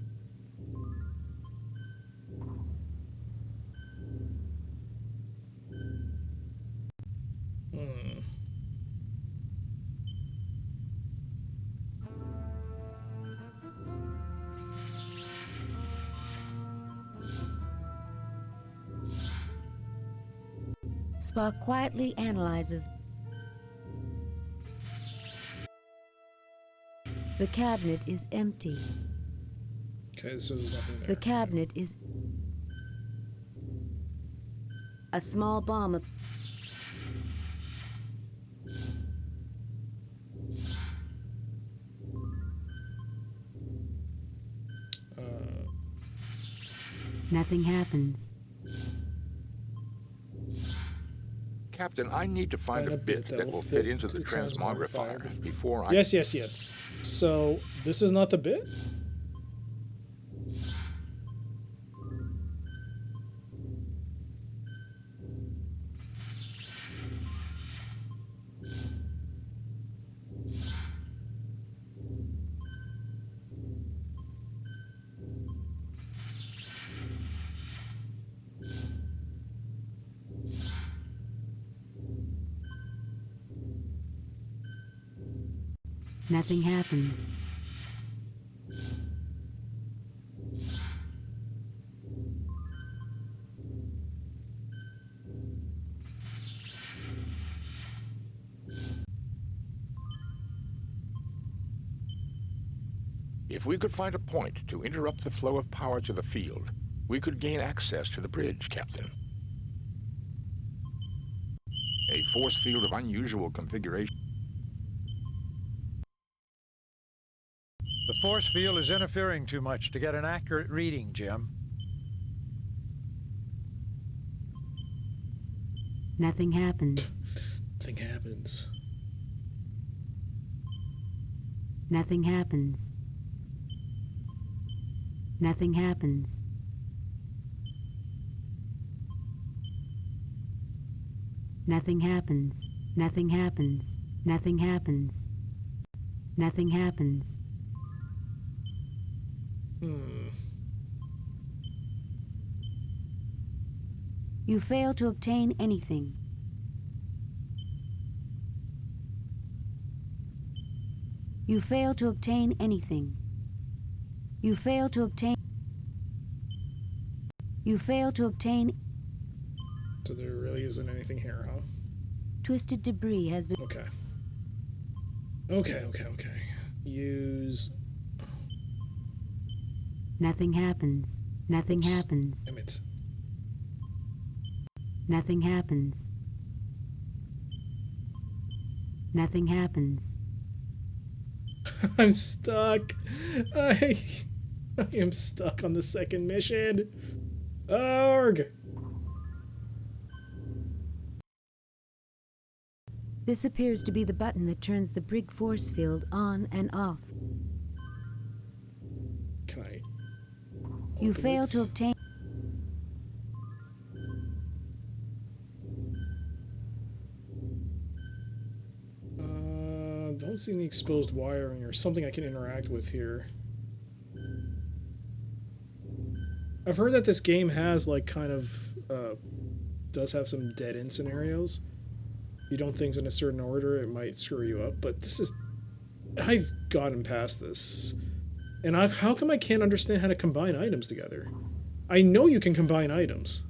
Spock quietly analyzes. The cabinet is empty. Okay, so there's nothing there. The cabinet is a small bomb of nothing happens. Captain, I need to find a bit that will fit into the transmogrifier before I... Yes, yes, yes. So, this is not the bit? Nothing happens. If we could find a point to interrupt the flow of power to the field, we could gain access to the bridge, Captain. A force field of unusual configuration. The force field is interfering too much to get an accurate reading, Jim. Nothing happens. Nothing happens. Nothing happens. Nothing happens. Nothing happens. Nothing happens. Nothing happens. Nothing happens. You fail to obtain anything. You fail to obtain anything. You fail to obtain. You fail to obtain. So there really isn't anything here, huh? Twisted debris has been... Okay. Okay. Use... Nothing happens. Nothing Oops. happens. Damn it. Nothing happens. Nothing happens. I'm stuck. I am stuck on the second mission. Arg! This appears to be the button that turns the Brig force field on and off. Can I... You fail to obtain... Don't see any exposed wiring or something I can interact with here. I've heard that this game has, like, kind of, does have some dead-end scenarios. If you don't things in a certain order, it might screw you up, but this is... I've gotten past this. And how come I can't understand how to combine items together? I know you can combine items.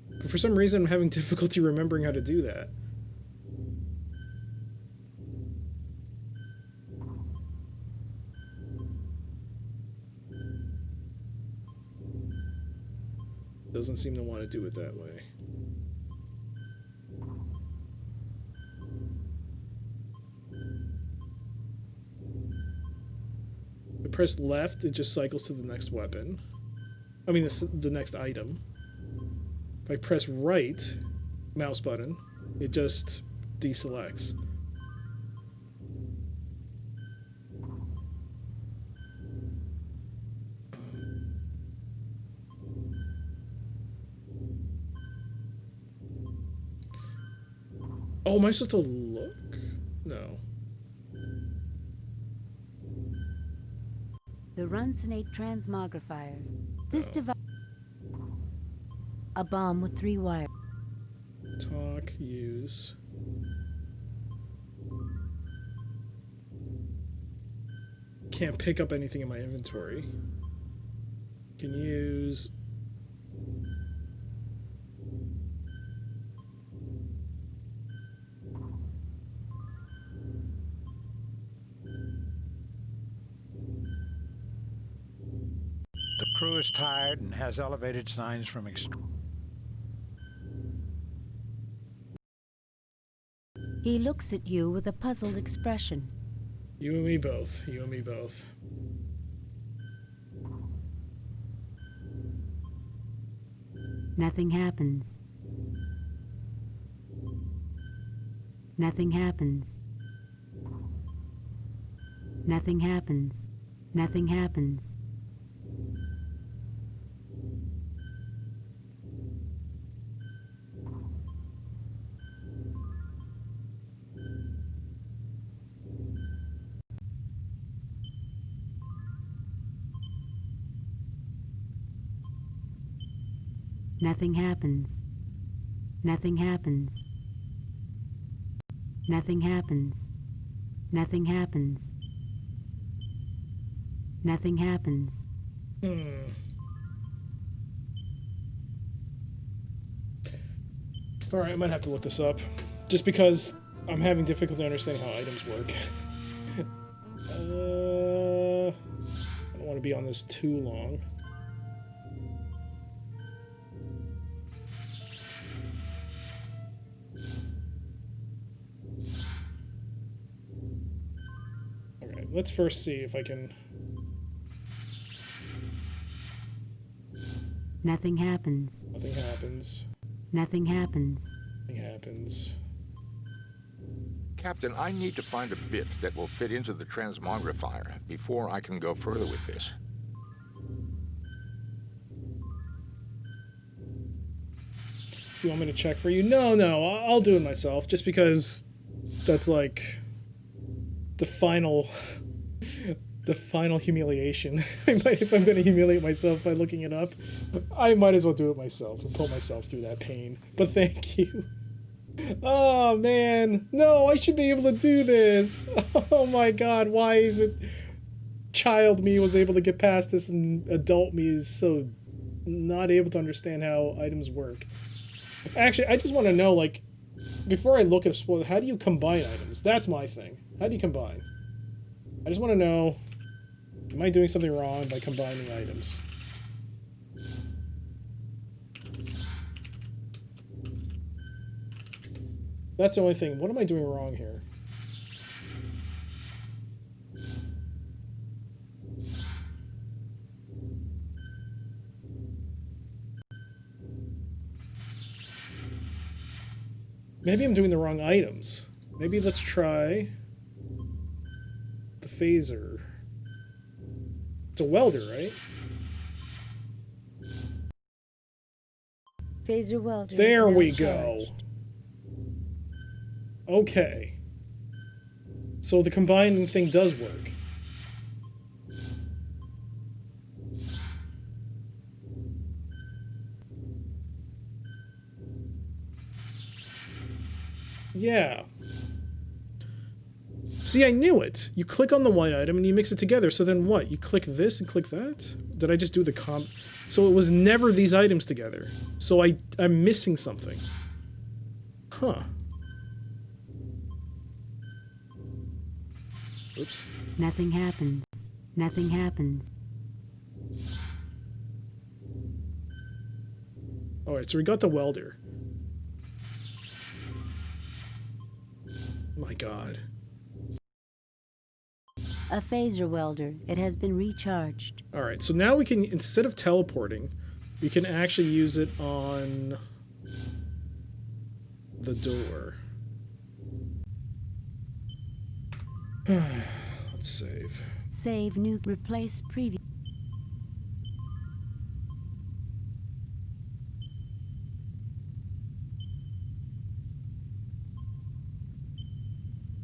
But for some reason, I'm having difficulty remembering how to do that. Doesn't seem to want to do it that way. If I press left, it just cycles to the next weapon. I mean, the next item. If I press right, mouse button, it just deselects. Oh, am I supposed to look? No. The Runcinate transmogrifier. This device... A bomb with 3 wires. Talk, use. Can't pick up anything in my inventory. Can use... The crew is tired and has elevated signs from He looks at you with a puzzled expression. You and me both. You and me both. Nothing happens. Nothing happens. Nothing happens. Nothing happens. Nothing happens. Nothing happens. Nothing happens. Nothing happens. Nothing happens. Alright, I might have to look this up. Just because I'm having difficulty understanding how items work. I don't want to be on this too long. Alright, let's first see if I can... Nothing happens. Nothing happens. Nothing happens. Nothing happens. Captain, I need to find a bit that will fit into the transmogrifier before I can go further with this. Do you want me to check for you? No, I'll do it myself, just because that's like the final humiliation. If I'm going to humiliate myself by looking it up, I might as well do it myself and put myself through that pain. But thank you. Oh, man. No, I should be able to do this. Oh, my God. Why is it child me was able to get past this and adult me is so not able to understand how items work? Actually, I just want to know, like, before I look at spoilers, how do you combine items? That's my thing. How do you combine? I just want to know, am I doing something wrong by combining items? That's the only thing. What am I doing wrong here? Maybe I'm doing the wrong items. Maybe let's try the phaser. It's a welder, right? Phaser welder. There we go. Okay. So the combining thing does work. Yeah. See, I knew it. You click on the white item and you mix it together. So then what? You click this and click that? Did I just do the So it was never these items together. So I'm missing something. Huh. Oops. Nothing happens. Nothing happens. Alright, so we got the welder. My god. A phaser welder. It has been recharged. Alright, so now we can, instead of teleporting, we can actually use it on the door. Let's save. Save new, replace previous.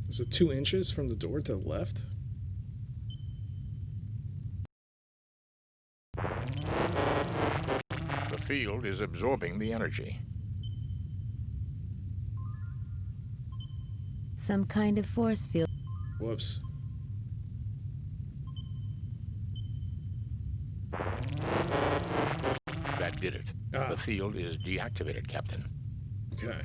Is it 2 inches from the door to the left? The field is absorbing the energy. Some kind of force field. Whoops. That did it. The field is deactivated, Captain. Okay.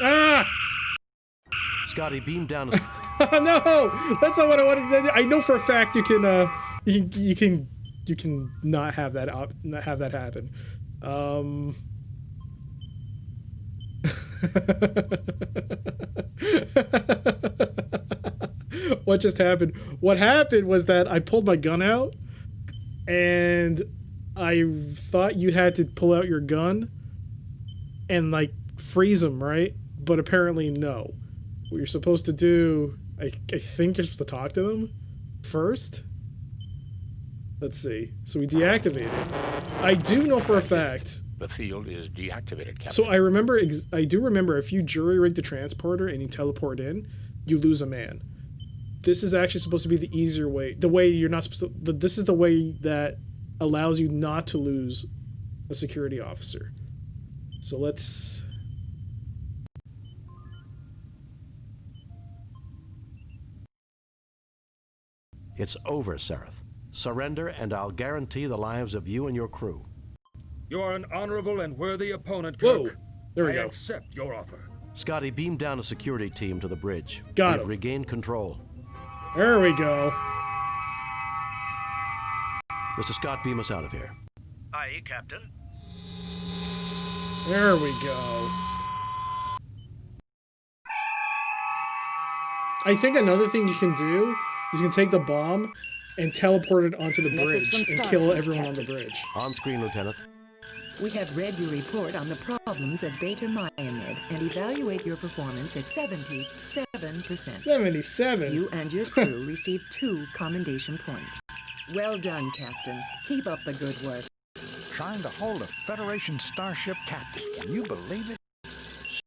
Ah! Scotty, beam down. No, that's not what I wanted. I know for a fact you can you can not have that not have that happen. What just happened? What happened was that I pulled my gun out, and I thought you had to pull out your gun and like freeze them, right? But apparently no. What you're supposed to do, I think you're supposed to talk to them first. Let's see. So we deactivated. I do know for a fact. The field is deactivated, Captain. So I remember, I do remember if you jury rig the transporter and you teleport in, you lose a man. This is actually supposed to be the easier way. The way you're not supposed to. This is the way that allows you not to lose a security officer. So let's. It's over, Seraph. Surrender, and I'll guarantee the lives of you and your crew. You are an honorable and worthy opponent, Kirk. Whoa! There we go. I accept your offer. Scotty, beam down a security team to the bridge. Got him. Regain control. There we go. Mr. Scott, beam us out of here. Aye, Captain. There we go. I think another thing you can do is you can take the bomb and teleport it onto the bridge and kill everyone on the bridge. On screen, Lieutenant. We have read your report on the problems at Beta Myanmid and evaluate your performance at 77%. 77? You and your crew received 2 commendation points. Well done, Captain. Keep up the good work. Trying to hold a Federation starship captive. Can you believe it?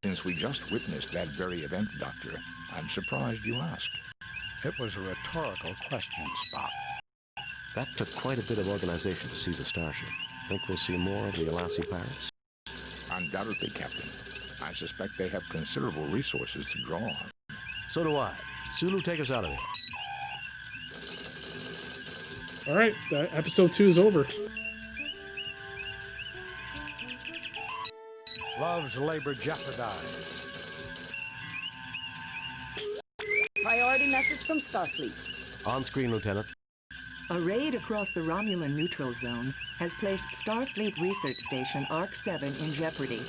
Since we just witnessed that very event, Doctor, I'm surprised you asked. It was a rhetorical question, Spock. That took quite a bit of organization to seize a starship. Think we'll see more of the Alassi pirates? Undoubtedly, Captain. I suspect they have considerable resources to draw on. So do I. Sulu, take us out of here. All right, episode 2 is over. Love's labor jeopardized. Priority message from Starfleet. On screen, Lieutenant. A raid across the Romulan neutral zone has placed Starfleet Research Station ARC-7 in jeopardy.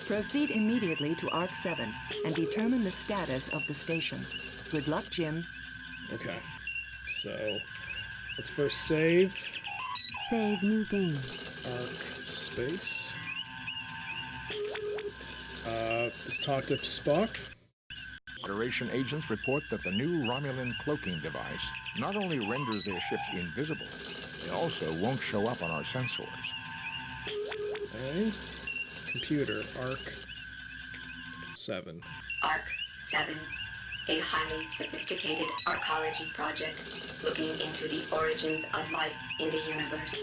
Proceed immediately to ARC-7 and determine the status of the station. Good luck, Jim. Okay, so let's first save. Save new game. Arc space. Let's talk to Spock. Federation agents report that the new Romulan cloaking device not only renders their ships invisible, they also won't show up on our sensors. Okay. Computer, Arc 7. ARC-7, a highly sophisticated arcology project looking into the origins of life in the universe.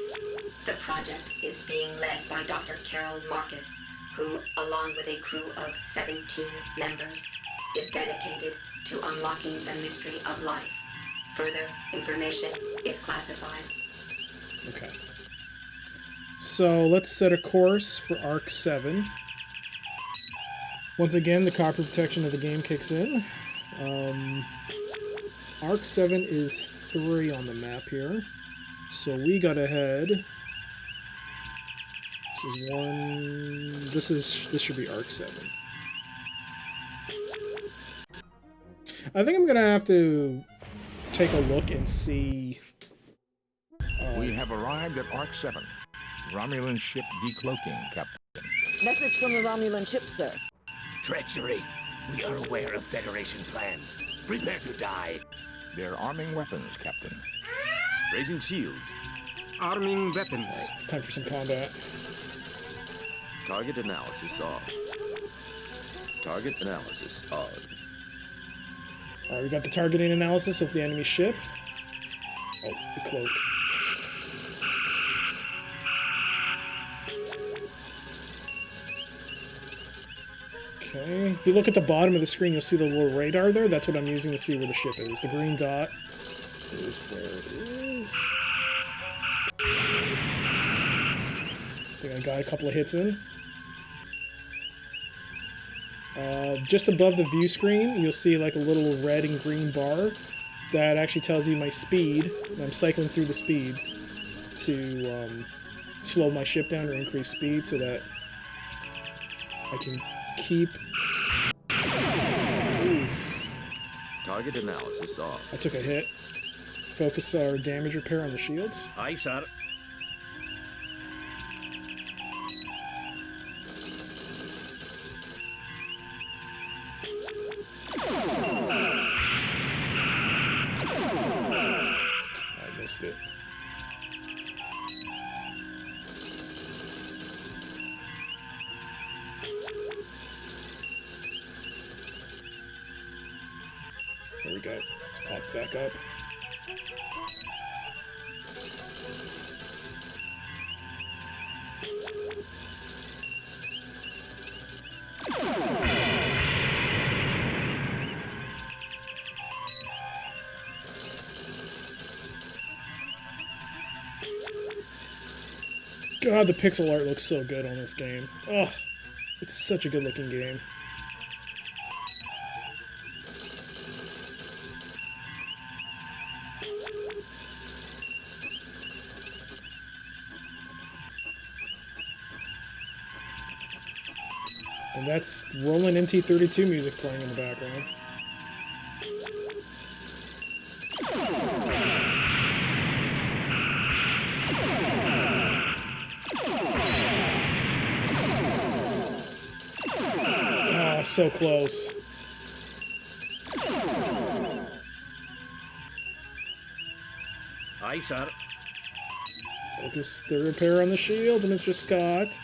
The project is being led by Dr. Carol Marcus, who, along with a crew of 17 members, is dedicated to unlocking the mystery of life. Further information is classified. Okay. So let's set a course for Arc 7. Once again, the copy protection of the game kicks in. Arc 7 is 3 on the map here. So we gotta head. This is 1. This should be Arc 7. I think I'm gonna have to take a look and see. We have arrived at ARC-7. Romulan ship decloaking, Captain. Message from the Romulan ship, sir. Treachery. We are aware of Federation plans. Prepare to die. They're arming weapons, Captain. Raising shields. Arming weapons. Right, it's time for some combat. Target analysis off. Target analysis on. Alright, we got the targeting analysis of the enemy ship. Oh, it cloaked. Okay, if you look at the bottom of the screen, you'll see the little radar there. That's what I'm using to see where the ship is. The green dot is where it is. I think I got a couple of hits in. Just above the view screen, you'll see like a little red and green bar that actually tells you my speed. And I'm cycling through the speeds to slow my ship down or increase speed so that I can keep... Oof. Target analysis off. I took a hit. Focus our damage repair on the shields. Aye, sir. I missed it. There we go. Let's pop back up. God, the pixel art looks so good on this game. Oh, it's such a good looking game. And that's rolling NT32 music playing in the background. Ah, so close. Aye, sir. Focus the repair on the shields, Mr. Scott.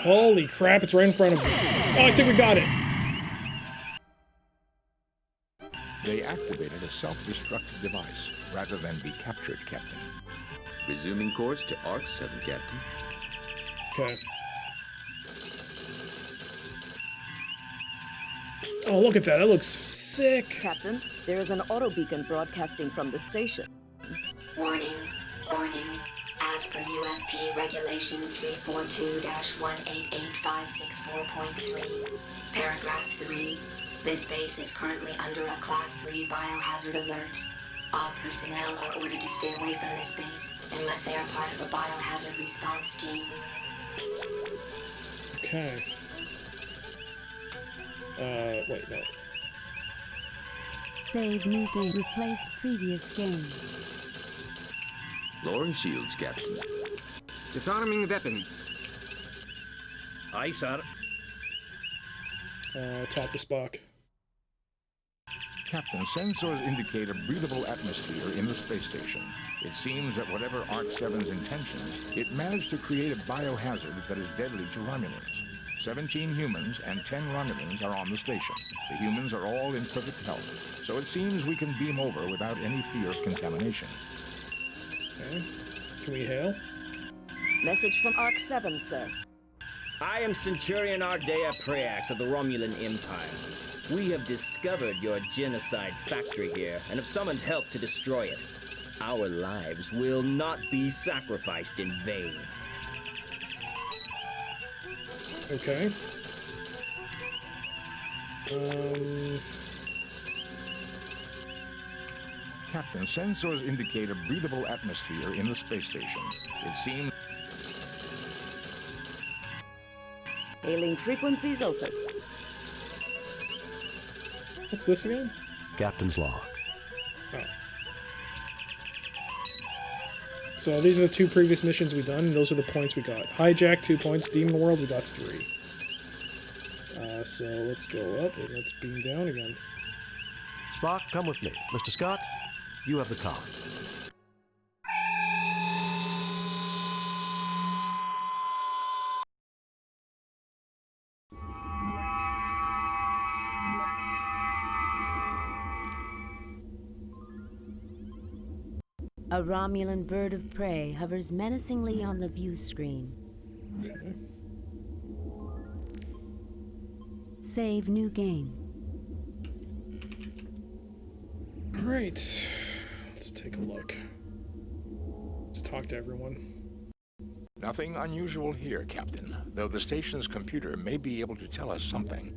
Holy crap, it's right in front of me. Oh, I think we got it. They activated a self-destructive device rather than be captured, Captain. Resuming course to Arc 7, Captain. Okay. Oh, look at that. That looks sick. Captain, there is an auto beacon broadcasting from the station. Warning, warning. As per UFP Regulation 342-188564.3, Paragraph 3, this base is currently under a Class 3 biohazard alert. All personnel are ordered to stay away from this base unless they are part of a biohazard response team. Okay. Wait, no. Save new game. Replace previous game. Lowering shields, Captain. Disarming weapons. Aye, sir. Talk to Spock. Captain, sensors indicate a breathable atmosphere in the space station. It seems that whatever Arc-7's intentions, it managed to create a biohazard that is deadly to Romulans. 17 humans and 10 Romulans are on the station. The humans are all in perfect health, so it seems we can beam over without any fear of contamination. Okay. Can we hail? Message from Arc-7, sir. I am Centurion Ardea Preax of the Romulan Empire. We have discovered your genocide factory here and have summoned help to destroy it. Our lives will not be sacrificed in vain. Okay. Captain, sensors indicate a breathable atmosphere in the space station. It seems... Hailing frequencies open. What's this again? Captain's log. Oh. So these are the 2 previous missions we've done, and those are the points we got. Hijack, 2 points. Demon World, we got 3. So let's go up, and let's beam down again. Spock, come with me. Mr. Scott, you have the comm. A Romulan bird of prey hovers menacingly on the view screen. Okay. Save new game. Alright. Let's take a look. Let's talk to everyone. Nothing unusual here, Captain, though the station's computer may be able to tell us something.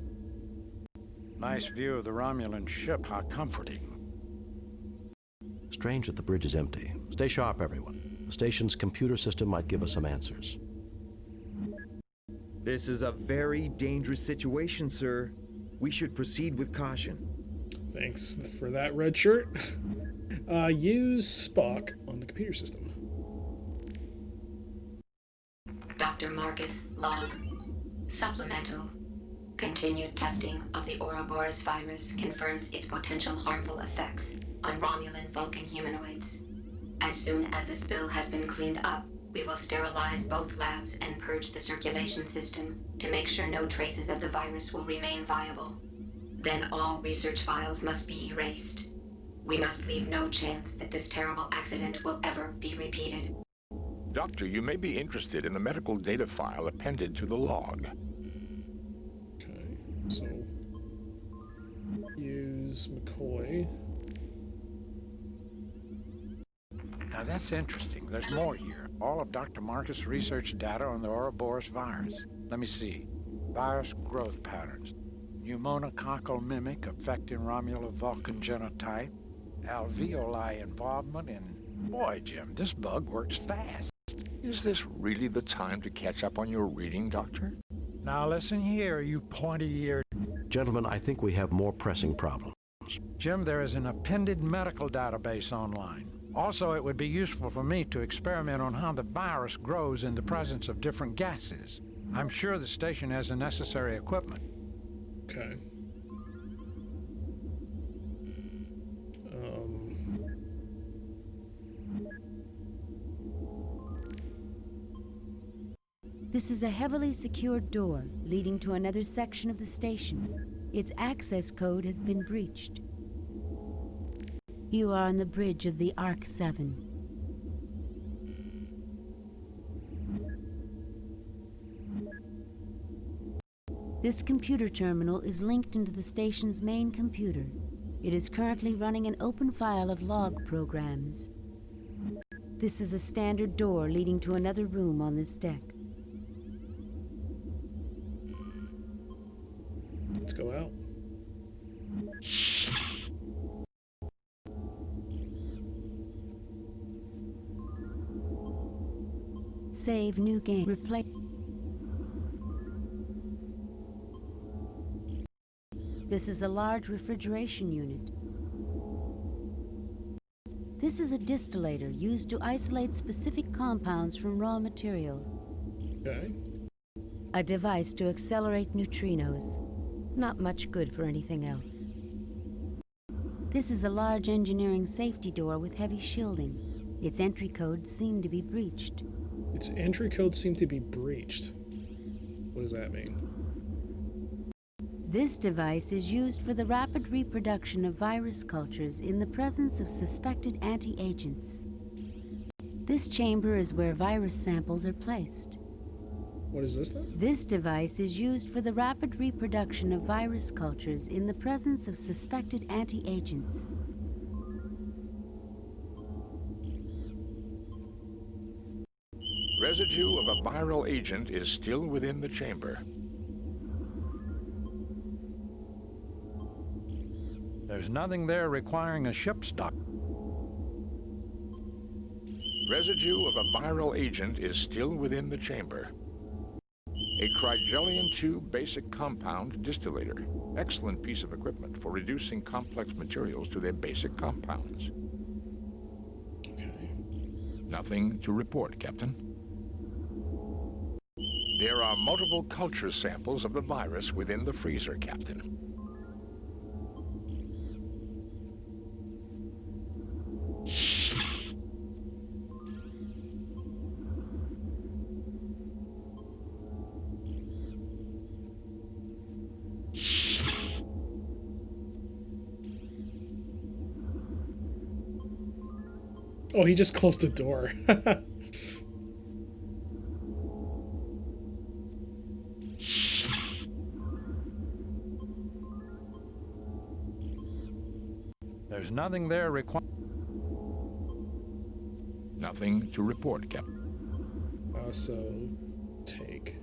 Nice view of the Romulan ship. How comforting. Strange that the bridge is empty. Stay sharp, everyone. The station's computer system might give us some answers. This is a very dangerous situation, sir. We should proceed with caution. Thanks for that, red shirt. Use Spock on the computer system. Dr. Marcus Log. Supplemental. Continued testing of the Ouroboros virus confirms its potential harmful effects on Romulan Vulcan humanoids. As soon as the spill has been cleaned up, we will sterilize both labs and purge the circulation system to make sure no traces of the virus will remain viable. Then all research files must be erased. We must leave no chance that this terrible accident will ever be repeated. Doctor, you may be interested in the medical data file appended to the log. Okay, so use McCoy. Now that's interesting. There's more here. All of Dr. Marcus' research data on the Ouroboros virus. Let me see. Virus growth patterns. Pneumococcal mimic affecting Romulo-Vulcan genotype. Alveoli involvement in... Boy, Jim, this bug works fast. Is this really the time to catch up on your reading, Doctor? Now listen here, you pointy-eared... Gentlemen, I think we have more pressing problems. Jim, there is an appended medical database online. Also, it would be useful for me to experiment on how the virus grows in the presence of different gases. I'm sure the station has the necessary equipment. Okay. This is a heavily secured door leading to another section of the station. Its access code has been breached. You are on the bridge of the Arc 7. This computer terminal is linked into the station's main computer. It is currently running an open file of log programs. This is a standard door leading to another room on this deck. Let's go out. Save new game. Replay. This is a large refrigeration unit. This is a distillator used to isolate specific compounds from raw material. Okay. A device to accelerate neutrinos. Not much good for anything else. This is a large engineering safety door with heavy shielding. Its entry codes seem to be breached. Its entry codes seem to be breached. What does that mean? This device is used for the rapid reproduction of virus cultures in the presence of suspected anti-agents. This chamber is where virus samples are placed. What is this then? This device is used for the rapid reproduction of virus cultures in the presence of suspected anti-agents. Residue of a viral agent is still within the chamber. There's nothing there requiring a ship's dock. Residue of a viral agent is still within the chamber. A Crygelian-2 basic compound distillator. Excellent piece of equipment for reducing complex materials to their basic compounds. Okay. Nothing to report, Captain. There are multiple culture samples of the virus within the freezer, Captain. Oh, he just closed the door. There's nothing there requiring... Nothing to report, Captain. Also, take.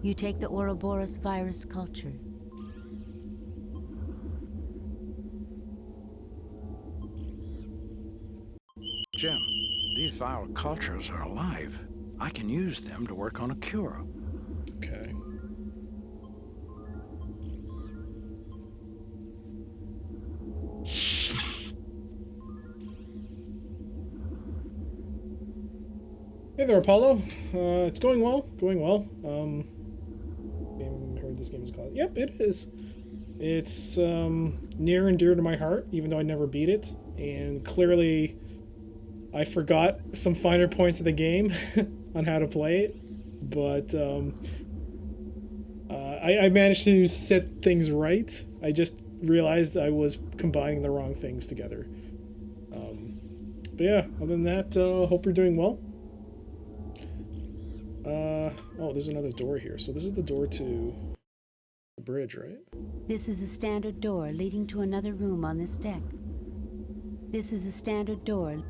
You take the Ouroboros virus culture. Jim, these viral cultures are alive. I can use them to work on a cure. Okay. Hey there, Apollo. It's going well. Going well. Heard this game is called. Yep, it is. It's near and dear to my heart, even though I never beat it. And clearly, I forgot some finer points of the game on how to play it. But I managed to set things right. I just realized I was combining the wrong things together. But yeah, other than that, hope you're doing well. Oh, there's another door here. So this is the door to the bridge, right? This is a standard door leading to another room on this deck. This is a standard door.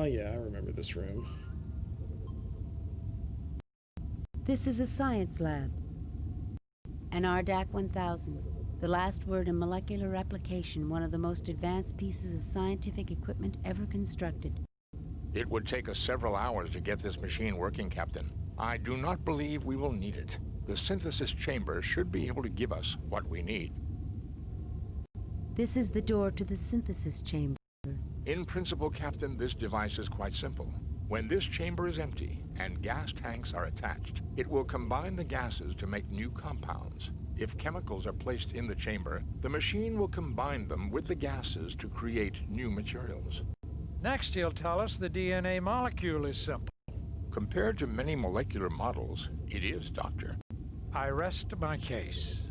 Yeah, I remember this room. This is a science lab. An RDAC 1000. The last word in molecular replication, one of the most advanced pieces of scientific equipment ever constructed. It would take us several hours to get this machine working, Captain. I do not believe we will need it. The synthesis chamber should be able to give us what we need. This is the door to the synthesis chamber. In principle, Captain, this device is quite simple. When this chamber is empty and gas tanks are attached, it will combine the gases to make new compounds. If chemicals are placed in the chamber, the machine will combine them with the gases to create new materials. Next, he'll tell us the DNA molecule is simple. Compared to many molecular models, it is, Doctor. I rest my case.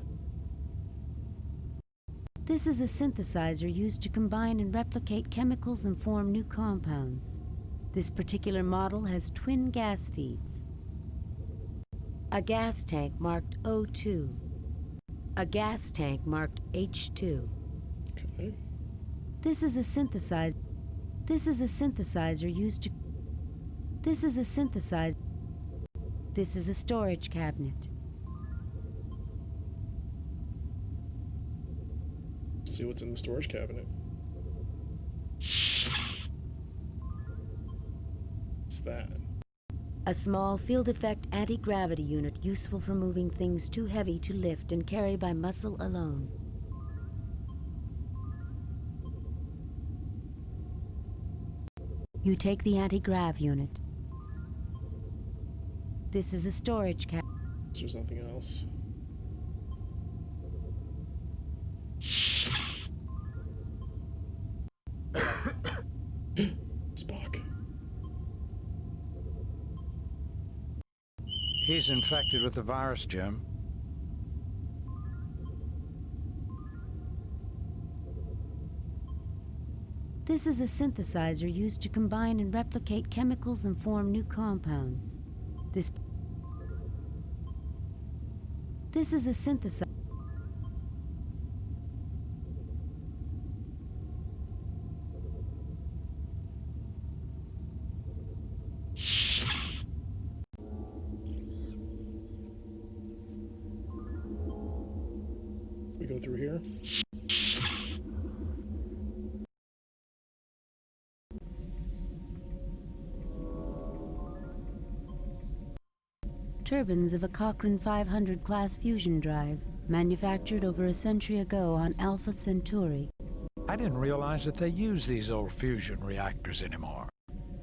This is a synthesizer used to combine and replicate chemicals and form new compounds. This particular model has twin gas feeds. A gas tank marked O2. A gas tank marked H2. Okay. This is a synthesizer. This is a synthesizer used to. This is a synthesizer. This is a storage cabinet. See what's in the storage cabinet. What's that? A small field effect anti-gravity unit useful for moving things too heavy to lift and carry by muscle alone. You take the anti-grav unit. This is a storage cabinet. There's nothing else. Spock. He's infected with the virus, Jim. This is a synthesizer used to combine and replicate chemicals and form new compounds. This is a synthesizer. We go through here. Turbines of a Cochrane 500 class fusion drive, manufactured over a century ago on Alpha Centauri. I didn't realize that they use these old fusion reactors anymore.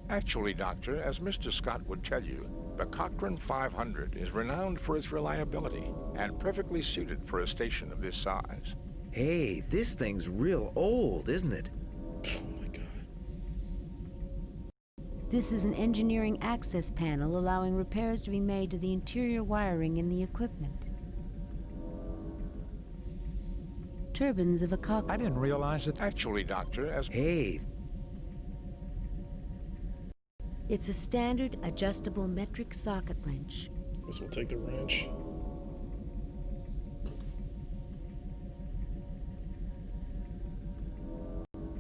Actually, Doctor, as Mr. Scott would tell you, the Cochrane 500 is renowned for its reliability and perfectly suited for a station of this size. Hey, this thing's real old, isn't it? Oh my god. This is an engineering access panel allowing repairs to be made to the interior wiring in the equipment. Turbines of a Cochrane. I didn't realize that. Actually, Doctor, as... Hey. It's a standard adjustable metric socket wrench. Guess we'll take the wrench.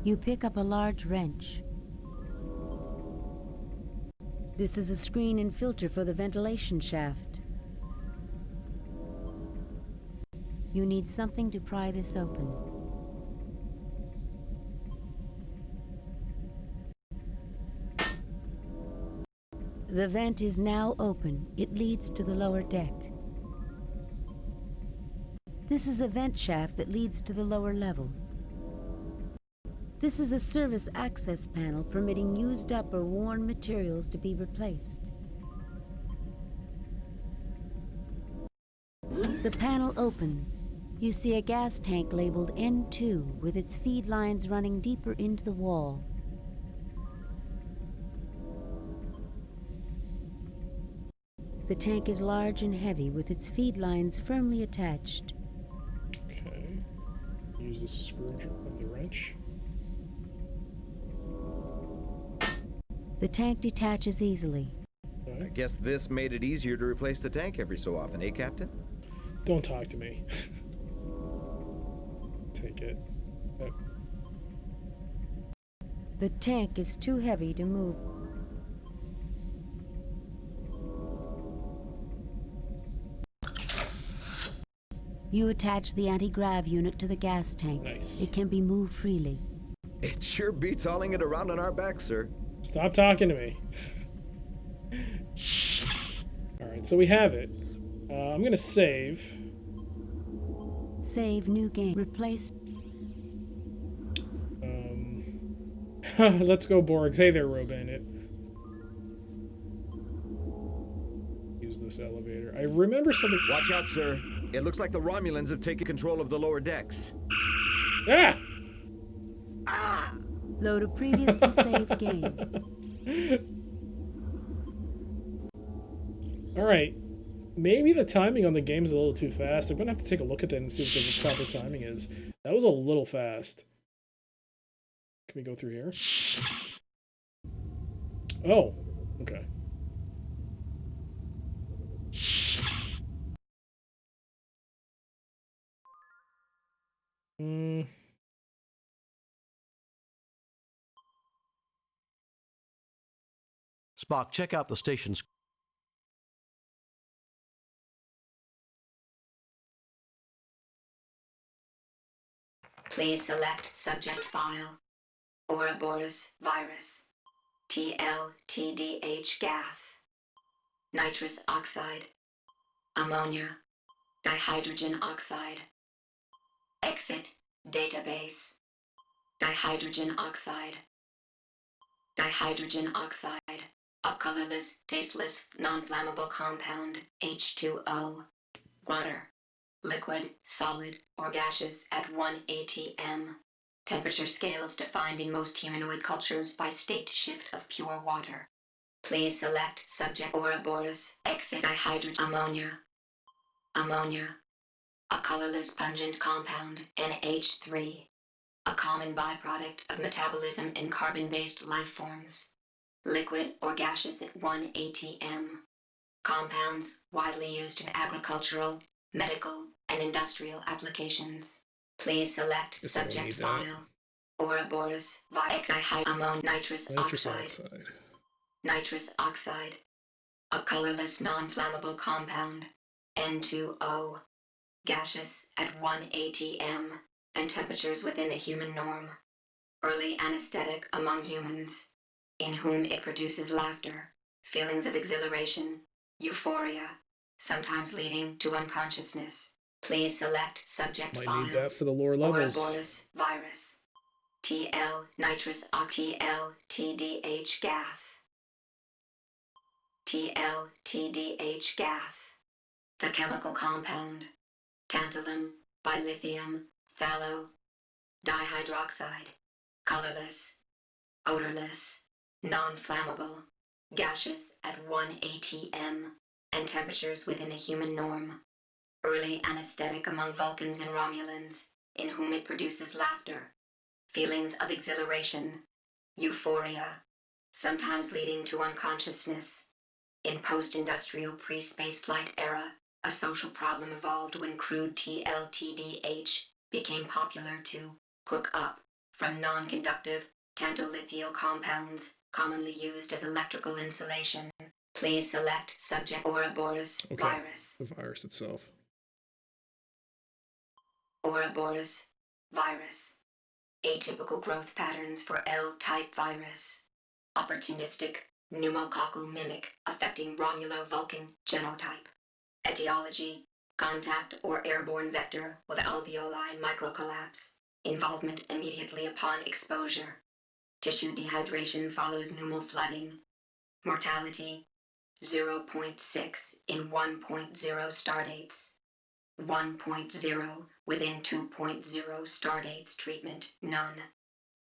You pick up a large wrench. This is a screen and filter for the ventilation shaft. You need something to pry this open. The vent is now open. It leads to the lower deck. This is a vent shaft that leads to the lower level. This is a service access panel permitting used up or worn materials to be replaced. The panel opens. You see a gas tank labeled N2 with its feed lines running deeper into the wall. The tank is large and heavy with its feed lines firmly attached. Okay. Use the screwdriver of the wrench. The tank detaches easily. I guess this made it easier to replace the tank every so often, eh, Captain? Don't talk to me. Take it. Yep. The tank is too heavy to move. You attach the anti-grav unit to the gas tank. Nice. It can be moved freely. It sure beats hauling it around on our backs, sir. Stop talking to me. Alright, so we have it. I'm gonna save. Save new game. Replace. Let's go, Borgs. Hey there, Robandit. Use this elevator. I remember something. Watch out, sir. It looks like the Romulans have taken control of the lower decks. Ah! Load a previously saved game. Alright. Maybe the timing on the game is a little too fast. I'm gonna have to take a look at that and see what the proper timing is. That was a little fast. Can we go through here? Oh, okay. Spock, check out the station's. Please select subject file. Ouroboros virus. TLTDH gas. Nitrous oxide. Ammonia. Dihydrogen oxide. Exit database. Dihydrogen oxide. Dihydrogen oxide. A colorless, tasteless, non-flammable compound, H2O. Water. Liquid, solid, or gaseous at 1 atm. Temperature scales defined in most humanoid cultures by state shift of pure water. Please select subject Ouroboros. Exit dihydrogen ammonia. Ammonia. A colorless pungent compound, NH3. A common byproduct of metabolism in carbon-based life forms. Liquid or gaseous at 1 atm. Compounds widely used in agricultural, medical, and industrial applications. Please select subject file. Ouroboros dihydroammonia nitrous oxide. Nitrous oxide. A colorless non-flammable compound, N2O. Gaseous at 1 atm and temperatures within the human norm. Early anesthetic among humans, in whom it produces laughter, feelings of exhilaration, euphoria, sometimes leading to unconsciousness. Please select subject Might file. need that for the lower levels. Ouroboros virus. TL nitrous TLTDH gas. TLTDH gas. The chemical compound. Tantalum, bilithium, phthalo, dihydroxide. Colorless, odorless, non-flammable, gaseous at 1 atm, and temperatures within the human norm. Early anesthetic among Vulcans and Romulans, in whom it produces laughter, feelings of exhilaration, euphoria, sometimes leading to unconsciousness. In post-industrial pre-spaceflight era, a social problem evolved when crude TLTDH became popular to cook up from non-conductive tantolithial compounds commonly used as electrical insulation. Please select subject Ouroboros virus. The virus itself. Ouroboros virus. Atypical growth patterns for L-type virus. Opportunistic pneumococcal mimic affecting Romulo-Vulcan genotype. Etiology: contact or airborne vector with alveoli microcollapse. Involvement immediately upon exposure. Tissue dehydration follows pneumal flooding. Mortality: 0.6 in 1.0 stardates. 1.0 within 2.0 stardates treatment, none.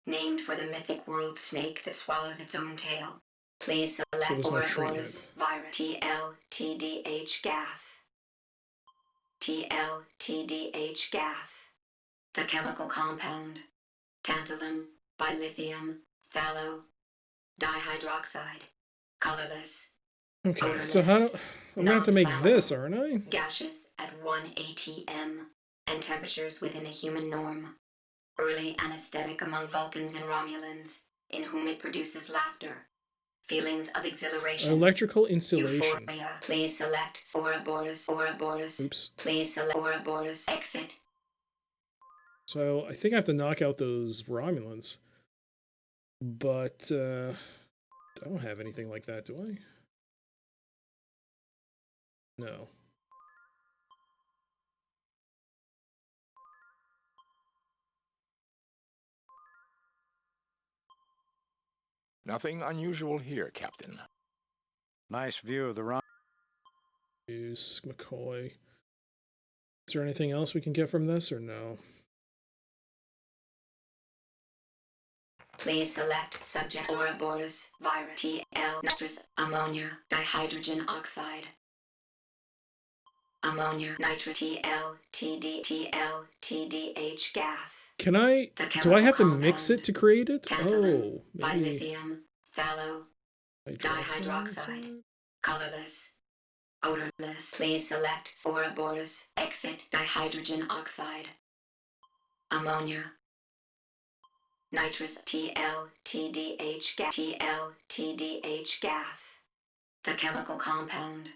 Named for the mythic world snake that swallows its own tail. Please select Ouroboros virus. TLTDH gas. TLTDH gas. The chemical compound. Tantalum, bilithium, phthalo, dihydroxide. Colorless. Okay, odorless, so how I'm gonna have to make this, aren't I? Gaseous at 1 atm and temperatures within the human norm. Early anesthetic among Vulcans and Romulans, in whom it produces laughter. Feelings of exhilaration. Electrical insulation. Euphoria. Please select Ouroboros. Ouroboros. Oops. Please select Ouroboros. Exit. So I think I have to knock out those Romulans. But I don't have anything like that, do I? No. Nothing unusual here, Captain. Nice view of the run. Use McCoy. Is there anything else we can get from this or no? Please select subject Ouroboros virus TL nitrous ammonia dihydrogen oxide. Ammonia nitro TL TDH gas. Can I? Do I have to mix it to create it? Oh, By maybe. lithium, phthalo, dihydroxide, colorless, odorless. Please select Ouroboros exit dihydrogen oxide. Ammonia. Nitrous TDH gas. The chemical compound.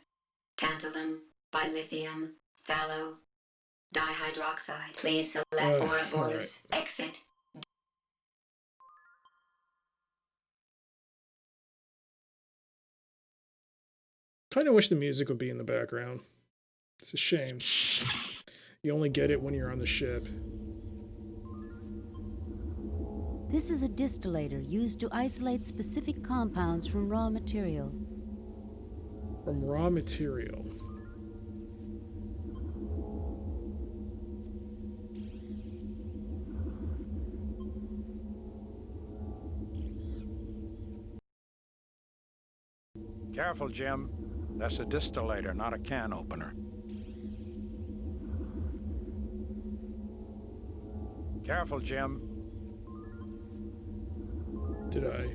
Tantalum, bilithium, phthalo, dihydroxide. Please select Ouroboros exit. Kind of wish the music would be in the background. It's a shame. You only get it when you're on the ship. This is a distillator used to isolate specific compounds from raw material. From raw material. Careful, Jim. That's a distillator, not a can opener. Careful, Jim. Did I?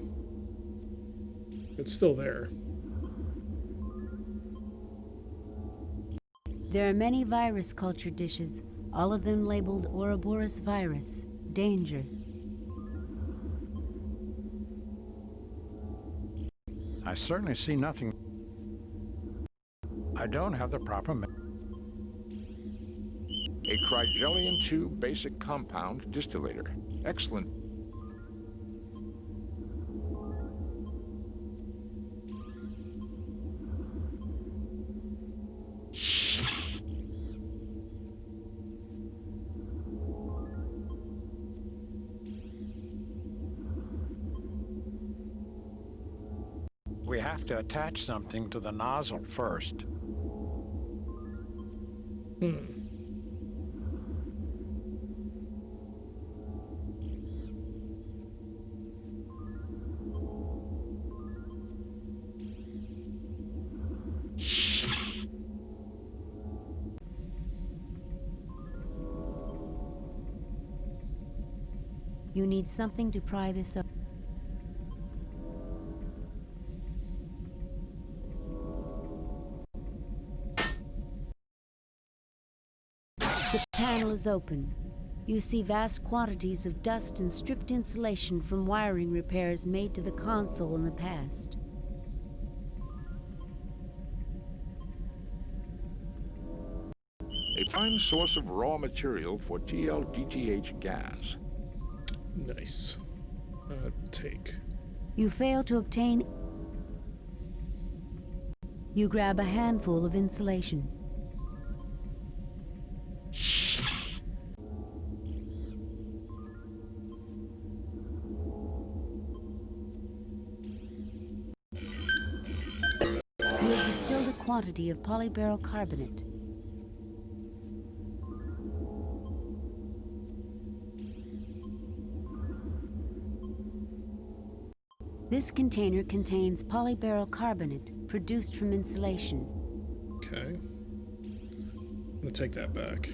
It's still there. There are many virus culture dishes, all of them labeled Ouroboros virus, danger. I certainly see nothing. I don't have the proper... A Crygelian 2 basic compound distillator. Excellent. We have to attach something to the nozzle first. You need something to pry this up. The panel is open. You see vast quantities of dust and stripped insulation from wiring repairs made to the console in the past. A prime source of raw material for TLDTH gas. Nice. Take. You fail to obtain... You grab a handful of insulation. You have distilled a quantity of polyberyl carbonate. This container contains polyberyl carbonate produced from insulation. Okay. I'm gonna take that back.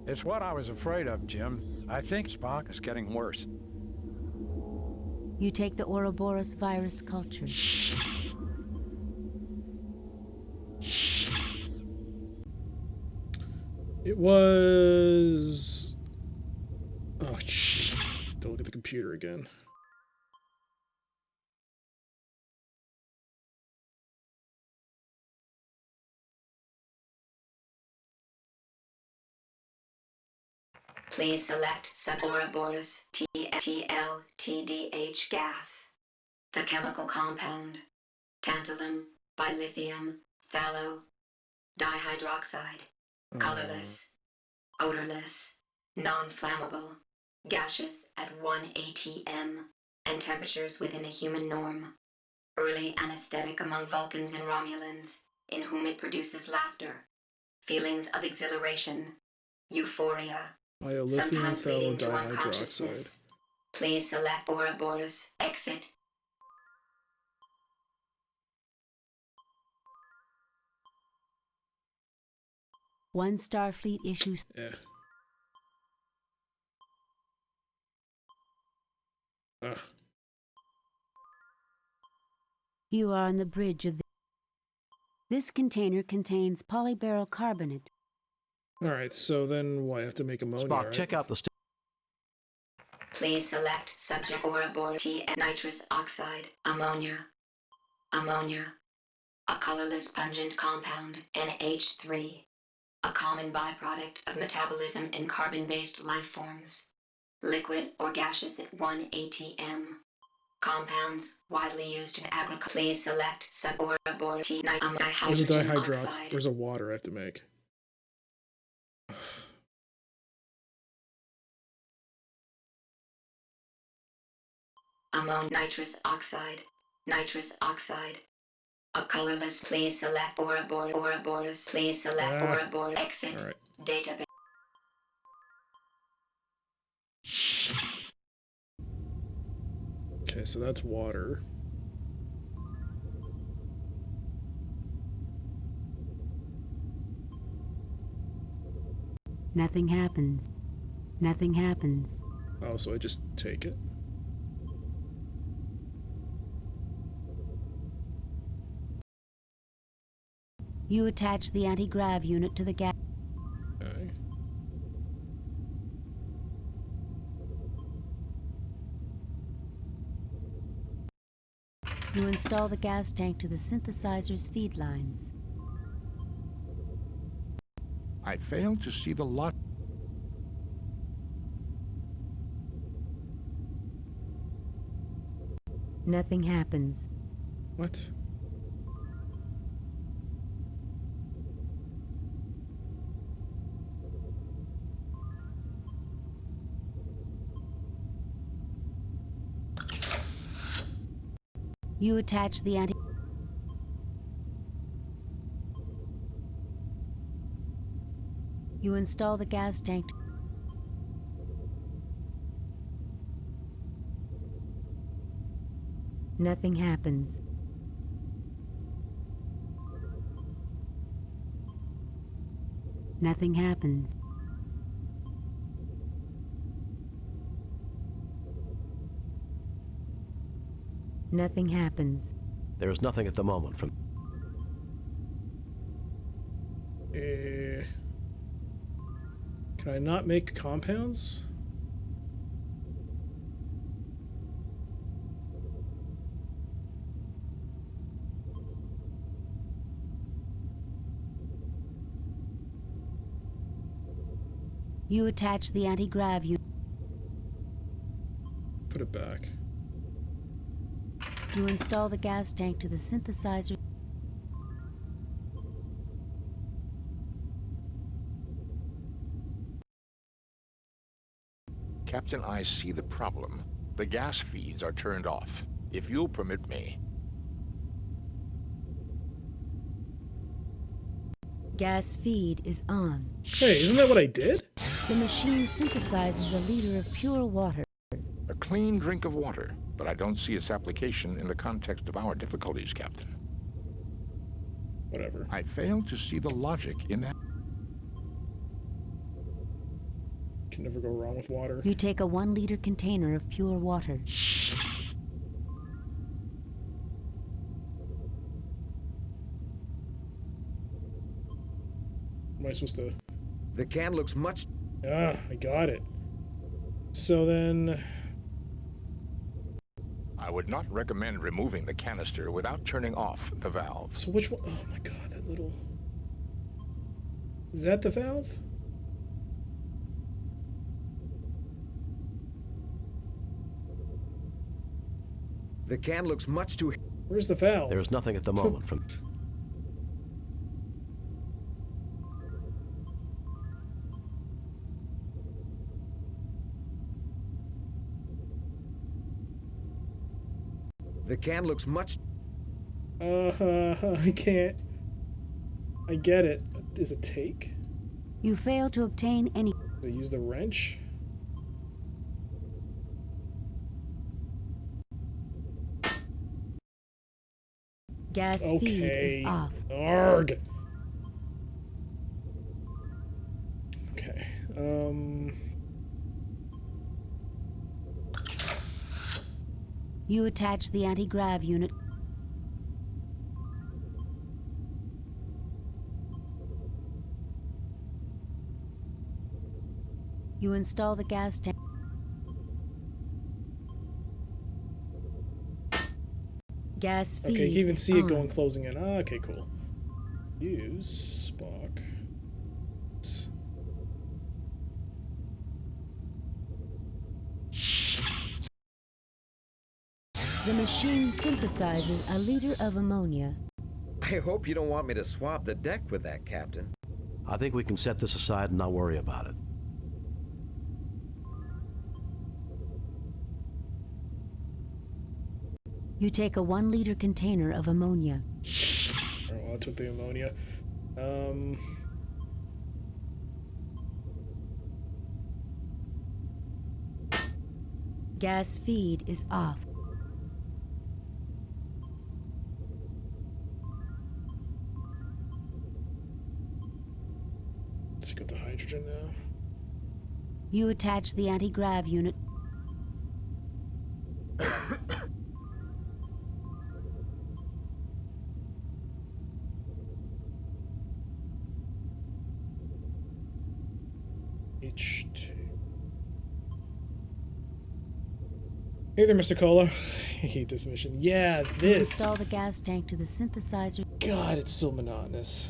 It's what I was afraid of, Jim. I think Spock is getting worse. You take the Ouroboros virus culture. It was... Oh, shit. I have to look at the computer again. Please select Ouroboros TDH gas. The chemical compound. Tantalum, bilithium, phthalo, dihydroxide. Colorless, odorless, non-flammable, gaseous at 1 atm, and temperatures within a human norm. Early anesthetic among Vulcans and Romulans, in whom it produces laughter, feelings of exhilaration, euphoria, Biolithium sometimes leading to dihydroxide. unconsciousness. Please select Ouroboros. Exit. One Starfleet issue. Yeah. You are on the bridge of the... This container contains polyberyl carbonate. Alright, so then I have to make ammonia, Spock, right? check out the... Please select subject Ouroboros T and nitrous oxide, ammonia. Ammonia. A colorless pungent compound, NH3. A common byproduct of metabolism in carbon-based life forms. Liquid or gaseous at 1 atm. Compounds widely used in agriculture. Please select sub-Ouroboros T There's a dihydrogen dihydroxide. oxide. There's a water I have to make. Ammonium nitrous oxide. Nitrous oxide. A colorless. Please select Ouroboros. Please select Ouroboros. Exit. All right. Database. Okay, so that's water. Nothing happens. Nothing happens. Oh, so I just take it? You attach the anti-grav unit to the gas. Okay. You install the gas tank to the synthesizer's feed lines. I fail to see the lot. Nothing happens. What? You attach the anti... You install the gas tank. Nothing happens. Nothing happens. Nothing happens. There is nothing at the moment from... Can I not make compounds? You attach the anti-grav unit. Put it back. You install the gas tank to the synthesizer. Captain, I see the problem. The gas feeds are turned off. If you'll permit me. Gas feed is on. Hey, isn't that what I did? The machine synthesizes a liter of pure water. A clean drink of water, but I don't see its application in the context of our difficulties, Captain. Whatever. I fail to see the logic in that. Can never go wrong with water. You take a 1 liter container of pure water. Am I supposed to... The can looks much... Ah, I got it. So then... I would not recommend removing the canister without turning off the valve. So which one? Oh my god, that little... Is that the valve? The can looks much too... Where's the valve? There is nothing at the moment from... The can looks much... I can't. I get it. Is it take? You fail to obtain any... They use the wrench? Gas feed is off. Arg. Okay. You attach the anti-grav unit. You install the gas tank. Gas feed. Okay, you can even see it on. going closing in. Ah, okay, cool. Use Spock. The machine synthesizes a liter of ammonia. I hope you don't want me to swab the deck with that, Captain. I think we can set this aside and not worry about it. You take a 1 liter container of ammonia. Oh, well, I took the ammonia. Gas feed is off. Let's get the hydrogen now. You attach the anti-grav unit. H2. Hey there, Mr. Cola. I hate this mission. Yeah, this. You install the gas tank to the synthesizer. God, it's so monotonous.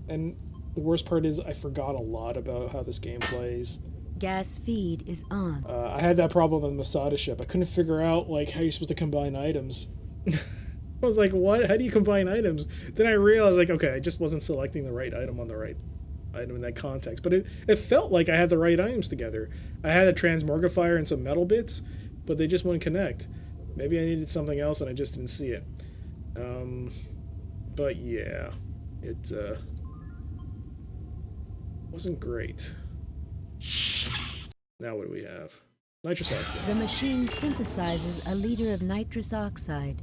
And the worst part is I forgot a lot about how this game plays. Gas feed is on. I had that problem on the Masada ship. I couldn't figure out like how you're supposed to combine items. I was like, what? How do you combine items? Then I realized, like, okay, I just wasn't selecting the right item on the right item in that context. But it felt like I had the right items together. I had a transmorgifier and some metal bits, but they just wouldn't connect. Maybe I needed something else and I just didn't see it. But yeah, it wasn't great. Now what do we have? Nitrous oxide. The machine synthesizes a liter of nitrous oxide.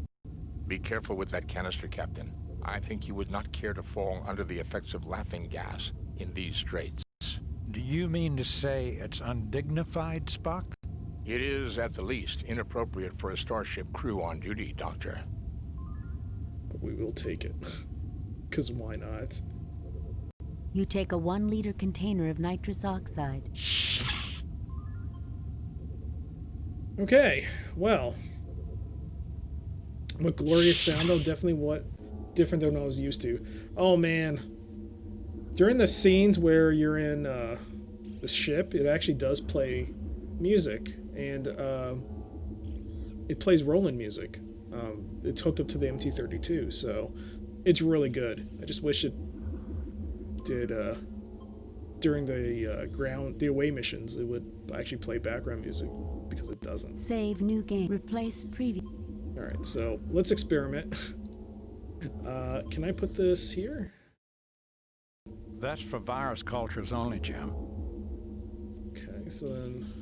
Be careful with that canister, Captain. I think you would not care to fall under the effects of laughing gas in these straits. Do you mean to say it's undignified, Spock? It is, at the least, inappropriate for a starship crew on duty, Doctor. But we will take it. Because why not? You take a 1 liter container of nitrous oxide. Okay, well. What glorious sound, though. Definitely what different than what I was used to. Oh, man. During the scenes where you're in the ship, it actually does play music. And it plays Roland music. It's hooked up to the MT-32, so it's really good. I just wish it did during the away missions it would actually play background music, because it doesn't. Save new game. Replace previous. All right, so let's experiment. Can I put this here? That's for virus cultures only, Jim. Okay, so then.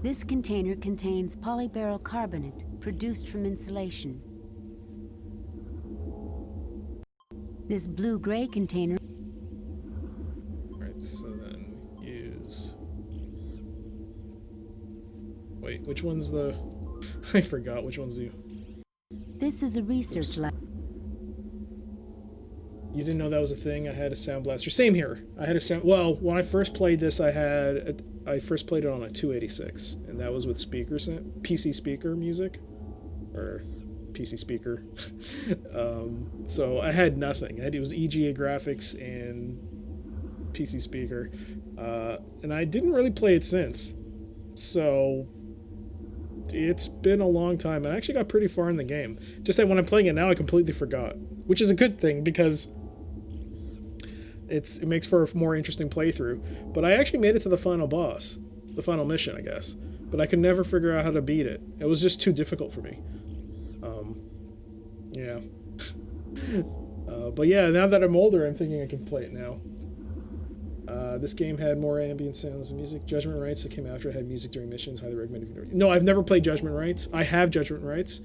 This container contains polyberyl carbonate produced from insulation. This blue-gray container. Right, so then use. Wait, which one's the? I forgot which one's the. This is a research lab. You didn't know that was a thing? I had a sound blaster. Same here. I had a sound. Well, when I first played this, I first played it on a 286, and that was with speakers, PC speaker music, or PC speaker. So I had nothing. It was EGA graphics and PC speaker, and I didn't really play it since. So it's been a long time, and I actually got pretty far in the game. Just that when I'm playing it now, I completely forgot, which is a good thing because it makes for a more interesting playthrough. But I actually made it to the final boss, the final mission, I guess. But I could never figure out how to beat it. It was just too difficult for me. Yeah. But yeah, now that I'm older, I'm thinking I can play it now. This game had more ambient sounds and music. Judgment Rights that came after it had music during missions. Highly recommended. No, I've never played Judgment Rights. I have Judgment Rights,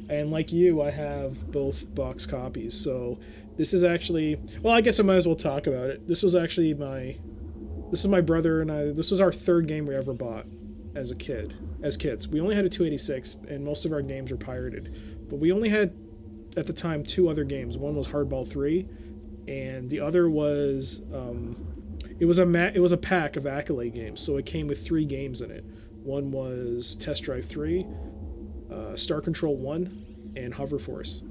and like you, I have both box copies. So this is actually, well, I guess I might as well talk about it. This was actually this is my brother and I. This was our third game we ever bought as kids. We only had a 286, and most of our games were pirated. But we only had, at the time, 2 other games. One was Hardball 3, and the other was it was a pack of Accolade games, so it came with 3 games in it. One was Test Drive 3, Star Control 1, and Hover Force.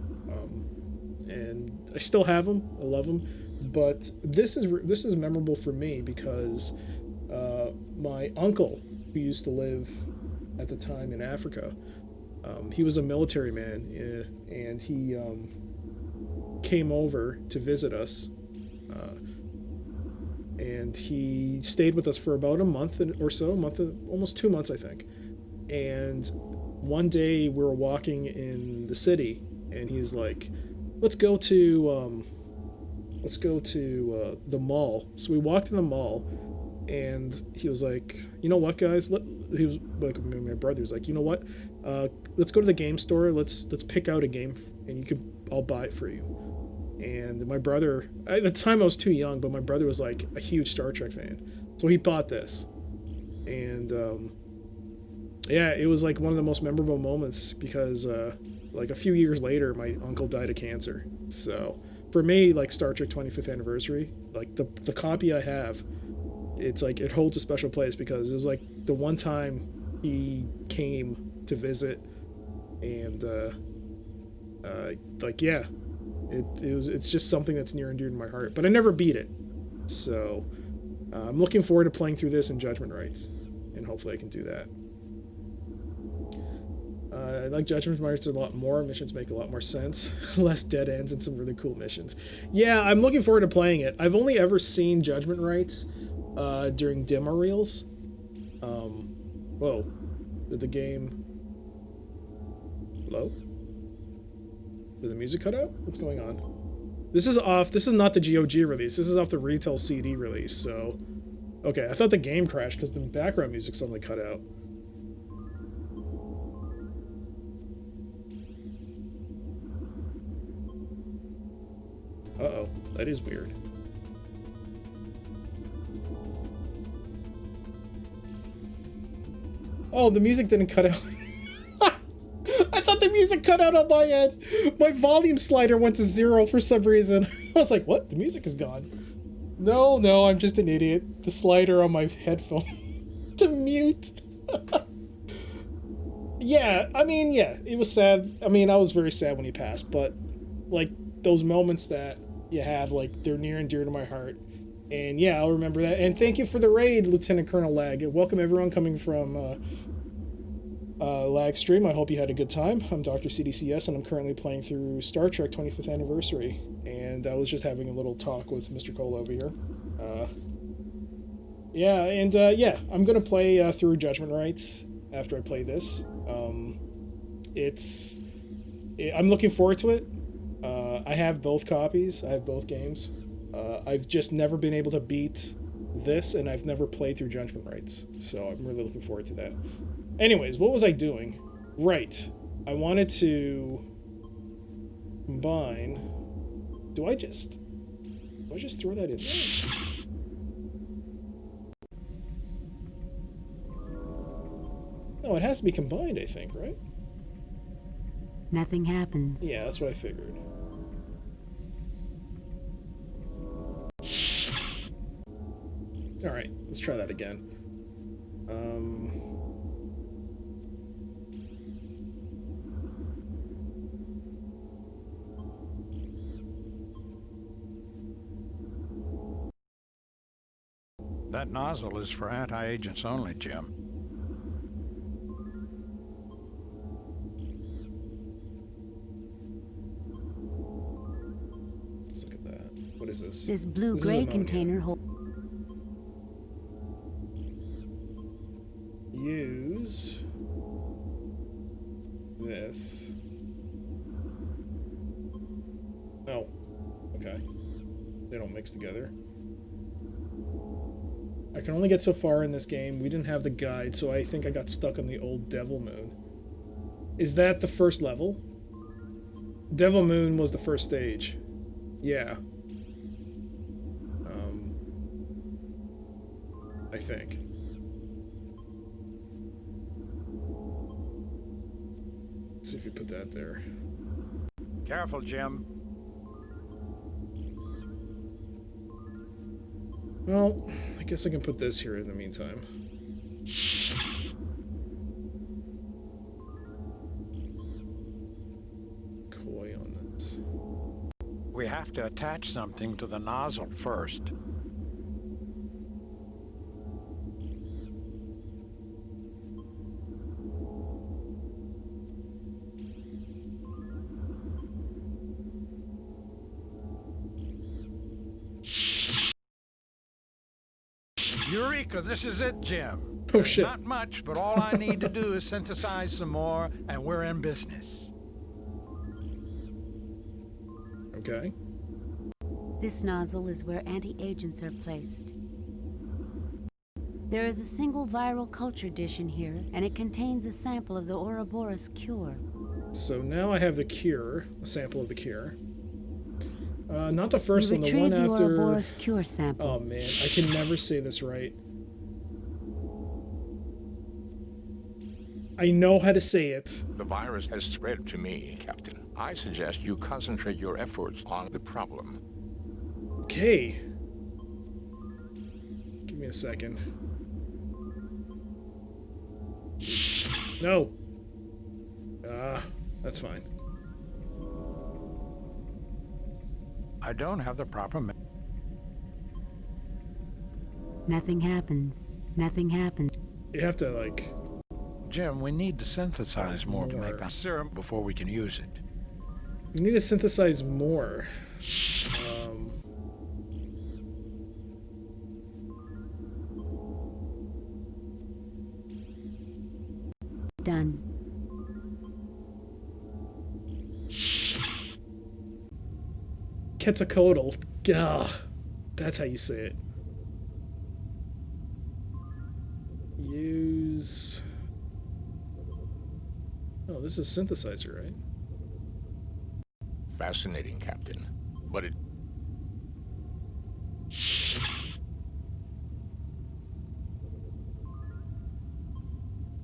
And I still have them. I love them. But this is memorable for me because my uncle, who used to live at the time in Africa, he was a military man, and he came over to visit us. And he stayed with us for about a month or so, almost 2 months, I think. And one day we were walking in the city, and he's like, let's go to the mall. So we walked in the mall, and he was like, you know what, guys? He was like, my brother's like, you know what? Let's go to the game store. Let's pick out a game, and I'll buy it for you. And my brother, at the time I was too young, but my brother was like a huge Star Trek fan, so he bought this. And yeah, it was like one of the most memorable moments because like a few years later, my uncle died of cancer. So for me, like Star Trek 25th anniversary, like the copy I have, it's like it holds a special place because it was like the one time he came to visit, and like yeah, it's just something that's near and dear to my heart. But I never beat it, so I'm looking forward to playing through this in Judgment Rights, and hopefully I can do that. I like Judgment Rights a lot more. Missions make a lot more sense. Less dead ends and some really cool missions. Yeah, I'm looking forward to playing it. I've only ever seen Judgment Rights during demo reels. Whoa. Did the game... Hello? Did the music cut out? What's going on? This is off. This is not the GOG release. This is off the retail CD release, so... Okay, I thought the game crashed because the background music suddenly cut out. Uh-oh, that is weird. Oh, the music didn't cut out. I thought the music cut out on my end. My volume slider went to 0 for some reason. I was like, what? The music is gone. No, I'm just an idiot. The slider on my headphone to mute. Yeah, I mean, yeah, it was sad. I mean, I was very sad when he passed, but like those moments that you have, like, they're near and dear to my heart. And yeah, I'll remember that. And thank you for the raid, Lieutenant Colonel Lag. Welcome everyone coming from Lag Stream. I hope you had a good time. I'm Dr. CDCS, and I'm currently playing through Star Trek 25th Anniversary. And I was just having a little talk with Mr. Cole over here. Yeah, I'm going to play through Judgment Rights after I play this. I'm looking forward to it. I have both copies. I have both games. I've just never been able to beat this, and I've never played through Judgment Rights. So I'm really looking forward to that. Anyways, what was I doing? Right. I wanted to combine... Do I just throw that in there? No, it has to be combined, I think, right? Nothing happens. Yeah, that's what I figured. Alright, let's try that again. That nozzle is for anti-agents only, Jim. Let's look at that. What is this? This blue-gray container holds... they don't mix together. I can only get so far in this game. We didn't have the guide, so I think I got stuck on the old Devil Moon. Is that the first level? Devil Moon was the first stage. Yeah. I think. Let's see if you put that there. Careful, Jim. Well, I guess I can put this here in the meantime. Koi on this. We have to attach something to the nozzle first. Eureka, this is it, Jim. Oh, shit. Not much, but all I need to do is synthesize some more, and we're in business. Okay. This nozzle is where anti-agents are placed. There is a single viral culture dish in here, and it contains a sample of the Ouroboros cure. So now I have the cure, a sample of the cure. Not the first one, the one the after... Ouroboros cure sample. Oh man, I can never say this right. I know how to say it. The virus has spread to me, Captain. I suggest you concentrate your efforts on the problem. Okay. Give me a second. No. That's fine. I don't have the proper... Nothing happens. Nothing happens. You have to, like... Jim, we need to synthesize more to make that serum before we can use it. You need to synthesize more. Done. Quetzalcoatl. Gah. That's how you say it. Use... Oh, this is synthesizer, right? Fascinating, Captain. But it...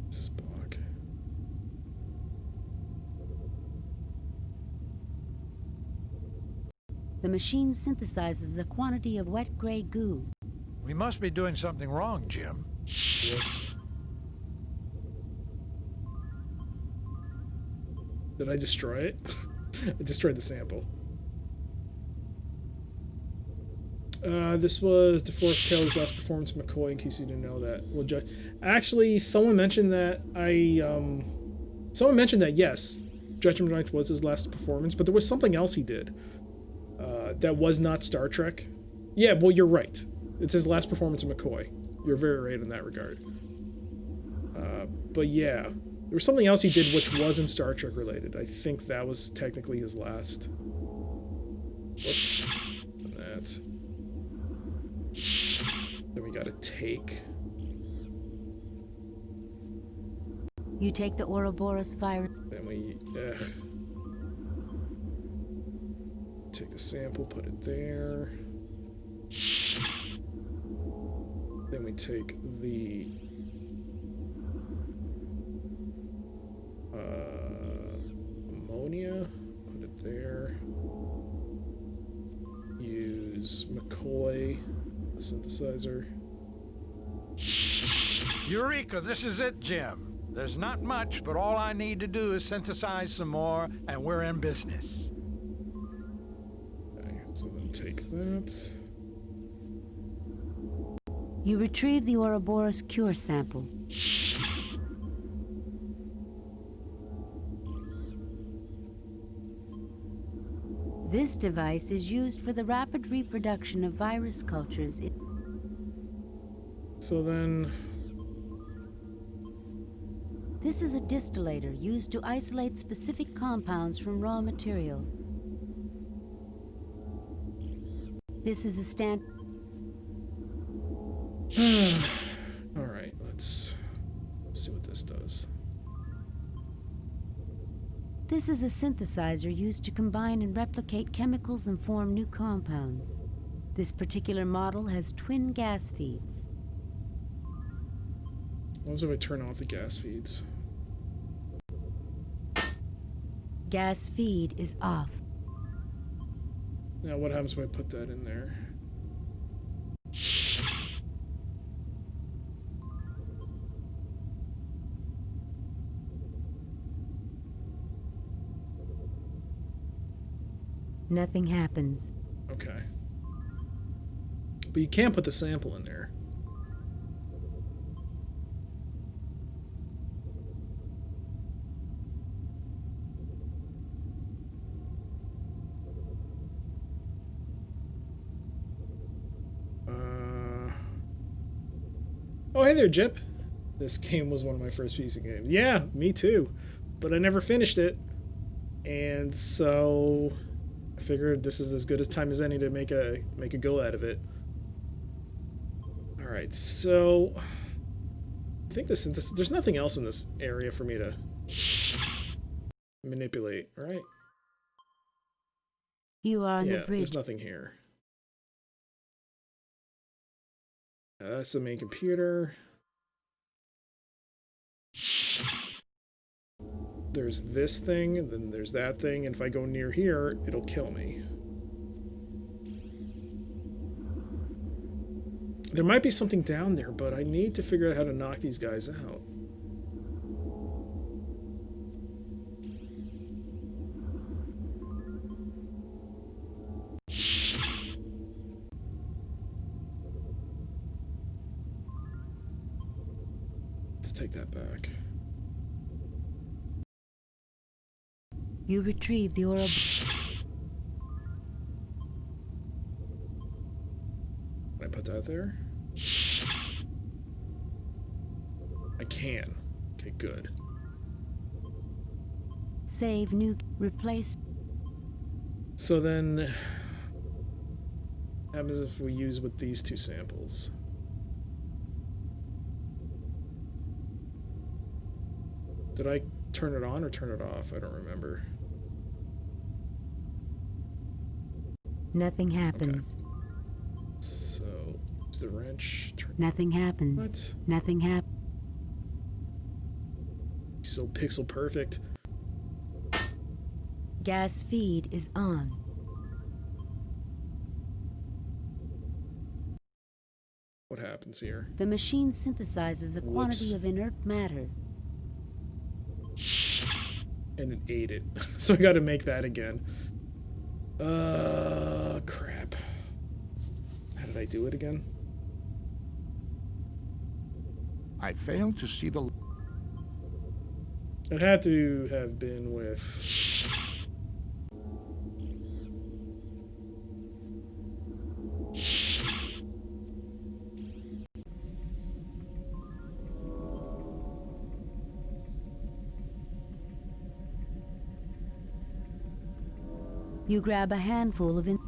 Spock. The machine synthesizes a quantity of wet gray goo. We must be doing something wrong, Jim. Whoops. Did I destroy it? I destroyed the sample. This was DeForest Kelly's last performance of McCoy, in case you didn't know that. Well, actually, someone mentioned that someone mentioned that, yes, Judgment Night was his last performance, but there was something else he did that was not Star Trek. Yeah, well, you're right. It's his last performance of McCoy. You're very right in that regard. But yeah, there was something else he did which wasn't Star Trek related. I think that was technically his last. Whoops. That. Then we got a take. You take the Ouroboros virus. Then we take the sample, put it there. Then we take the ammonia, put it there. Use McCoy, the synthesizer. Eureka, this is it, Jim. There's not much, but all I need to do is synthesize some more, and we're in business. Okay, so then take that. You retrieve the Ouroboros cure sample. This device is used for the rapid reproduction of virus cultures. So then... This is a distillator used to isolate specific compounds from raw material. This is a stand. All right, let's see what this does. This is a synthesizer used to combine and replicate chemicals and form new compounds. This particular model has twin gas feeds. What if I turn off the gas feeds? Gas feed is off. Now what happens if I put that in there? Nothing happens. Okay. But you can't put the sample in there. Oh, hey there, Jip. This game was one of my first PC games. Yeah, me too. But I never finished it. And so I figured this is as good a time as any to make a go out of it. Alright, so I think there's nothing else in this area for me to manipulate, right? You are on the Yeah, bridge. there's nothing here. That's the main computer. There's this thing, and then there's that thing, and if I go near here, it'll kill me. There might be something down there, but I need to figure out how to knock these guys out. Let's take that back. You retrieve the oral. Can I put that there? I can. Okay, good. Save new. Replace. So then, what happens if we use with these two samples? Did I turn it on or turn it off? I don't remember. Nothing happens. Okay. So, use the wrench. Nothing happens. What? Nothing happens. So pixel perfect. Gas feed is on. What happens here? The machine synthesizes a quantity of inert matter. And it ate it. So I gotta make that again. Crap. How did I do it again? I failed to see the... It had to have been with... You grab a handful of. You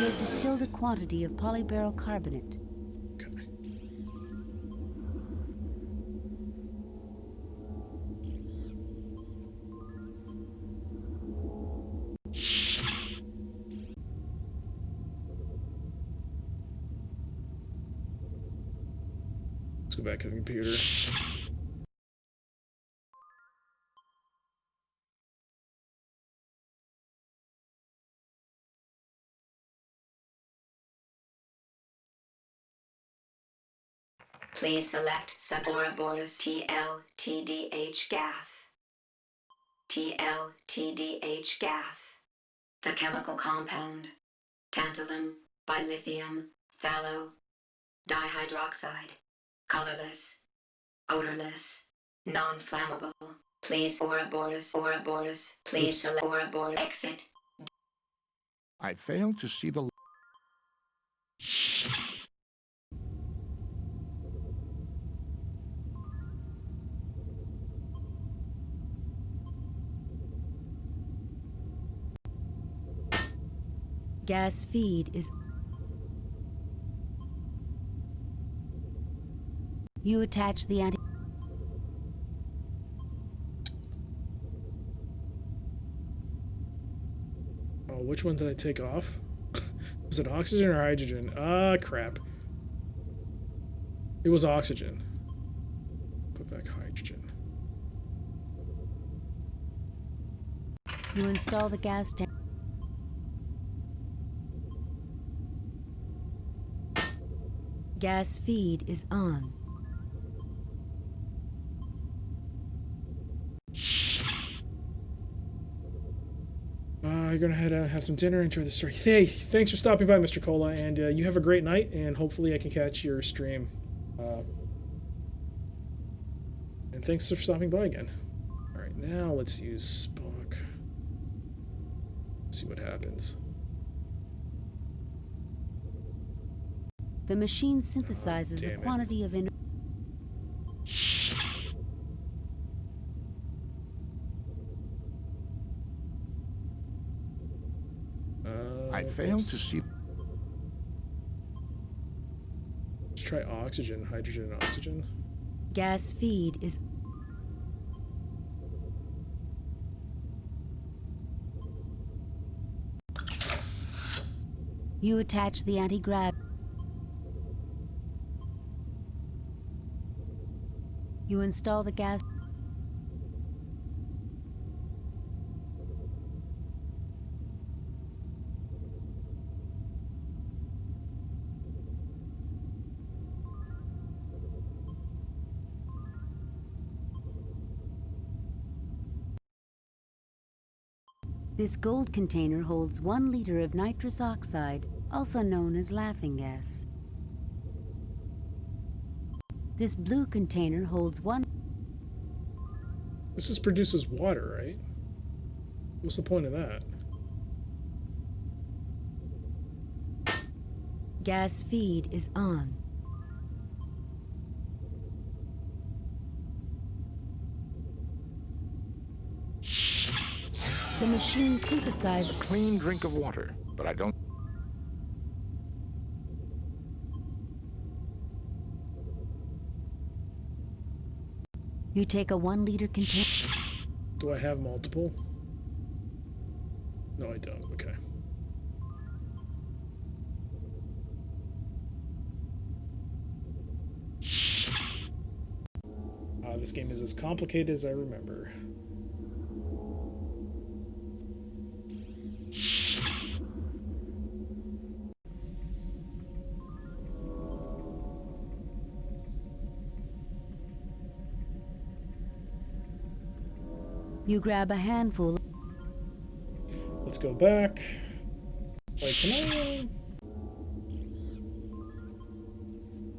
have distilled a quantity of polyberyl carbonate. Okay. Let's go back to the computer. Please select Suboroborus TLTDH gas. TLTDH gas. The chemical compound. Tantalum, bilithium, phthalo, dihydroxide. Colorless. Odorless. Non-flammable. Please Ouroboros. Please select Ouroboros. Exit. I failed to see the... Gas feed is... You attach the anti... Oh, which one did I take off? Was it oxygen or hydrogen? Ah, crap. It was oxygen. Put back hydrogen. You install the gas tank. Gas feed is on. You're gonna head out and have some dinner, enjoy the story. Hey, thanks for stopping by, Mr. Cola, and you have a great night, and hopefully I can catch your stream. And thanks for stopping by again. Alright, now let's use Spock. See what happens. The machine synthesizes a quantity of... I failed to see. Let's try oxygen, hydrogen, and oxygen. Gas feed is... You attach the anti-grav... You install the gas... This gold container holds 1 liter of nitrous oxide, also known as laughing gas. This blue container holds 1... This produces water, right? What's the point of that? Gas feed is on. The machine synthesizes... A clean drink of water, but I don't... You take a 1 liter container... Do I have multiple? No, I don't. Okay. This game is as complicated as I remember. You grab a handful... Let's go back. Wait, can I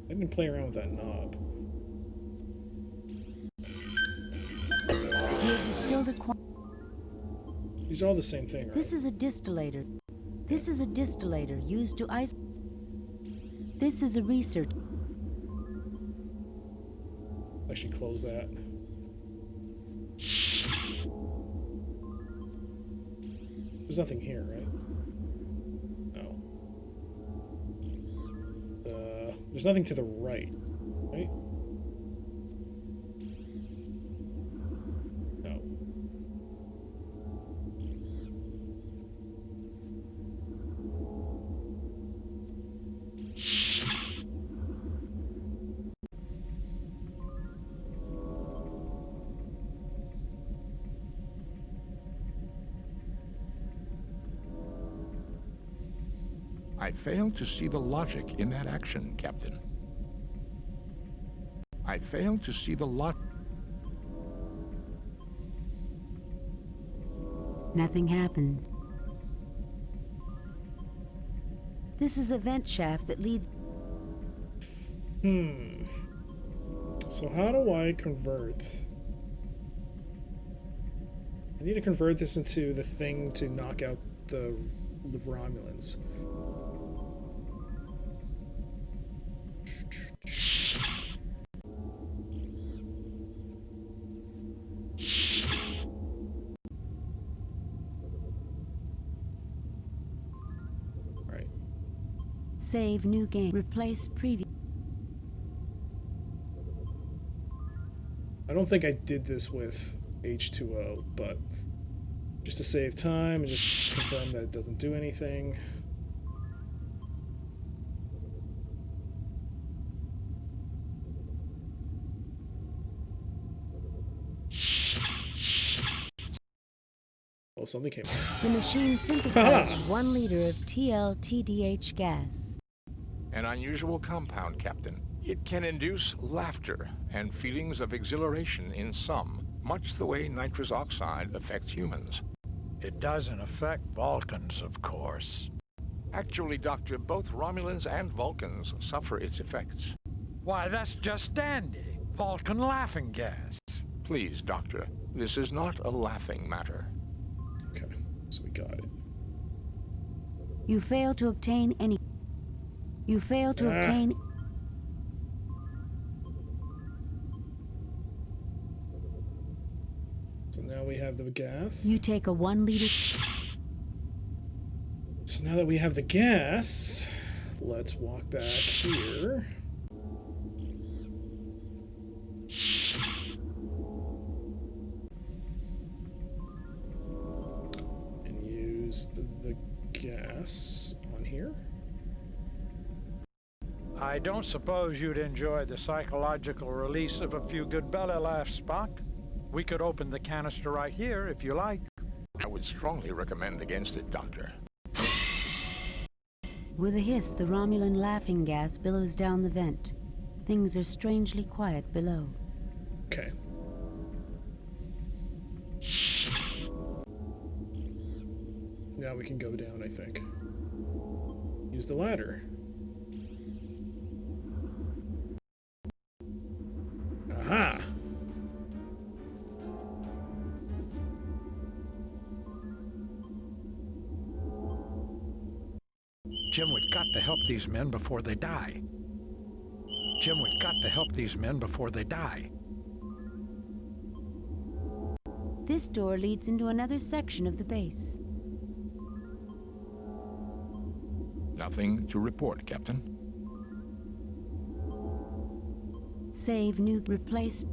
didn't play around with that knob. You have distilled a... These are all the same thing, right? This is a distillator. This is a distillator used to ice... This is a research... Actually close that. There's nothing here, right? No. There's nothing to the right, right? No. I fail to see the logic in that action, Captain. I fail to see the logic. Nothing happens. This is a vent shaft that leads... So how do I convert? I need to convert this into the thing to knock out the Romulans. Save new game. Replace previous. I don't think I did this with H2O, but just to save time and just confirm that it doesn't do anything. Oh, something came out. The machine synthesizes 1 liter of TLTDH gas. An unusual compound, Captain. It can induce laughter and feelings of exhilaration in some, much the way nitrous oxide affects humans. It doesn't affect Vulcans, of course. Actually, Doctor, both Romulans and Vulcans suffer its effects. Why, that's just dandy. Vulcan laughing gas. Please, Doctor, this is not a laughing matter. Okay, so we got it. You fail to obtain any. You fail to obtain. So now we have the gas. You take a 1 liter. So now that we have the gas, let's walk back here. And use the gas on here. I don't suppose you'd enjoy the psychological release of a few good belly laughs, Spock. We could open the canister right here, if you like. I would strongly recommend against it, Doctor. With a hiss, the Romulan laughing gas billows down the vent. Things are strangely quiet below. Okay. Now we can go down, I think. Use the ladder. Aha! Jim, we've got to help these men before they die. Jim, we've got to help these men before they die. This door leads into another section of the base. Nothing to report, Captain. Save new. Replace.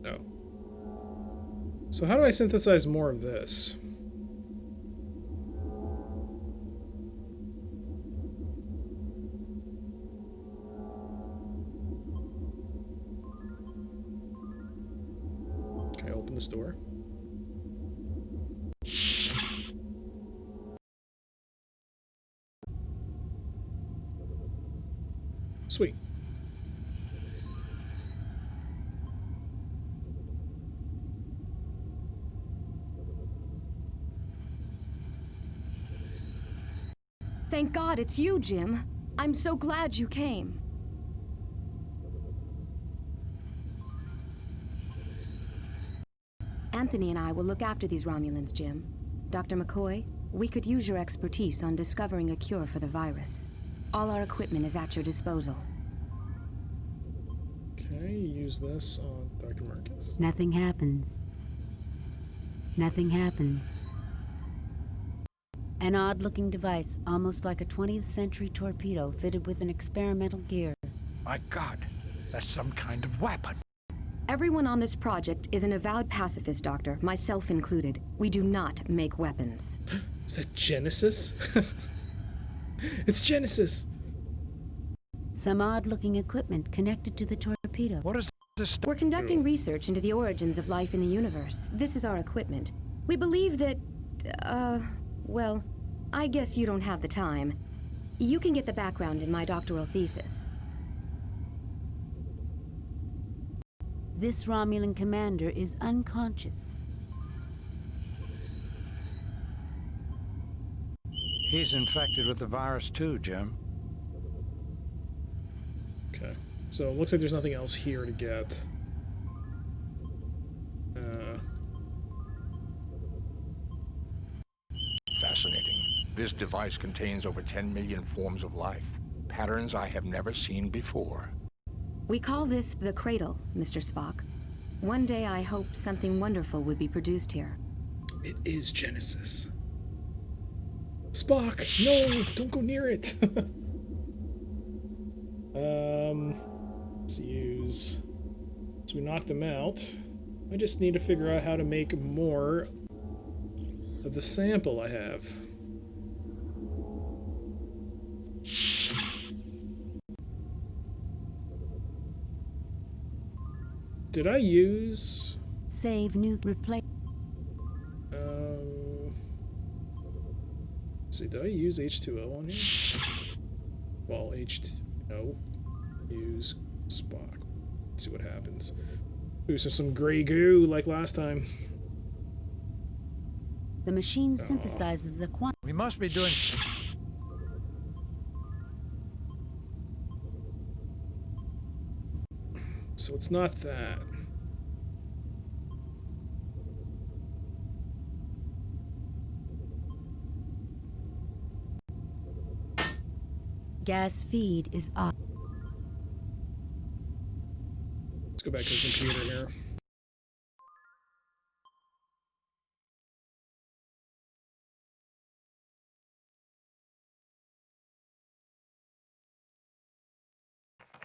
No. So how do I synthesize more of this? Okay, open this door. Sweet. Thank God it's you, Jim. I'm so glad you came. Anthony and I will look after these Romulans, Jim. Dr. McCoy, we could use your expertise on discovering a cure for the virus. All our equipment is at your disposal. Okay, use this on Dr. Marcus. Nothing happens. Nothing happens. An odd-looking device, almost like a 20th century torpedo fitted with an experimental gear. My God, that's some kind of weapon. Everyone on this project is an avowed pacifist, Doctor, myself included. We do not make weapons. Is that Genesis? It's Genesis! Some odd-looking equipment connected to the torpedo. What is this? We're conducting research into the origins of life in the universe. This is our equipment. We believe that, well, I guess you don't have the time. You can get the background in my doctoral thesis. This Romulan commander is unconscious. He's infected with the virus too, Jim. Okay, so it looks like there's nothing else here to get. Fascinating. This device contains over 10 million forms of life. Patterns I have never seen before. We call this the Cradle, Mr. Spock. One day I hope something wonderful would be produced here. It is Genesis. Spock, no, don't go near it. Let's use. So we knocked them out. I just need to figure out how to make more of the sample I have. Did I use... Save new replay. Let's see, did I use H2O on here? Well, H2O. Use Spock. Let's see what happens. Ooh, so some gray goo like last time. The machine synthesizes a quantum. We must be doing... So it's not that. Gas feed is off. Let's go back to the computer here.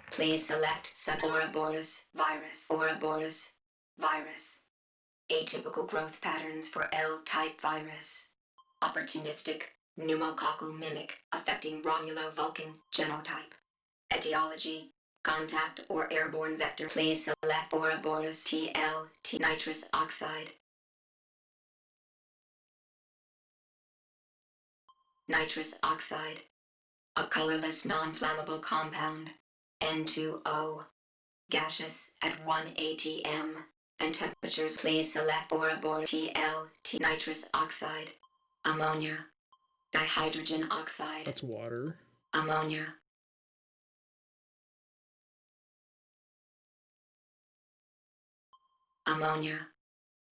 Please select Ouroboros virus. Ouroboros virus. Atypical growth patterns for L-type virus. Opportunistic pneumococcal mimic affecting Romulo-Vulcan genotype. Etiology: contact or airborne vector. Please select Ouroboros TLT nitrous oxide. Nitrous oxide. A colorless non-flammable compound. N2O. Gaseous at 1 atm. And temperatures. Please select Ouroboros TLT nitrous oxide. Ammonia. Dihydrogen oxide. That's water. Ammonia. Ammonia.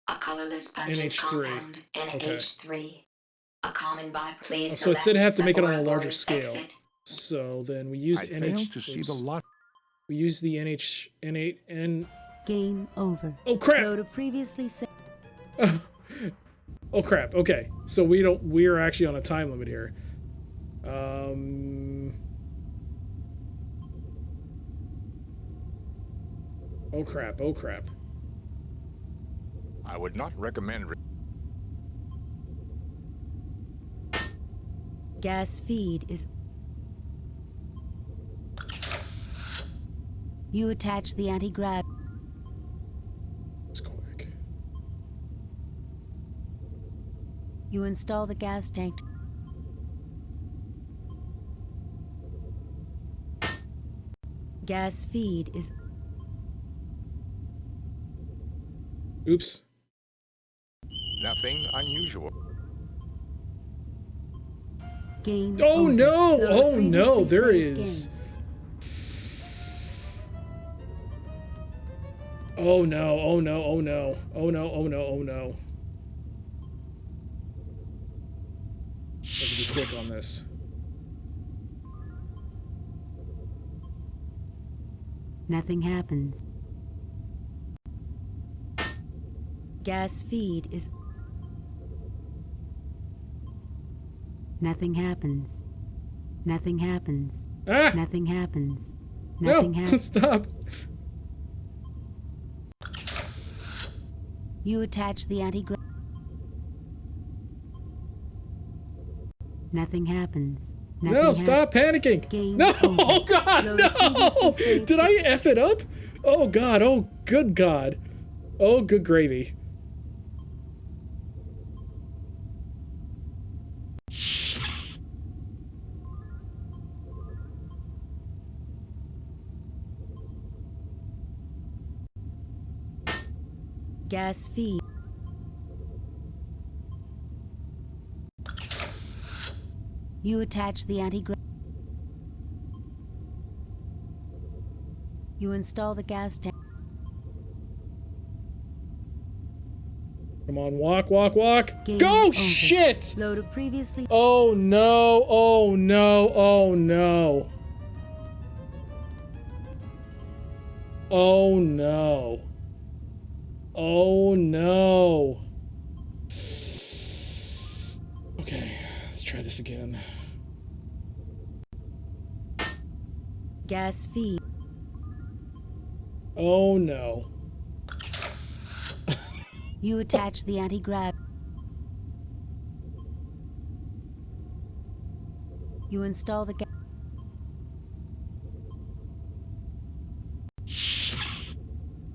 A colorless pungent NH3. compound. NH3. A common byproduct. Please So it said select have to make it on a larger Ouroboros scale. exit. So then we use NH. to see the lot. We use the NH N8 N. Game over. Oh crap! Go to previously set. Oh crap! Okay, so we're actually on a time limit here. Oh crap! Oh crap! I would not recommend. Gas feed is. You attach the anti-grav. It's quick. You install the gas tank. Gas feed is. Oops. Nothing unusual. Game Oh over. no! Load Oh no! previously There saved is. game. Oh no! Oh no! Oh no! Oh no! Oh no! Oh no! Have to be quick on this. Nothing happens. Gas feed is. Nothing happens. Nothing happens. Ah! Nothing happens. No! Nothing happens. Stop! You attach the anti-grav. Nothing happens. Nothing No! Stop panicking! Game No! over. Oh God! Load No! previously saved Did I F it up? Oh God! Oh good God! Oh good gravy! Gas feed. You attach the anti-grav. You install the gas tank. Come on, walk, walk, walk! Game Go! over. Shit! Load of previously. Oh no! Oh no! Oh no! Oh no. Oh no. Okay, let's try this again. Gas feed. Oh no. You attach the anti-grav. You install the gas.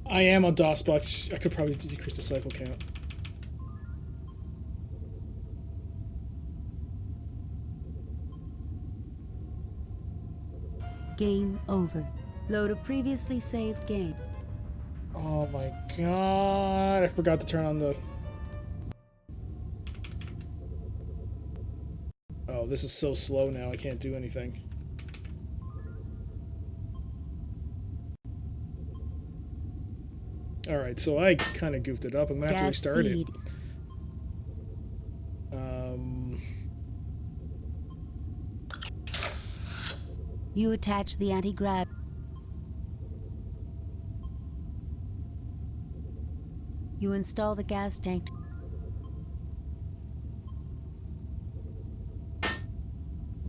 I am on DOSBox. I could probably decrease the cycle count. Game over. Load a previously saved game. Oh my god, I forgot to turn on the... Oh, this is so slow now, I can't do anything. Alright, so I kind of goofed it up. I'm gonna have to restart it. You attach the anti-grav. You install the gas tank.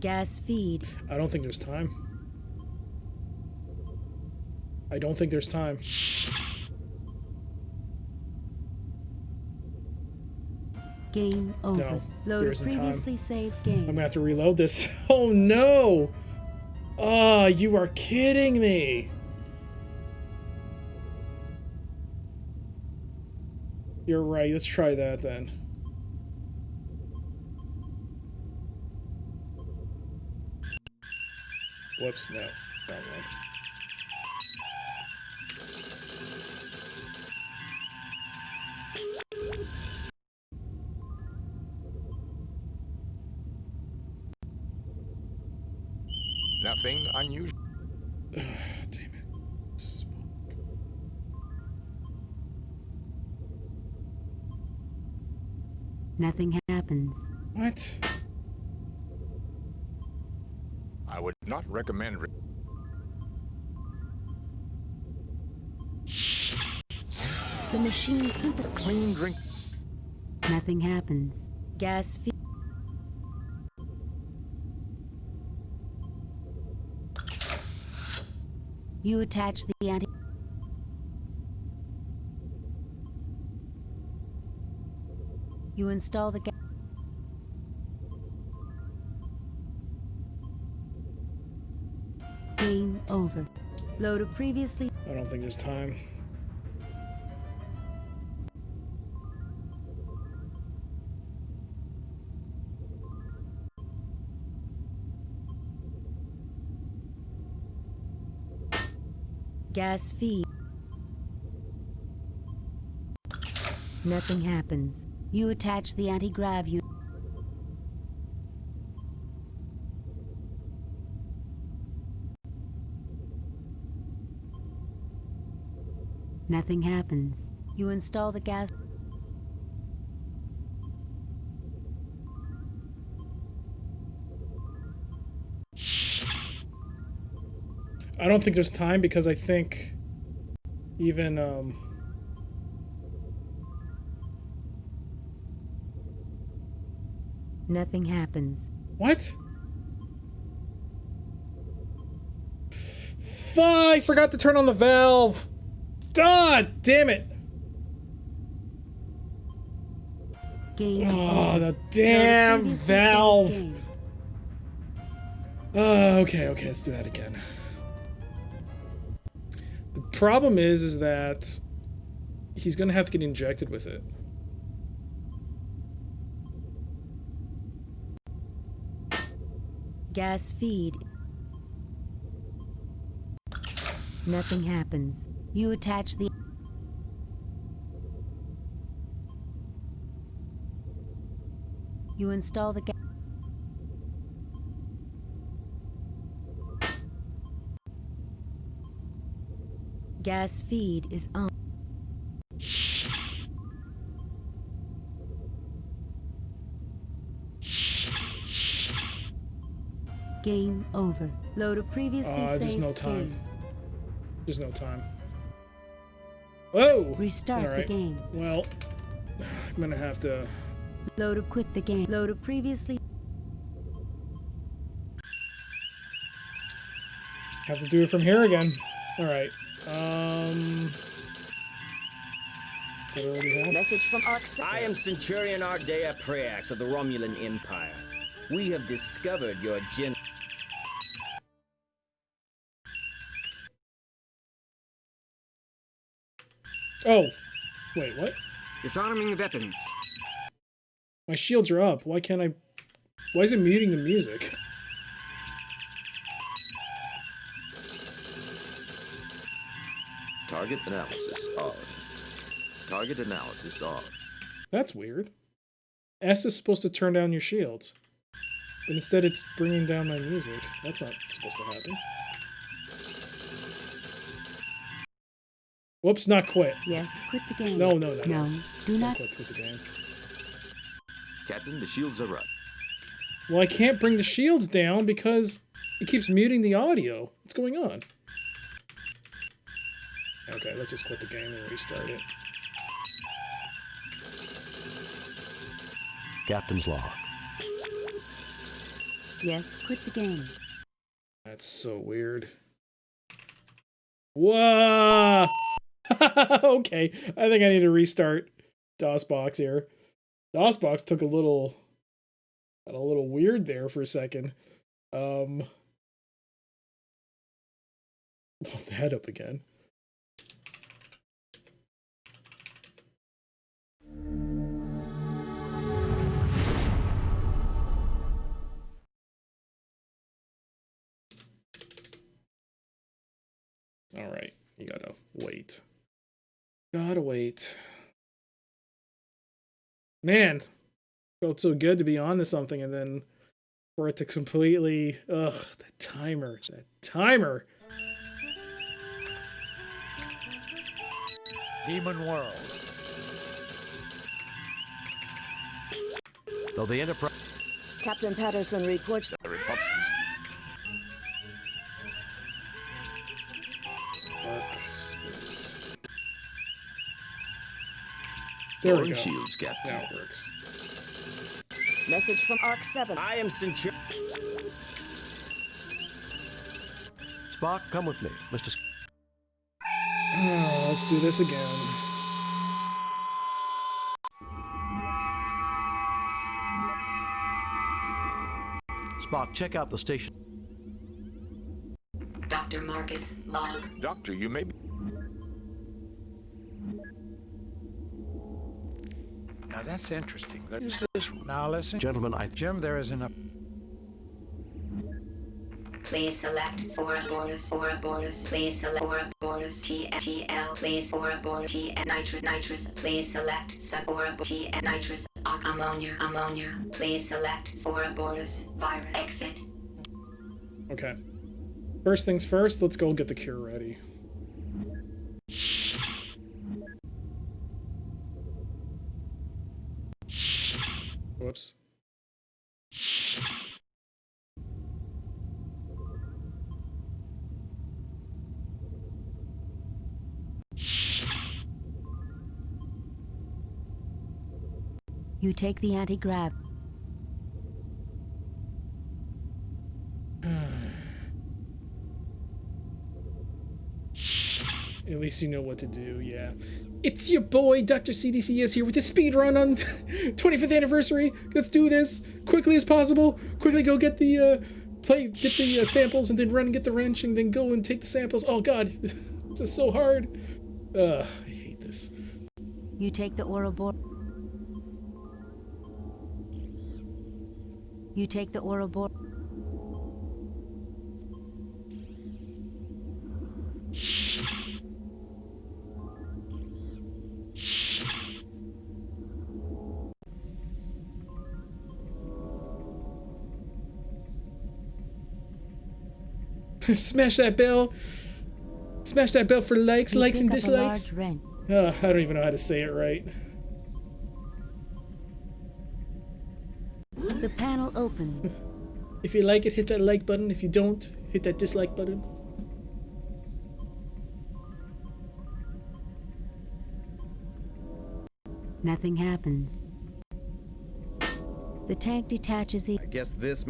Gas feed. I don't think there's time. I don't think there's time. Game over. No, Load there a isn't previously time. saved game. I'm gonna have to reload this. Oh no! Oh, you are kidding me! You're right, let's try that then. Whoops, no. Wrong one. Nothing unusual. Damn it. Nothing happens. What? I would not recommend... The machine super clean drink. Nothing happens. Gas feed. You attach the anti. You install the gas. Game over. Load a previously. I don't think there's time. Gas feed. Nothing happens. You attach the anti-grav unit. Nothing happens. You install the gas. I don't think there's time because I think even Nothing happens. What? I forgot to turn on the valve. God damn it. Game oh, the damn valve. Okay, let's do that again. The problem is that he's gonna have to get injected with it. Gas feed. Nothing happens. You attach the... You install the gas... Gas feed is on. Game over. Load a previously saved there's no time. game. There's no time. Whoa! Restart the game. Well, I'm gonna have to... Load up, quit the game. Load up previously. Have to do it from here again. Alright. Message from Arc. I am Centurion Ardea Preax of the Romulan Empire. We have discovered your Oh! Wait, what? Disarming weapons. My shields are up. Why can't I... Why is it muting the music? Target analysis on. Target analysis off. That's weird. S is supposed to turn down your shields. But instead it's bringing down my music. That's not supposed to happen. Whoops, not quit. Yes, quit the game. No, do Don't not quit the game. Captain, the shields are up. Well, I can't bring the shields down because it keeps muting the audio. What's going on? Okay, let's just quit the game and restart it. Captain's log. Yes, quit the game. That's so weird. Whoa! Okay, I think I need to restart DOSBox here. DOSBox got a little weird there for a second. Load that up again. All right, you gotta wait. Gotta wait. Man, felt so good to be on to something and then for it to completely... Ugh, that timer. That timer! Demon World. Though the Enterprise... Captain Patterson reports The Republic... Space. There we go. Shields, Captain. Now it works. Message from Arc 7. I am Centurion. Spock, come with me. Mr. Oh, let's do this again. Spock, check out the station. Dr. Marcus log. Doctor, you may be... Now that's interesting. There's this. Now listen, gentlemen. Jim, there is enough. Please select Ouroboros. Please select Ouroboros TL. Please Ouroboros nitrous. Please select Ouroboros nitrous ammonia. Please select Ouroboros virus. Exit. Okay. First things first, let's go get the cure ready. Whoops. You take the anti-grav. At least you know what to do, yeah. It's your boy, Dr. CDCS here with the speed run on 25th anniversary. Let's do this quickly as possible. Quickly go get the samples and then run and get the wrench and then go and take the samples. Oh god, this is so hard. I hate this. You take the Ouroboros. You take the Ouroboros. Smash that bell. Smash that bell for likes and dislikes. I don't even know how to say it right. The panel opens. If you like it, hit that like button. If you don't, hit that dislike button. Nothing happens. The tank detaches. I guess this...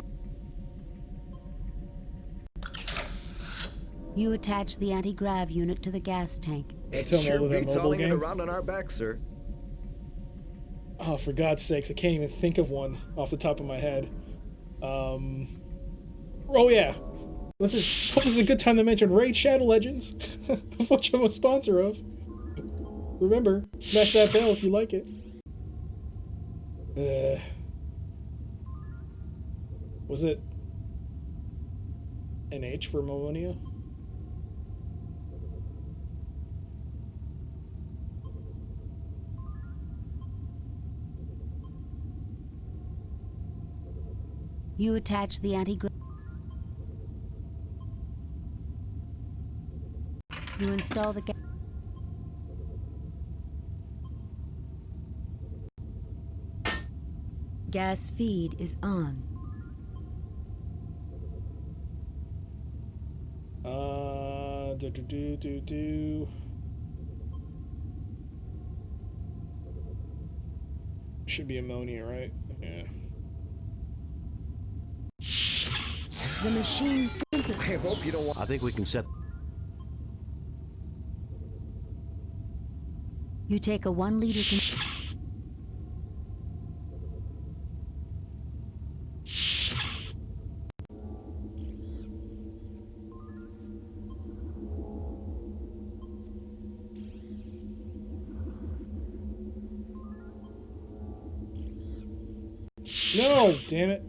You attach the anti-grav unit to the gas tank. It Tell 'em all sure of that beats mobile hauling it game. around on our backs, sir. Oh, for God's sakes, I can't even think of one off the top of my head. Oh yeah. Hope this is a good time to mention Raid Shadow Legends, of which I'm a sponsor of. Remember, smash that bell if you like it. Was it an H for Momonia? You attach the anti-grav. You install the gas. Gas feed is on. Should be ammonia, right? Yeah. The machine synthesis. I hope you don't want... I think we can set... You take a 1 liter No, damn it.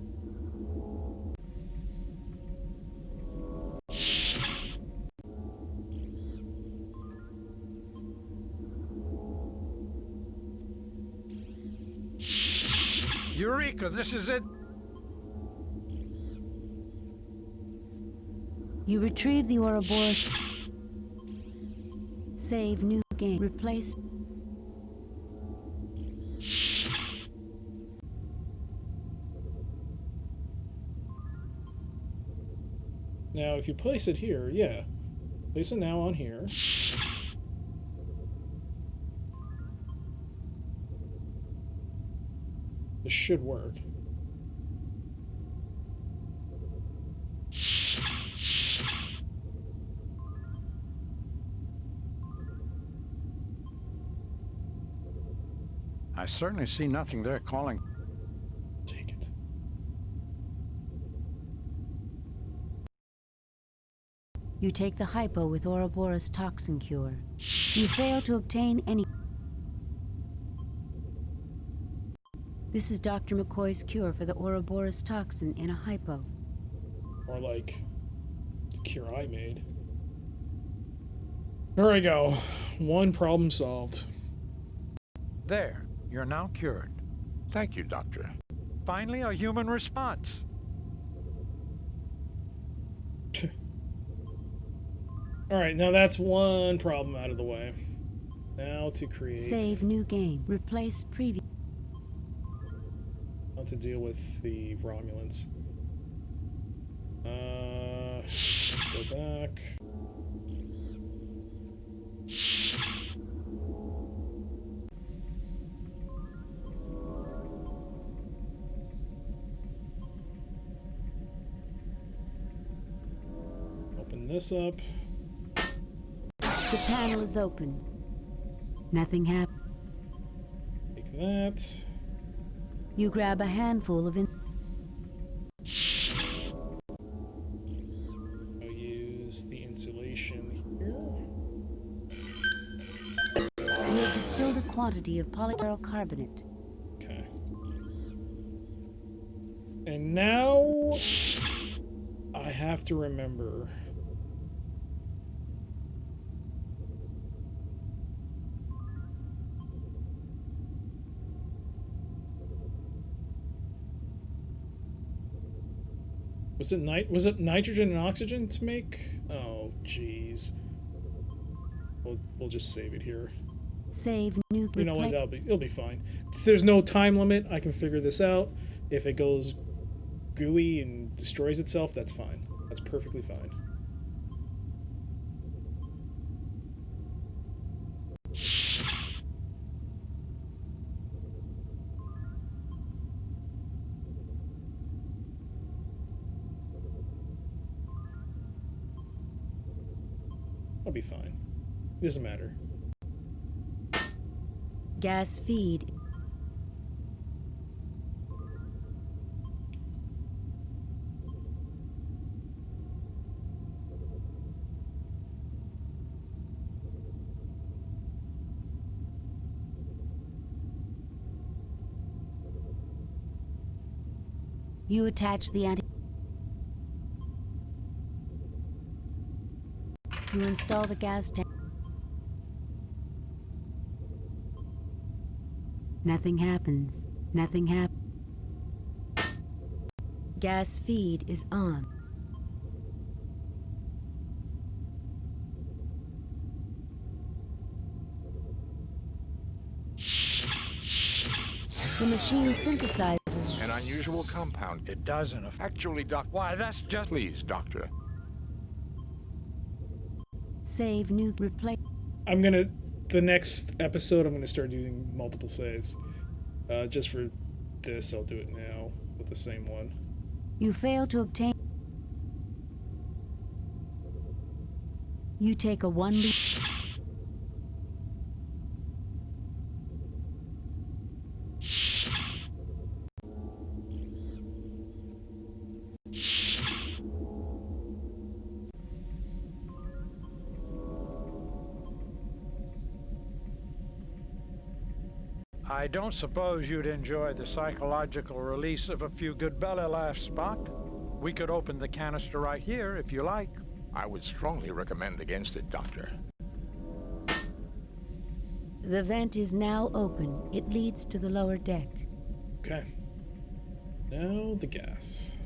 Eureka, this is it. You retrieve the Ouroboros. Save new game. Replace. Now, if you place it here, yeah. Place it now on here. This should work. I certainly see nothing there calling. Take it. You take the hypo with Ouroboros toxin cure. You fail to obtain any. This is Dr. McCoy's cure for the Ouroboros toxin in a hypo. Or like the cure I made. There we go. One problem solved. There, you're now cured. Thank you, Doctor. Finally, a human response. Alright, now that's one problem out of the way. Now to create... Save new game. Replace previous. How to deal with the Romulans. Let's go back. Open this up. The panel is open. Nothing happened. Take that. You grab a handful of. I'll use the insulation here. You have distilled a quantity of polycarbonate. Okay. And now I have to remember. Was it nitrogen and oxygen to make? Oh, jeez. We'll just save it here. Save new. You know what? It'll be fine. If there's no time limit, I can figure this out. If it goes gooey and destroys itself, that's fine. That's perfectly fine. be fine. It doesn't matter. Gas feed. You attach the anti... You install the gas tank. Nothing happens. Nothing happens. Gas feed is on. The machine synthesizes An unusual compound. It doesn't affect. Actually, Doc. Why, that's just. Please, Doctor. Save new replace. I'm gonna, the next episode, I'm gonna start doing multiple saves. Just for this, I'll do it now with the same one. You fail to obtain. You take a 1 liter. I don't suppose you'd enjoy the psychological release of a few good belly laughs, Spock. We could open the canister right here, if you like. I would strongly recommend against it, Doctor. The vent is now open. It leads to the lower deck. Okay. Now the gas.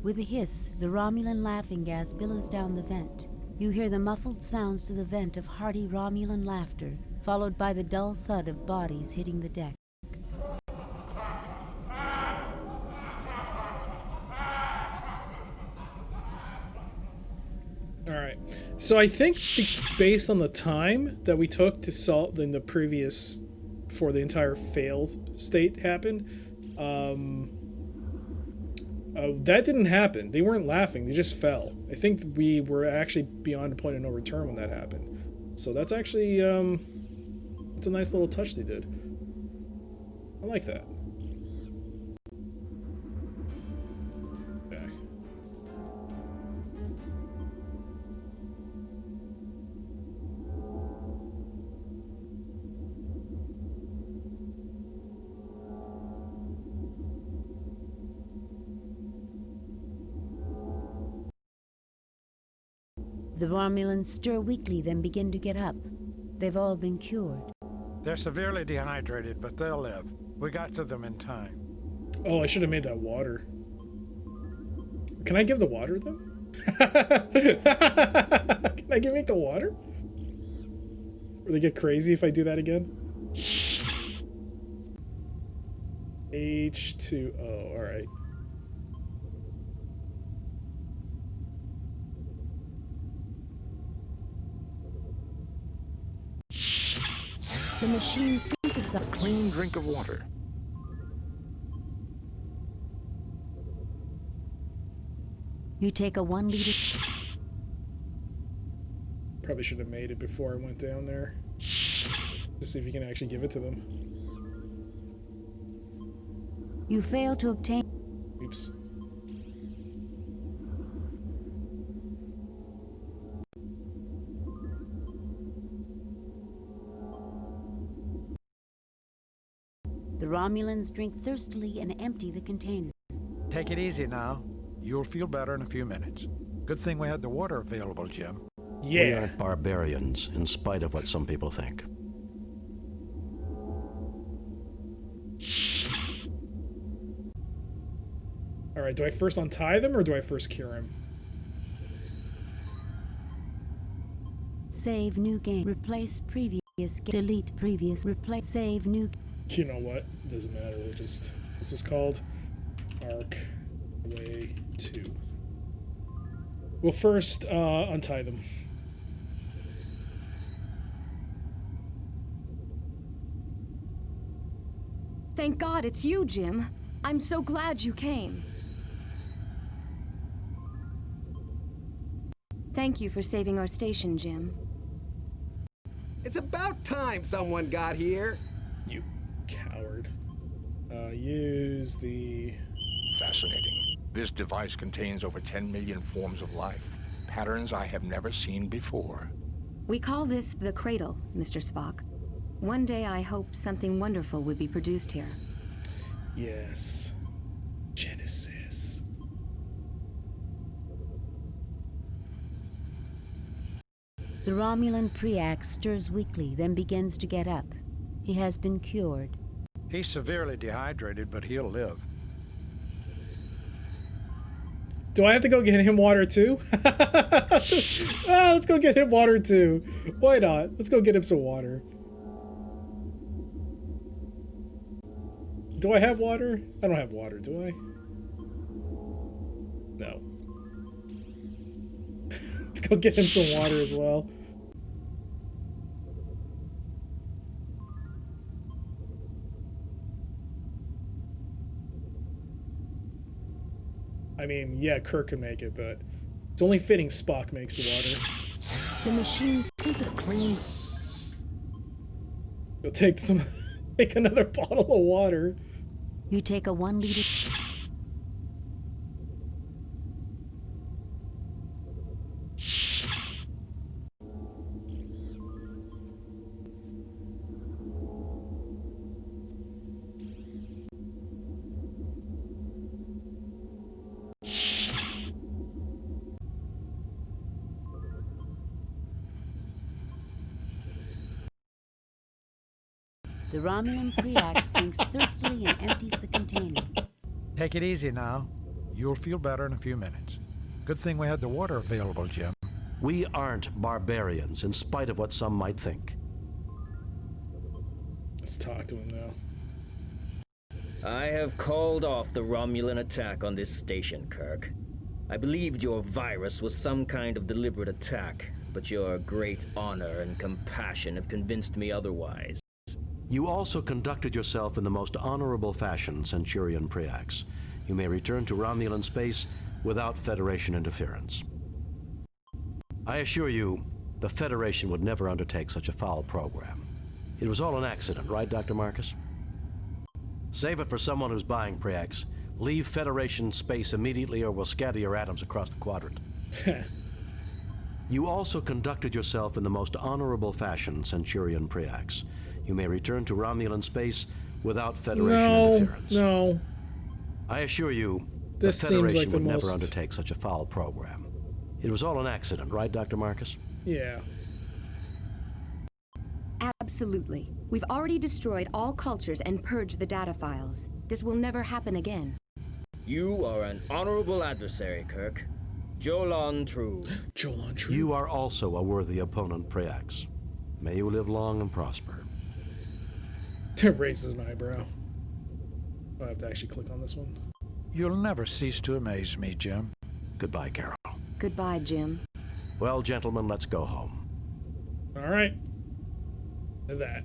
With a hiss, the Romulan laughing gas billows down the vent. You hear the muffled sounds through the vent of hearty Romulan laughter, followed by the dull thud of bodies hitting the deck. Alright, so I think based on the time that we took to solve in the previous, before the entire failed state happened, that didn't happen. They weren't laughing, they just fell. I think we were actually beyond a point of no return when that happened. So that's actually, it's a nice little touch they did. I like that. Okay. The Romulans stir weakly, then begin to get up. They've all been cured. They're severely dehydrated, but they'll live. We got to them in time. Oh, I should have made that water. Can I give the water to them? Can I make the water? Will they get crazy if I do that again? H2O, alright. The machine synthesizes. Clean drink of water. You take a 1 liter. Probably should have made it before I went down there. To see if you can actually give it to them. You fail to obtain. Oops. The Romulans drink thirstily and empty the container. Take it easy now. You'll feel better in a few minutes. Good thing we had the water available, Jim. Yeah. We aren't barbarians, in spite of what some people think. Alright, do I first untie them or do I first cure him? Save new game. Replace previous game. Delete previous. Replace. Save new. You know what? Doesn't matter. We'll just. What's this called? Arc Way 2. We'll first untie them. Thank God it's you, Jim. I'm so glad you came. Thank you for saving our station, Jim. It's about time someone got here. You coward. Use the... Fascinating. This device contains over 10 million forms of life, patterns I have never seen before. We call this the Cradle, Mr. Spock. One day I hope something wonderful would be produced here. Yes. Genesis. The Romulan Preax stirs weakly, then begins to get up. He has been cured. He's severely dehydrated, but he'll live. Do I have to go get him water too? Let's go get him water too. Why not? Let's go get him some water. Do I have water? I don't have water, do I? No. Let's go get him some water as well. I mean, yeah, Kirk can make it, but it's only fitting Spock makes the water. The machine clean. You'll take take another bottle of water. You take a 1 liter. The Romulan Preax drinks thirstily and empties the container. Take it easy now. You'll feel better in a few minutes. Good thing we had the water available, Jim. We aren't barbarians, in spite of what some might think. Let's talk to him now. I have called off the Romulan attack on this station, Kirk. I believed your virus was some kind of deliberate attack, but your great honor and compassion have convinced me otherwise. You also conducted yourself in the most honorable fashion, Centurion Preax. You may return to Romulan space without Federation interference. I assure you, the Federation would never undertake such a foul program. It was all an accident, right, Dr. Marcus? Save it for someone who's buying, Preax. Leave Federation space immediately or we'll scatter your atoms across the quadrant. You also conducted yourself in the most honorable fashion, Centurion Preax. You may return to Romulan space without Federation interference. No. I assure you, This the seems Federation like the would never most... undertake such a foul program. It was all an accident, right, Dr. Marcus? Yeah. Absolutely. We've already destroyed all cultures and purged the data files. This will never happen again. You are an honorable adversary, Kirk. Jolon True. Jolon True. You are also a worthy opponent, Preax. May you live long and prosper. Raises an eyebrow. I have to actually click on this one. You'll never cease to amaze me, Jim. Goodbye, Carol. Goodbye, Jim. Well, gentlemen, let's go home. All right. That.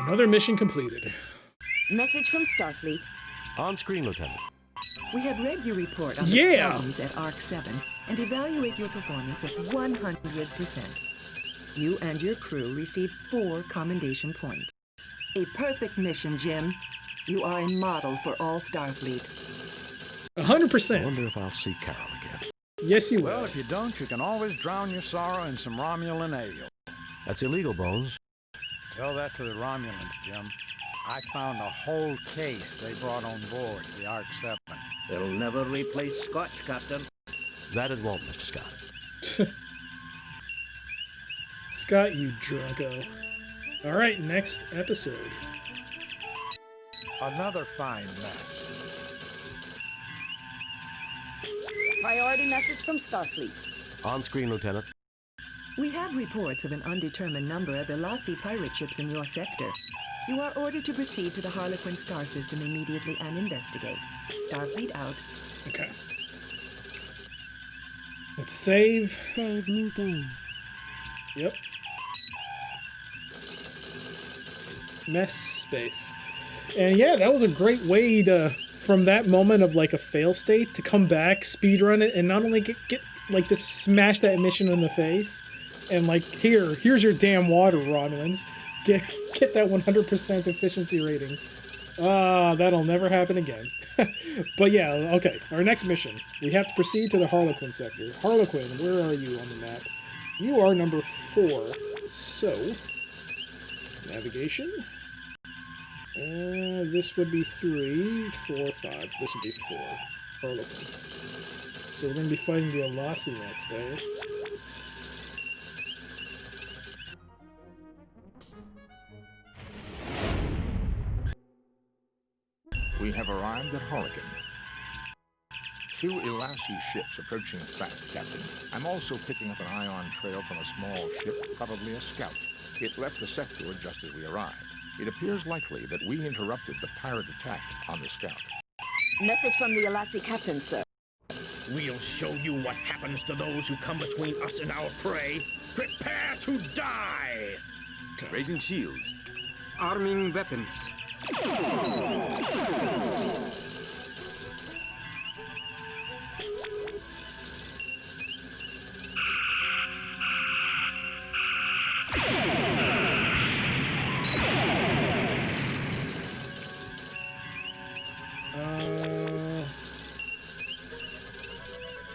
Another mission completed. Message from Starfleet. On screen, Lieutenant. We have read your report on the problems at Arc 7 and evaluate your performance at 100%. You and your crew received 4 commendation points. A perfect mission, Jim. You are a model for all Starfleet. 100%. I wonder if I'll see Carol again. Yes, you will. Well, if you don't, you can always drown your sorrow in some Romulan ale. That's illegal, Bones. Tell that to the Romulans, Jim. I found a whole case they brought on board the Arc 7. It'll never replace Scotch, Captain. That it won't, Mr. Scott. Scott, you drunko. All right, next episode. Another fine mess. Priority message from Starfleet. On screen, Lieutenant. We have reports of an undetermined number of Elasi pirate ships in your sector. You are ordered to proceed to the Harlequin star system immediately and investigate. Starfleet out. Okay. Let's save. Save new game. Yep. mess space. And yeah, that was a great way to, from that moment of like a fail state, to come back, speedrun it, and not only get like just smash that mission in the face, and like here's your damn water, Romulans. Get that 100% efficiency rating. That'll never happen again. But yeah, okay. Our next mission. We have to proceed to the Harlequin sector. Harlequin, where are you on the map? You are number 4. So, navigation. This would be 3, 4, 5. This would be 4. Harlequin. So we're going to be fighting the Alassi next, eh? We have arrived at Harlequin. 2 Elassi ships approaching fast, Captain. I'm also picking up an ion trail from a small ship, probably a scout. It left the sector just as we arrived. It appears likely that we interrupted the pirate attack on the scout. Message from the Alassi captain, sir. We'll show you what happens to those who come between us and our prey. Prepare to die! Raising shields. Arming weapons.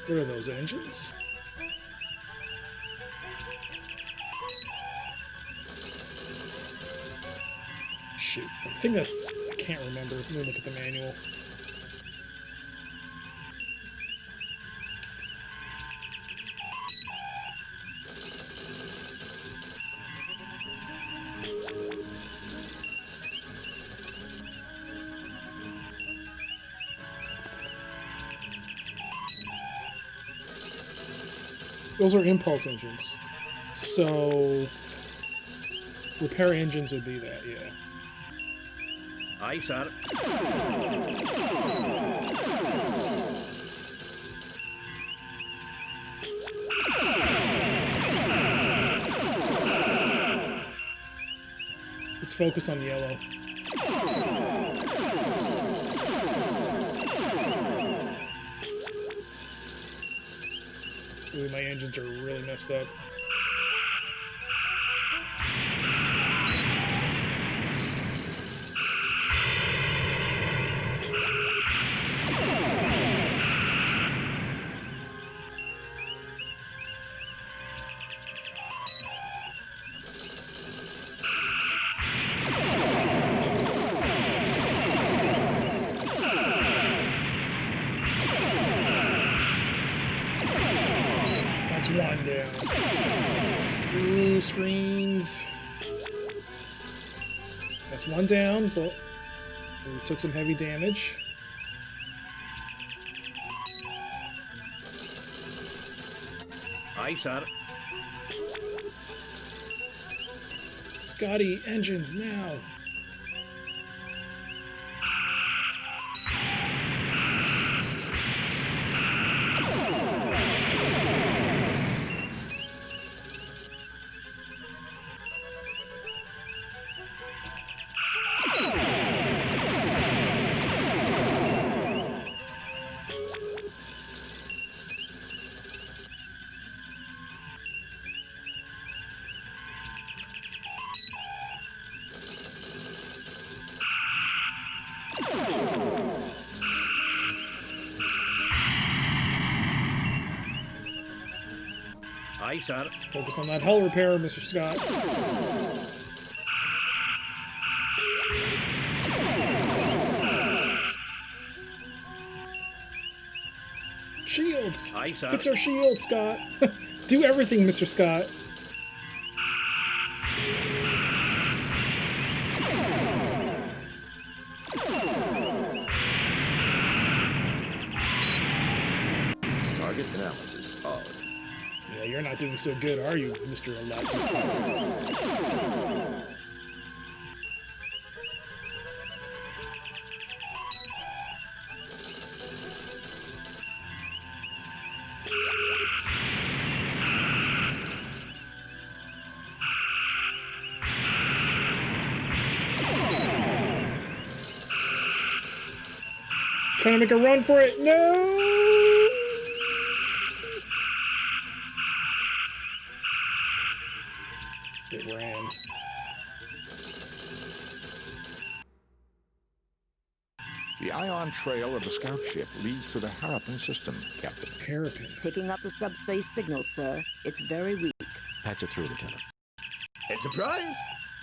What are those engines? Shoot, I think that's... I can't remember. Let me look at the manual. Those are impulse engines. So... repair engines would be that, yeah. Aye, sir. Let's focus on yellow. Ooh, my engines are really messed up. That's one down. Ooh, screens. That's one down, but we took some heavy damage. Aye, sir. Scotty, engines now. Aye, sir. Focus on that hull repair, Mr. Scott. Shields! Aye, sir. Fix our shields, Scott! Do everything, Mr. Scott! Target analysis on. Yeah, you're not doing so good, are you, Mr. Alassi? Trying to make a run for it. No! It ran. The ion trail of the scout ship leads to the Harappan system, Captain. Harappan. Picking up the subspace signal, sir. It's very weak. Patch it through, Lieutenant. Enterprise?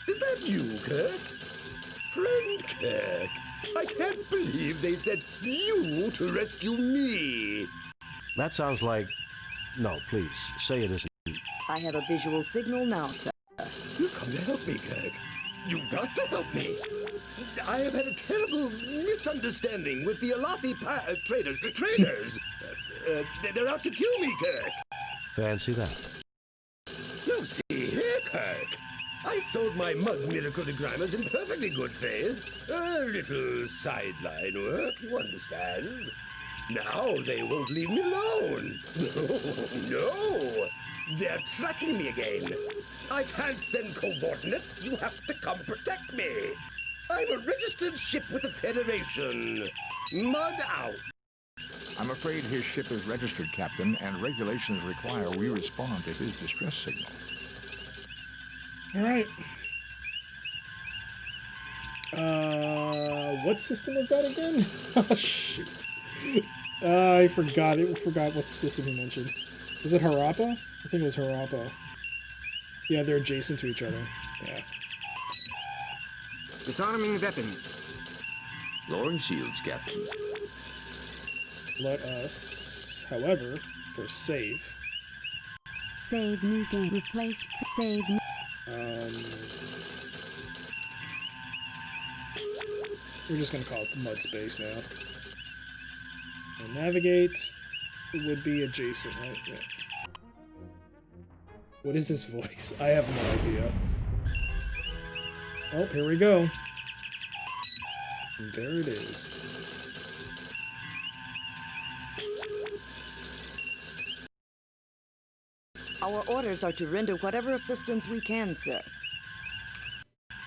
Is that you, Kirk? Friend Kirk, I can't believe they sent you to rescue me. That sounds like... No, please, say it isn't. I have a visual signal now, sir. You've come to help me, Kirk. You've got to help me. I have had a terrible misunderstanding with the Alasi traders. Traitors! They're out to kill me, Kirk. Fancy that. No, see here, Kirk. I sold my Mud's miracle digrimmers in perfectly good faith. A little sideline work, you understand. Now they won't leave me alone. No. They're tracking me again. I can't send coordinates. You have to come protect me. I'm a registered ship with the Federation. Mud out. I'm afraid his ship is registered, Captain, and regulations require we respond to his distress signal. All right. What system was that again? Oh, shoot. I forgot. Forgot what system he mentioned. Was it Harappa? I think it was Harappa. Yeah, they're adjacent to each other. Yeah. Disarming weapons. Lowering shields, Captain. Let us, however, first save. Save new game. Replace. Save. We're just gonna call it mud space now. And navigate would be adjacent, right? Yeah. What is this voice? I have no idea. Oh, here we go. And there it is. Our orders are to render whatever assistance we can, sir.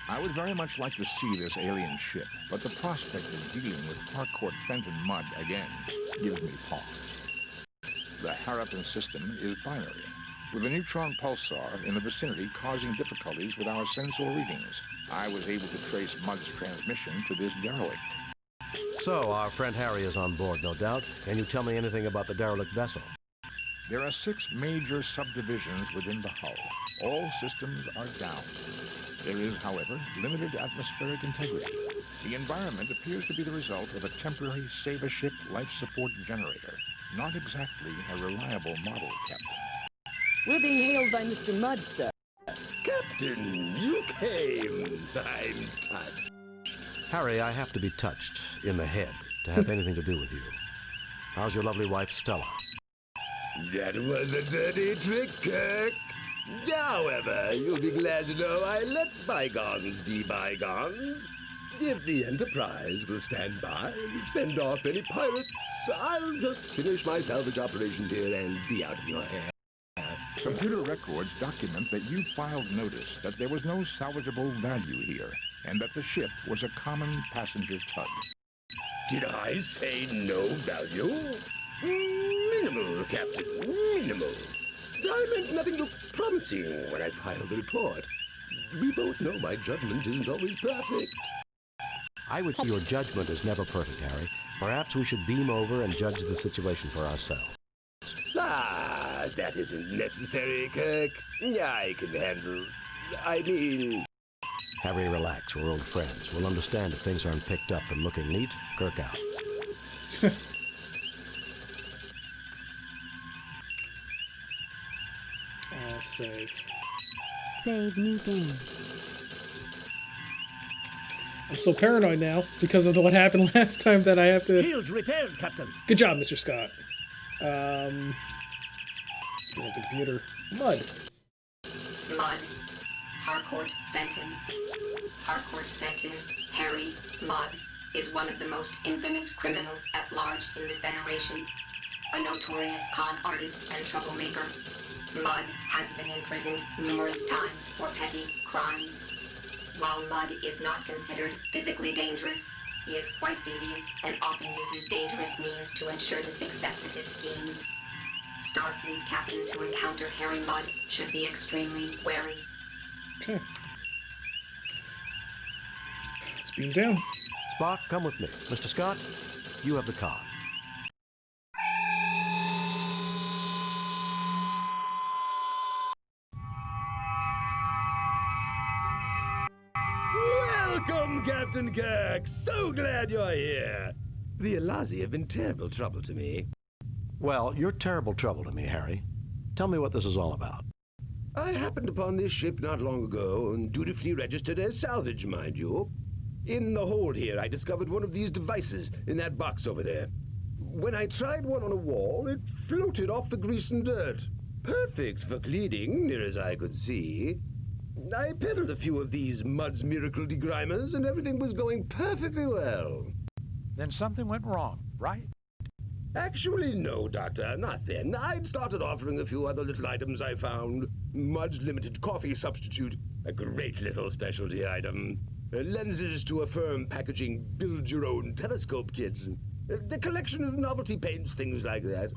I would very much like to see this alien ship, but the prospect of dealing with Harcourt Fenton Mudd again gives me pause. The Harappan system is binary, with a neutron pulsar in the vicinity causing difficulties with our sensor readings. I was able to trace Mudd's transmission to this derelict. So, our friend Harry is on board, no doubt. Can you tell me anything about the derelict vessel? There are 6 major subdivisions within the hull. All systems are down. There is, however, limited atmospheric integrity. The environment appears to be the result of a temporary save-a-ship life support generator. Not exactly a reliable model, Captain. We're being hailed by Mr. Mudd, sir. Captain, you came. I'm touched. Harry, I have to be touched in the head to have anything to do with you. How's your lovely wife, Stella? That was a dirty trick, Kirk. However, you'll be glad to know I let bygones be bygones. If the Enterprise will stand by, fend off any pirates, I'll just finish my salvage operations here and be out of your hair. Computer records document that you filed notice that there was no salvageable value here, and that the ship was a common passenger tug. Did I say no value? Minimal, Captain, minimal. I meant nothing too promising when I filed the report. We both know my judgment isn't always perfect. I would say your judgment is never perfect, Harry. Perhaps we should beam over and judge the situation for ourselves. Ah, that isn't necessary, Kirk. I can handle... I mean... Harry, relax. We're old friends. We'll understand if things aren't picked up and looking neat. Kirk out. Save. Save new game. I'm so paranoid now because of what happened last time that I have to... Shields repaired, Captain. Good job, Mr. Scott. Let's bring up the computer. Mudd. Mudd. Harcourt Fenton. Harcourt Fenton, Harry Mudd, is one of the most infamous criminals at large in the Federation. A notorious con artist and troublemaker. Mudd has been imprisoned numerous times for petty crimes. While Mudd is not considered physically dangerous, He is quite devious and often uses dangerous means to ensure the success of his schemes. Starfleet captains who encounter Harry Mudd should be extremely wary. Okay. Let's beam down. Spock, come with me. Mr. Scott, you have the con. Welcome, Captain Kirk. So glad you're here. The Elazi have been terrible trouble to me. Well, you're terrible trouble to me, Harry. Tell me what this is all about. I happened upon this ship not long ago and dutifully registered as salvage, mind you. In the hold here, I discovered one of these devices in that box over there. When I tried one on a wall, it floated off the grease and dirt. Perfect for cleaning, near as I could see. I peddled a few of these Mudd's miracle degrimers, and everything was going perfectly well. Then something went wrong, right? Actually, no, Doctor, not then. I'd started offering a few other little items I found. Mudd's limited coffee substitute, a great little specialty item. Lenses to affirm packaging build-your-own telescope kits. The collection of novelty paints, things like that.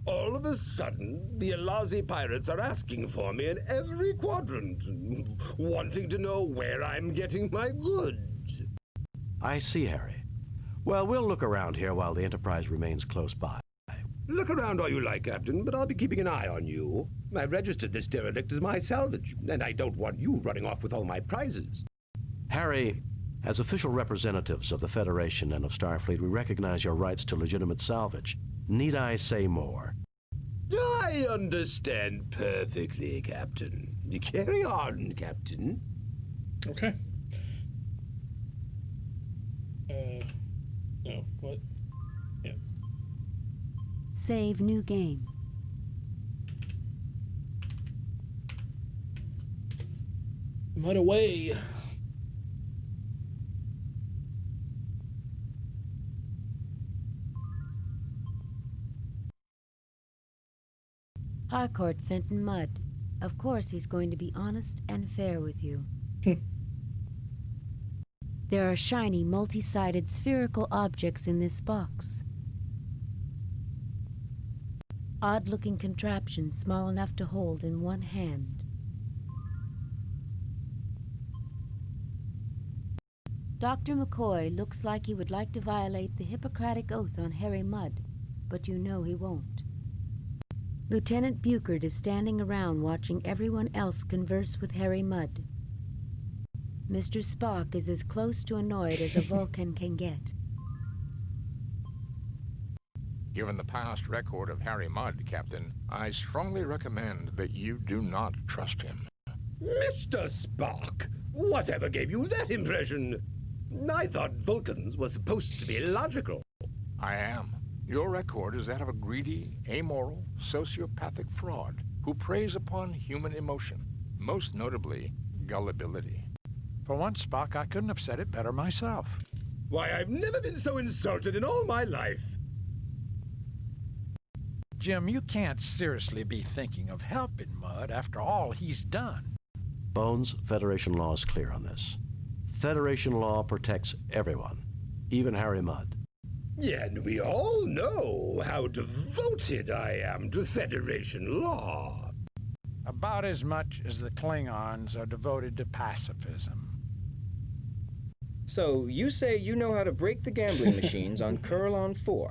All of a sudden, the Elazi pirates are asking for me in every quadrant, wanting to know where I'm getting my goods. I see, Harry. Well, we'll look around here while the Enterprise remains close by. Look around all you like, Captain, but I'll be keeping an eye on you. I registered this derelict as my salvage, and I don't want you running off with all my prizes. Harry, as official representatives of the Federation and of Starfleet, we recognize your rights to legitimate salvage. Need I say more? I understand perfectly, Captain. Carry on, Captain. Okay. No, what? Yeah. Save new game. Mud away. Harcourt Fenton Mudd. Of course he's going to be honest and fair with you. There are shiny, multi-sided spherical objects in this box. Odd-looking contraptions small enough to hold in one hand. Dr. McCoy looks like he would like to violate the Hippocratic Oath on Harry Mudd, but you know he won't. Lieutenant Buchard is standing around watching everyone else converse with Harry Mudd. Mr. Spock is as close to annoyed as a Vulcan can get. Given the past record of Harry Mudd, Captain, I strongly recommend that you do not trust him. Mr. Spock, whatever gave you that impression? I thought Vulcans were supposed to be logical. I am. Your record is that of a greedy, amoral, sociopathic fraud who preys upon human emotion, most notably gullibility. For once, Spock, I couldn't have said it better myself. Why, I've never been so insulted in all my life. Jim, you can't seriously be thinking of helping Mudd after all he's done. Bones, Federation law is clear on this. Federation law protects everyone, even Harry Mudd. Yeah, and we all know how devoted I am to Federation law. About as much as the Klingons are devoted to pacifism. So, you say you know how to break the gambling machines on Kurlon 4?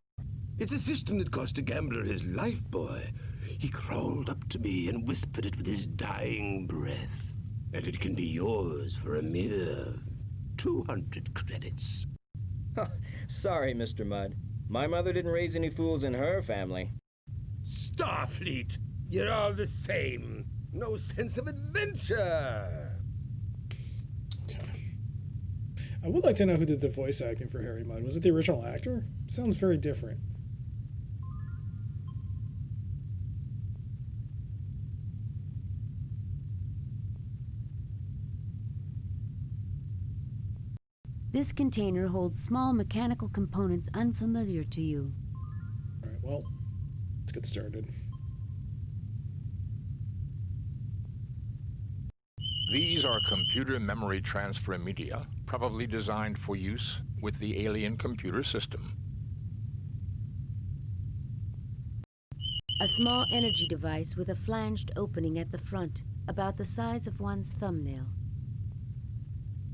It's a system that cost a gambler his life, boy. He crawled up to me and whispered it with his dying breath. And it can be yours for a mere 200 credits. Sorry, Mr. Mudd. My mother didn't raise any fools in her family. Starfleet! You're all the same. No sense of adventure. Okay. I would like to know who did the voice acting for Harry Mudd. Was it the original actor? Sounds very different. This container holds small mechanical components unfamiliar to you. All right, well, let's get started. These are computer memory transfer media, probably designed for use with the alien computer system. A small energy device with a flanged opening at the front, about the size of one's thumbnail.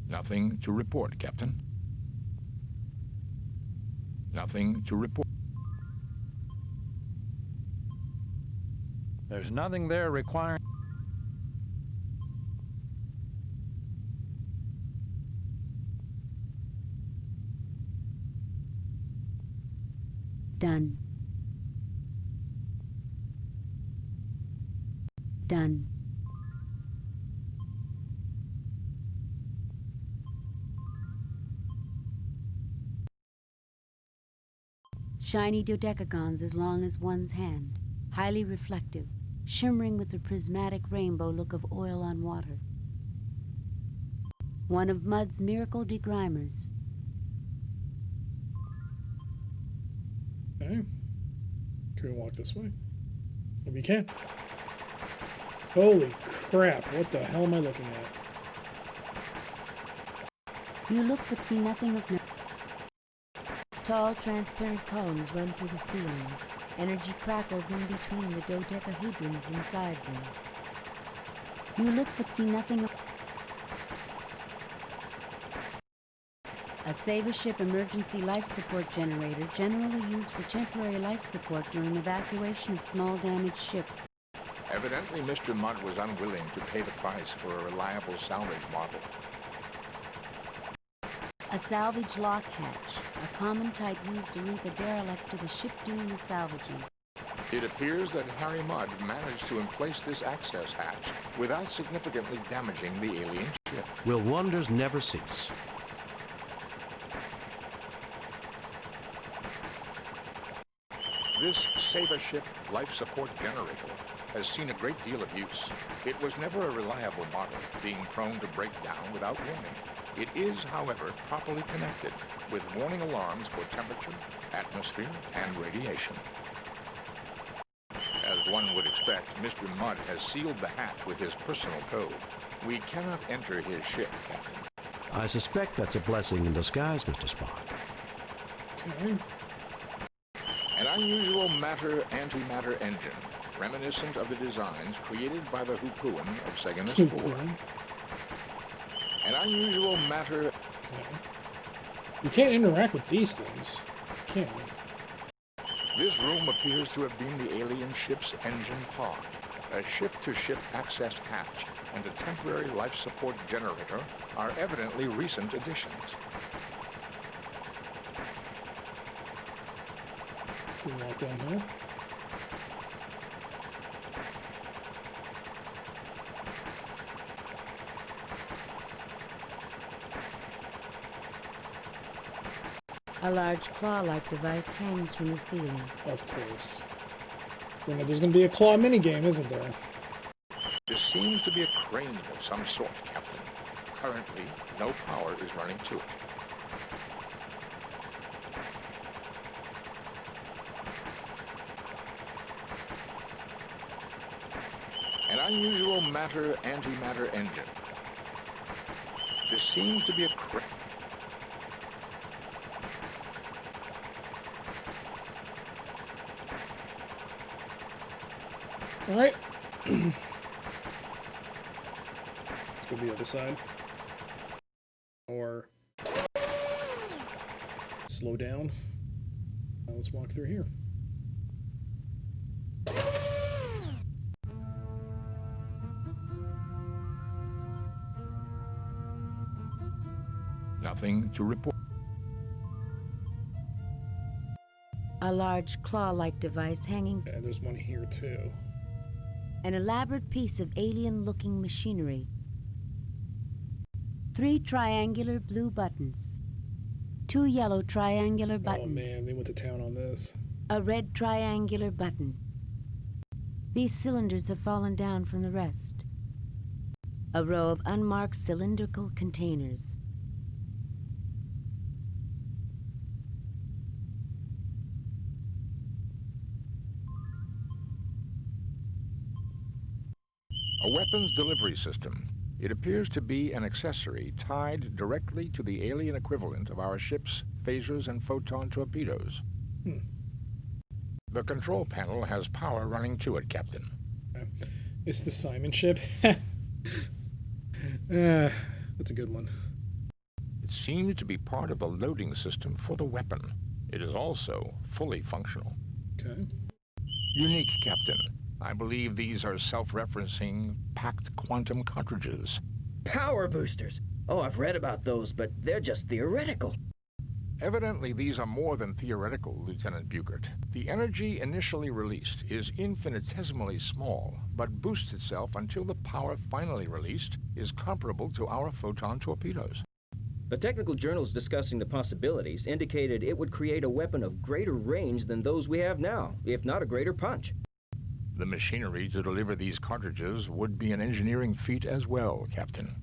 Nothing to report, Captain. Nothing to report. There's nothing there requiring... Done. Done. Shiny dodecagons as long as one's hand, highly reflective, shimmering with the prismatic rainbow look of oil on water. One of Mud's miracle degrimers. Okay. Can we walk this way? Oh, we can. Holy crap, what the hell am I looking at? You look but see nothing of no. Tall, transparent columns run through the ceiling. Energy crackles in between the dodecahedrons inside them. You look but see nothing of... A Saber ship emergency life support generator, generally used for temporary life support during evacuation of small damaged ships. Evidently, Mr. Mudd was unwilling to pay the price for a reliable salvage model. A salvage lock hatch, a common type used to link a derelict to the ship doing the salvaging. It appears that Harry Mudd managed to emplace this access hatch without significantly damaging the alien ship. Will wonders never cease? This Saber ship life support generator has seen a great deal of use. It was never a reliable model, being prone to break down without warning. It is, however, properly connected with warning alarms for temperature, atmosphere, and radiation. As one would expect, Mr. Mudd has sealed the hatch with his personal code. We cannot enter his ship, Captain. I suspect that's a blessing in disguise, Mr. Spock. Okay. An unusual matter-antimatter engine, reminiscent of the designs created by the Hoopoon of Seganis 4. An unusual matter... Okay. You can't interact with these things, can we? This room appears to have been the alien ship's engine pod. A ship-to-ship access hatch and a temporary life support generator are evidently recent additions. Can we walk down here? A large claw-like device hangs from the ceiling. Of course. Then there's going to be a claw minigame, isn't there? This seems to be a crane of some sort, Captain. Currently, no power is running to it. An unusual matter-antimatter engine. This seems to be a crane. All right. Let's go the other side. Or slow down. Now let's walk through here. Nothing to report. A large claw-like device hanging... Yeah, there's one here too. An elaborate piece of alien-looking machinery. 3 triangular blue buttons. 2 yellow triangular buttons. Oh man, they went to town on this. A red triangular button. These cylinders have fallen down from the rest. A row of unmarked cylindrical containers. A weapons delivery system. It appears to be an accessory tied directly to the alien equivalent of our ship's phasers and photon torpedoes. The control panel has power running to it, Captain. It's the Simon ship. That's a good one. It seems to be part of the loading system for the weapon. It is also fully functional. Okay. Unique, Captain. I believe these are self-referencing packed quantum cartridges. Power boosters! Oh, I've read about those, but they're just theoretical. Evidently, these are more than theoretical, Lieutenant Buchert. The energy initially released is infinitesimally small, but boosts itself until the power finally released is comparable to our photon torpedoes. The technical journals discussing the possibilities indicated it would create a weapon of greater range than those we have now, if not a greater punch. The machinery to deliver these cartridges would be an engineering feat as well, Captain.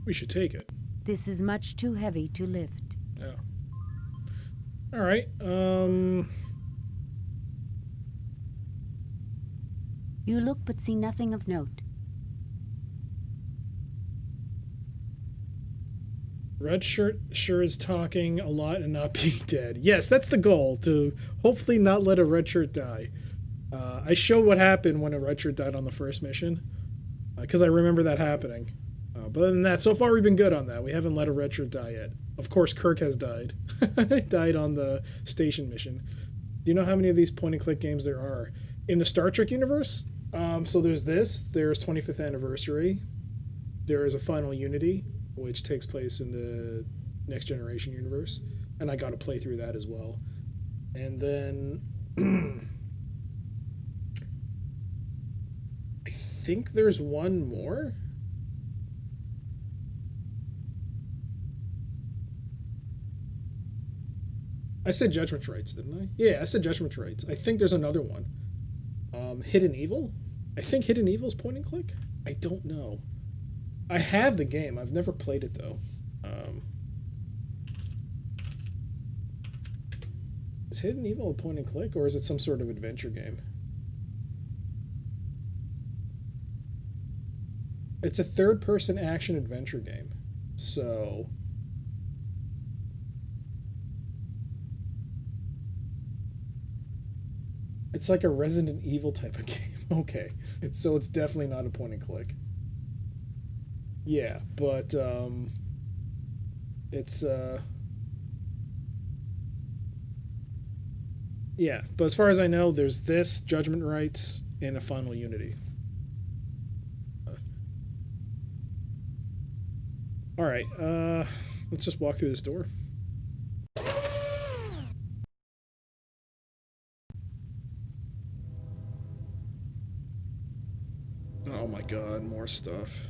We should take it. This is much too heavy to lift. Yeah. All right. You look but see nothing of note. Red shirt sure is talking a lot and not being dead. Yes, that's the goal, to hopefully not let a red shirt die. I show what happened when a red shirt died on the first mission, because I remember that happening. But other than that, so far we've been good on that. We haven't let a red shirt die yet. Of course, Kirk has died. Died on the station mission. Do you know how many of these point-and-click games there are? In the Star Trek universe, so there's 25th Anniversary. There is a Final Unity, which takes place in the Next Generation universe. And I got to play through that as well. And then I think there's one more. I said Judgment Rights, didn't I? Yeah, I said Judgment Rights. I think there's another one. Hidden Evil? I think Hidden Evil's point and click? I don't know. I have the game. I've never played it, though. Is Hidden Evil a point and click, or is it some sort of adventure game? It's a third-person action adventure game. So it's like a Resident Evil type of game. Okay. So it's definitely not a point and click. Yeah, but it's yeah, but as far as I know, there's this, Judgment Rights, and a Final Unity. All right, let's just walk through this door. Oh my god, more stuff.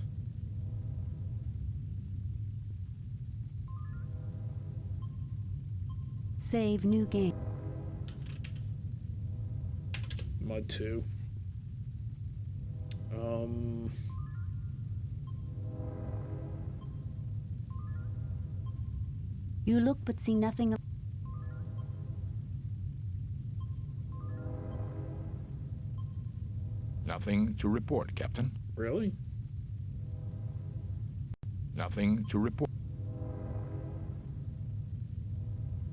Save new game. Mud 2. You look but see nothing of... Nothing to report, Captain. Really? Nothing to report.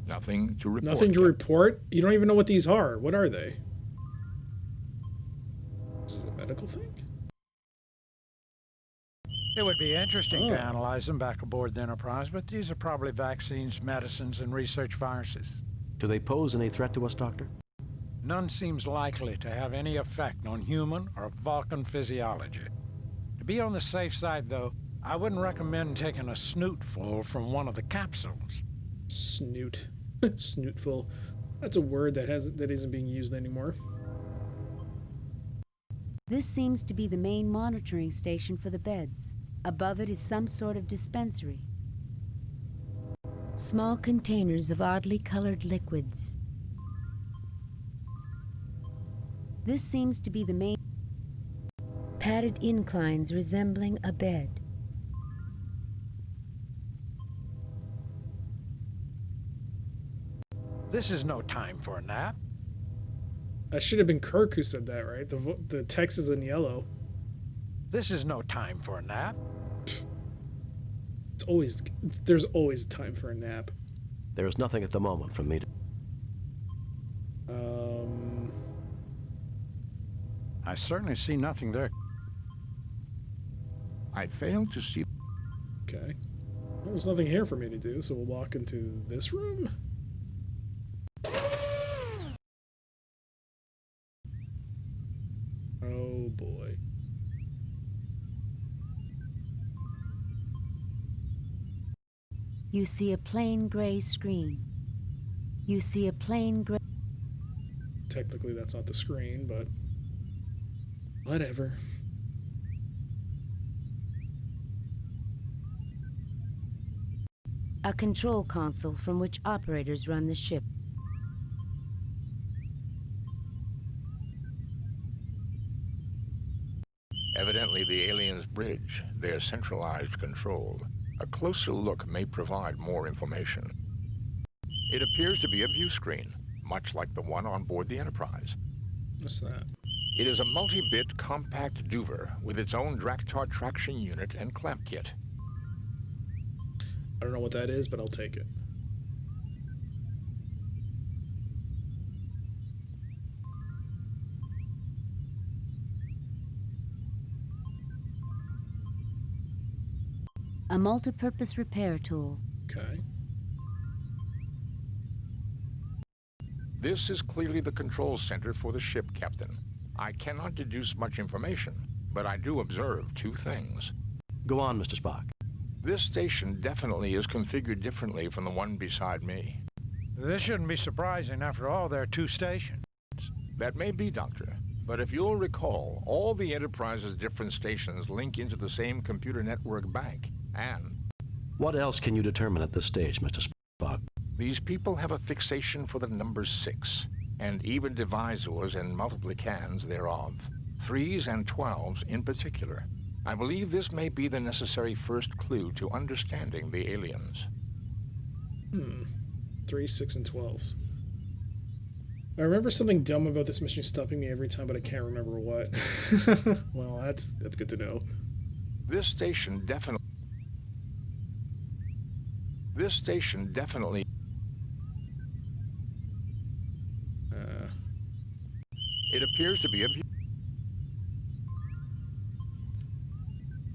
Nothing to report. Nothing to report? You don't even know what these are. What are they? This is a medical thing? It would be interesting to analyze them back aboard the Enterprise, but these are probably vaccines, medicines, and research viruses. Do they pose any threat to us, Doctor? None seems likely to have any effect on human or Vulcan physiology. To be on the safe side, though, I wouldn't recommend taking a snootful from one of the capsules. Snoot. Snootful. That's a word that isn't being used anymore. This seems to be the main monitoring station for the beds. Above it is some sort of dispensary. Small containers of oddly colored liquids. This seems to be the main... Padded inclines resembling a bed. This is no time for a nap. That should have been Kirk who said that, right? The text is in yellow. This is no time for a nap. There's always time for a nap. There is nothing at the moment for me to... I certainly see nothing there. I fail to see... Okay. Well, there's nothing here for me to do, so we'll walk into this room. Oh boy. You see a plain gray screen. You see a plain gray... Technically that's not the screen, but whatever. A control console from which operators run the ship. Evidently the aliens' bridge, their centralized control. A closer look may provide more information. It appears to be a view screen, much like the one on board the Enterprise. What's that? It is a multi-bit compact duver with its own Draktar traction unit and clamp kit. I don't know what that is, but I'll take it. A multi-purpose repair tool. Okay. This is clearly the control center for the ship, Captain. I cannot deduce much information, but I do observe two things. Go on, Mr. Spock. This station definitely is configured differently from the one beside me. This shouldn't be surprising. After all, there are two stations. That may be, Doctor. But if you'll recall, all the Enterprise's different stations link into the same computer network bank, and... What else can you determine at this stage, Mr. Spock? These people have a fixation for the number 6, and even divisors and multiplicans thereof, 3s and 12s in particular. I believe this may be the necessary first clue to understanding the aliens. 3, 6, and 12s. I remember something dumb about this mission stopping me every time, but I can't remember what. Well, that's good to know. This station definitely... It appears to be a...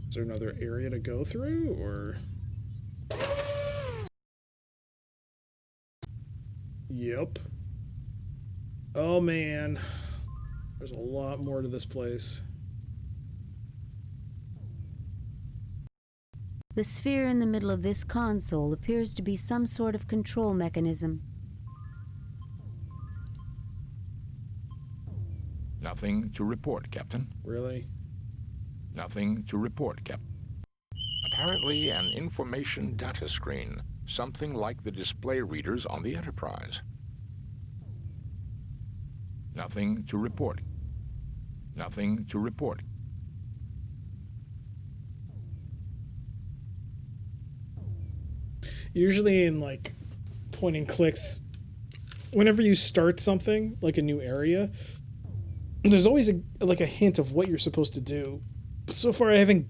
Is there another area to go through, or...? Yep. Oh man. There's a lot more to this place. The sphere in the middle of this console appears to be some sort of control mechanism. Nothing to report, Captain. Really? Nothing to report, Captain. Apparently an information data screen, something like the display readers on the Enterprise. Nothing to report. Nothing to report. Usually in like point and clicks, whenever you start something, like a new area, there's always a hint of what you're supposed to do. But so far I haven't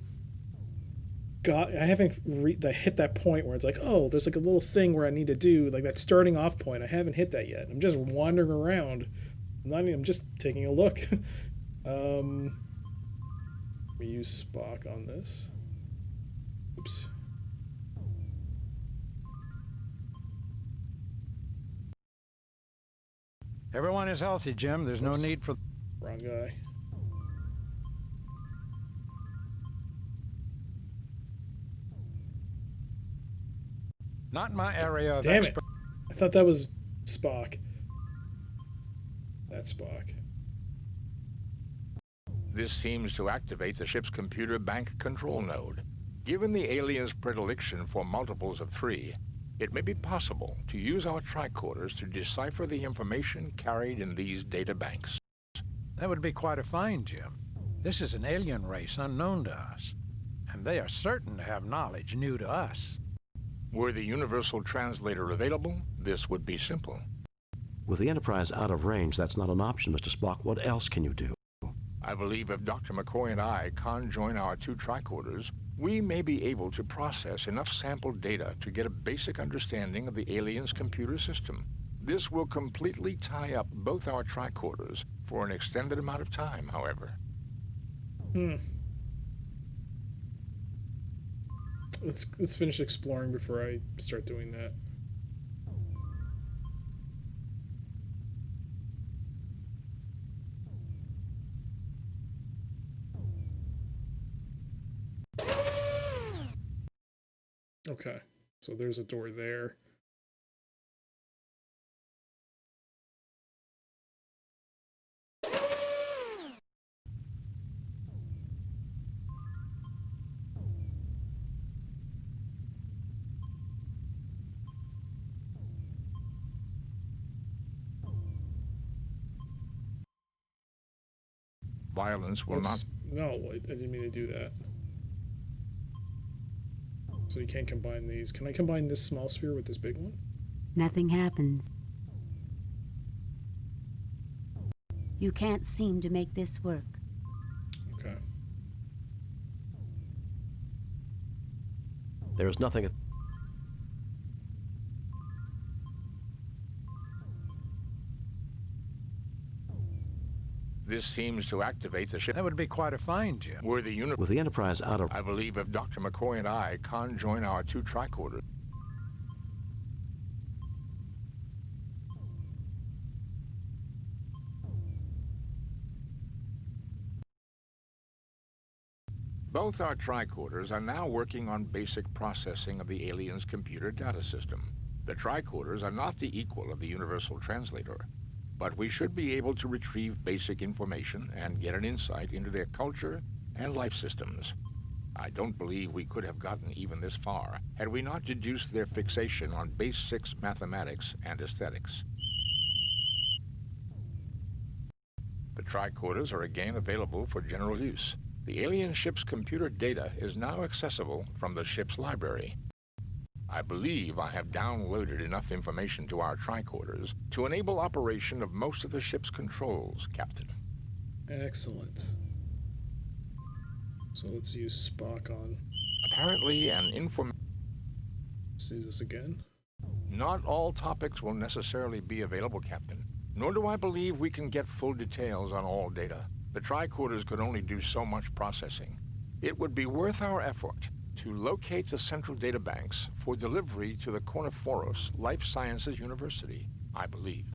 hit that point where it's like, oh, there's like a little thing where I need to do, like that starting off point. I haven't hit that yet. I'm just wandering around. I'm just taking a look. Let me use Spock on this. Oops. Everyone is healthy, Jim. There's no need for... Wrong guy. Not my area of Damn it. I thought that was Spock. That's Spock. This seems to activate the ship's computer bank control node. Given the aliens' predilection for multiples of 3, it may be possible to use our tricorders to decipher the information carried in these data banks. That would be quite a find, Jim. This is an alien race unknown to us, and they are certain to have knowledge new to us. Were the universal translator available, this would be simple. With the Enterprise out of range, that's not an option, Mr. Spock. What else can you do? I believe if Dr. McCoy and I conjoin our two tricorders, we may be able to process enough sample data to get a basic understanding of the alien's computer system. This will completely tie up both our tricorders for an extended amount of time, however. Let's finish exploring before I start doing that. Okay, so there's a door there. Violence will not... No, I didn't mean to do that. So you can't combine these. Can I combine this small sphere with this big one? Nothing happens. You can't seem to make this work. Okay. There is nothing... This seems to activate the ship. That would be quite a find, Jim. With the Enterprise out of... I believe if Dr. McCoy and I conjoin our two tricorders... Both our tricorders are now working on basic processing of the alien's computer data system. The tricorders are not the equal of the universal translator, but we should be able to retrieve basic information and get an insight into their culture and life systems. I don't believe we could have gotten even this far had we not deduced their fixation on base 6 mathematics and aesthetics. The tricorders are again available for general use. The alien ship's computer data is now accessible from the ship's library. I believe I have downloaded enough information to our tricorders to enable operation of most of the ship's controls, Captain. Excellent. So let's use Spock on... Apparently an Let's use this again. Not all topics will necessarily be available, Captain. Nor do I believe we can get full details on all data. The tricorders could only do so much processing. It would be worth our effort to locate the central databanks for delivery to the Corniforos Life Sciences University, I believe.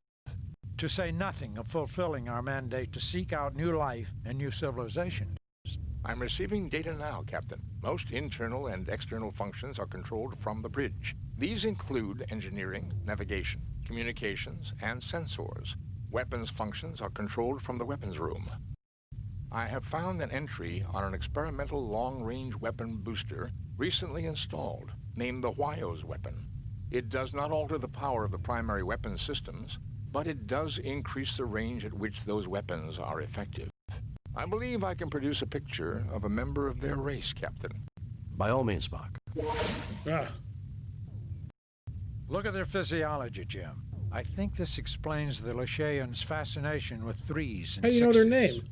To say nothing of fulfilling our mandate to seek out new life and new civilization. I'm receiving data now, Captain. Most internal and external functions are controlled from the bridge. These include engineering, navigation, communications, and sensors. Weapons functions are controlled from the weapons room. I have found an entry on an experimental long-range weapon booster recently installed, named the Huayos weapon. It does not alter the power of the primary weapon systems, but it does increase the range at which those weapons are effective. I believe I can produce a picture of a member of their race, Captain. By all means, Spock. Look at their physiology, Jim. I think this explains the Lashayans' fascination with threes and How do you know their name?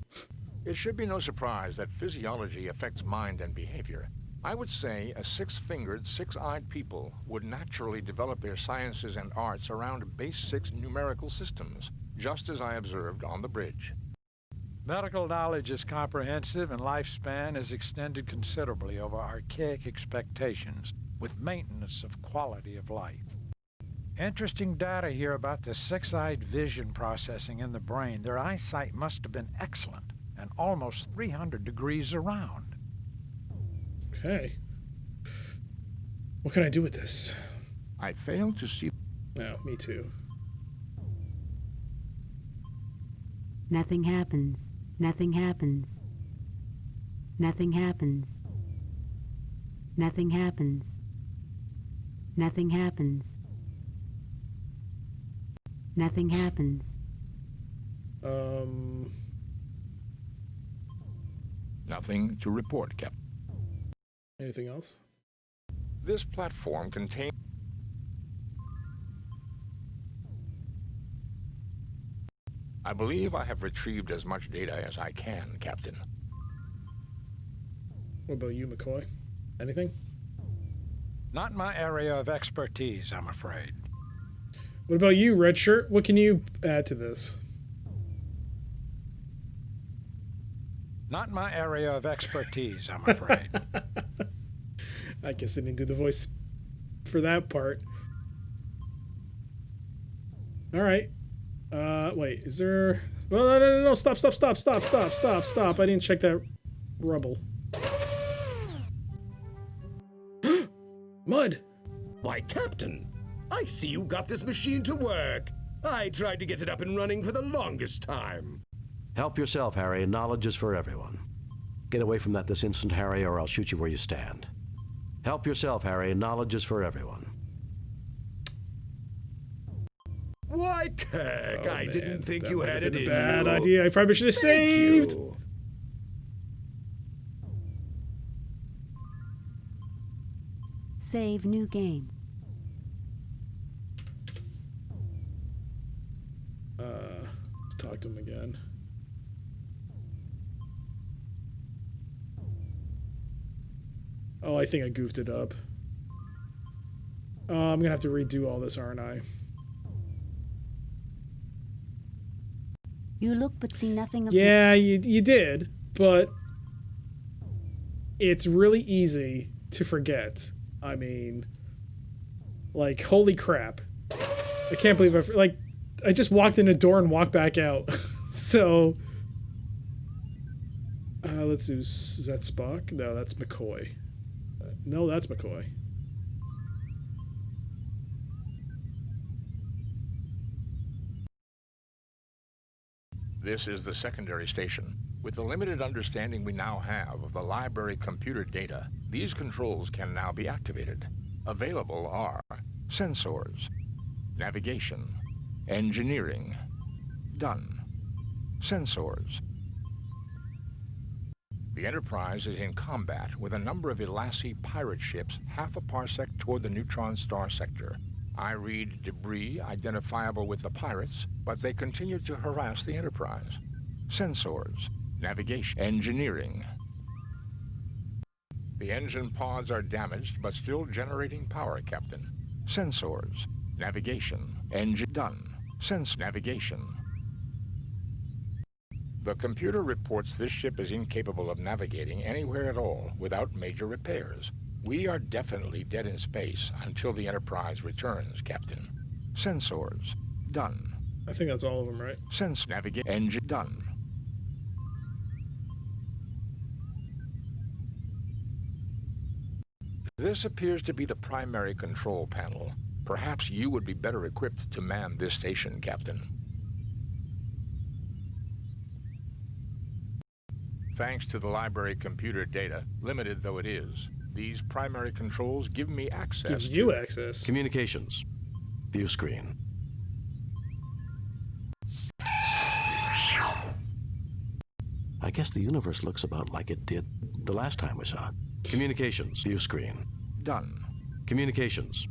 It should be no surprise that physiology affects mind and behavior. I would say a six-fingered, six-eyed people would naturally develop their sciences and arts around base 6 numerical systems, just as I observed on the bridge. Medical knowledge is comprehensive and lifespan is extended considerably over archaic expectations, with maintenance of quality of life. Interesting data here about the six-eyed vision processing in the brain. Their eyesight must have been excellent and almost 300 degrees around. Okay. What can I do with this? I fail to see... No, me too. Nothing happens. Nothing happens. Nothing happens. Nothing happens. Nothing happens. Nothing happens. Nothing to report, Captain. Anything else? This platform contains... What? 1 I believe I have retrieved as much data as I can, Captain. What about you, McCoy? Anything? Not my area of expertise, I'm afraid. What about you, Redshirt? What can you add to this? Not my area of expertise, I'm afraid. I guess they didn't do the voice for that part. All right. Wait, is there... Well, no, stop. I didn't check that rubble. Mud! Why, Captain, I see you got this machine to work. I tried to get it up and running for the longest time. Help yourself, Harry. Knowledge is for everyone. Get away from that this instant, Harry, or I'll shoot you where you stand. Help yourself, Harry. Knowledge is for everyone. Why, Kirk, I didn't think you had it in you. Bad idea. I probably should have saved. Save new game. Let's talk to him again. Oh, I think I goofed it up. I'm gonna have to redo all this, aren't I? You look but see nothing of... Yeah, you did, but it's really easy to forget. I mean, like, holy crap. I can't believe I just walked in a door and walked back out. So, let's do, is that Spock? No, that's McCoy. No, that's McCoy. This is the secondary station. With the limited understanding we now have of the library computer data, these controls can now be activated. Available are sensors, navigation, engineering, done, sensors. The Enterprise is in combat with a number of Elassie pirate ships half a parsec toward the neutron star sector. I read debris identifiable with the pirates, but they continue to harass the Enterprise. Sensors, navigation, engineering. The engine pods are damaged, but still generating power, Captain. Sensors, navigation, engine done. Sense navigation. The computer reports this ship is incapable of navigating anywhere at all without major repairs. We are definitely dead in space until the Enterprise returns, Captain. Sensors, done. I think that's all of them, right? Sense navigate engine done. This appears to be the primary control panel. Perhaps you would be better equipped to man this station, Captain. Thanks to the library computer data, limited though it is, these primary controls give me access. Gives you access. Communications. View screen. I guess the universe looks about like it did the last time we saw it. Communications. View screen. Done. Communications.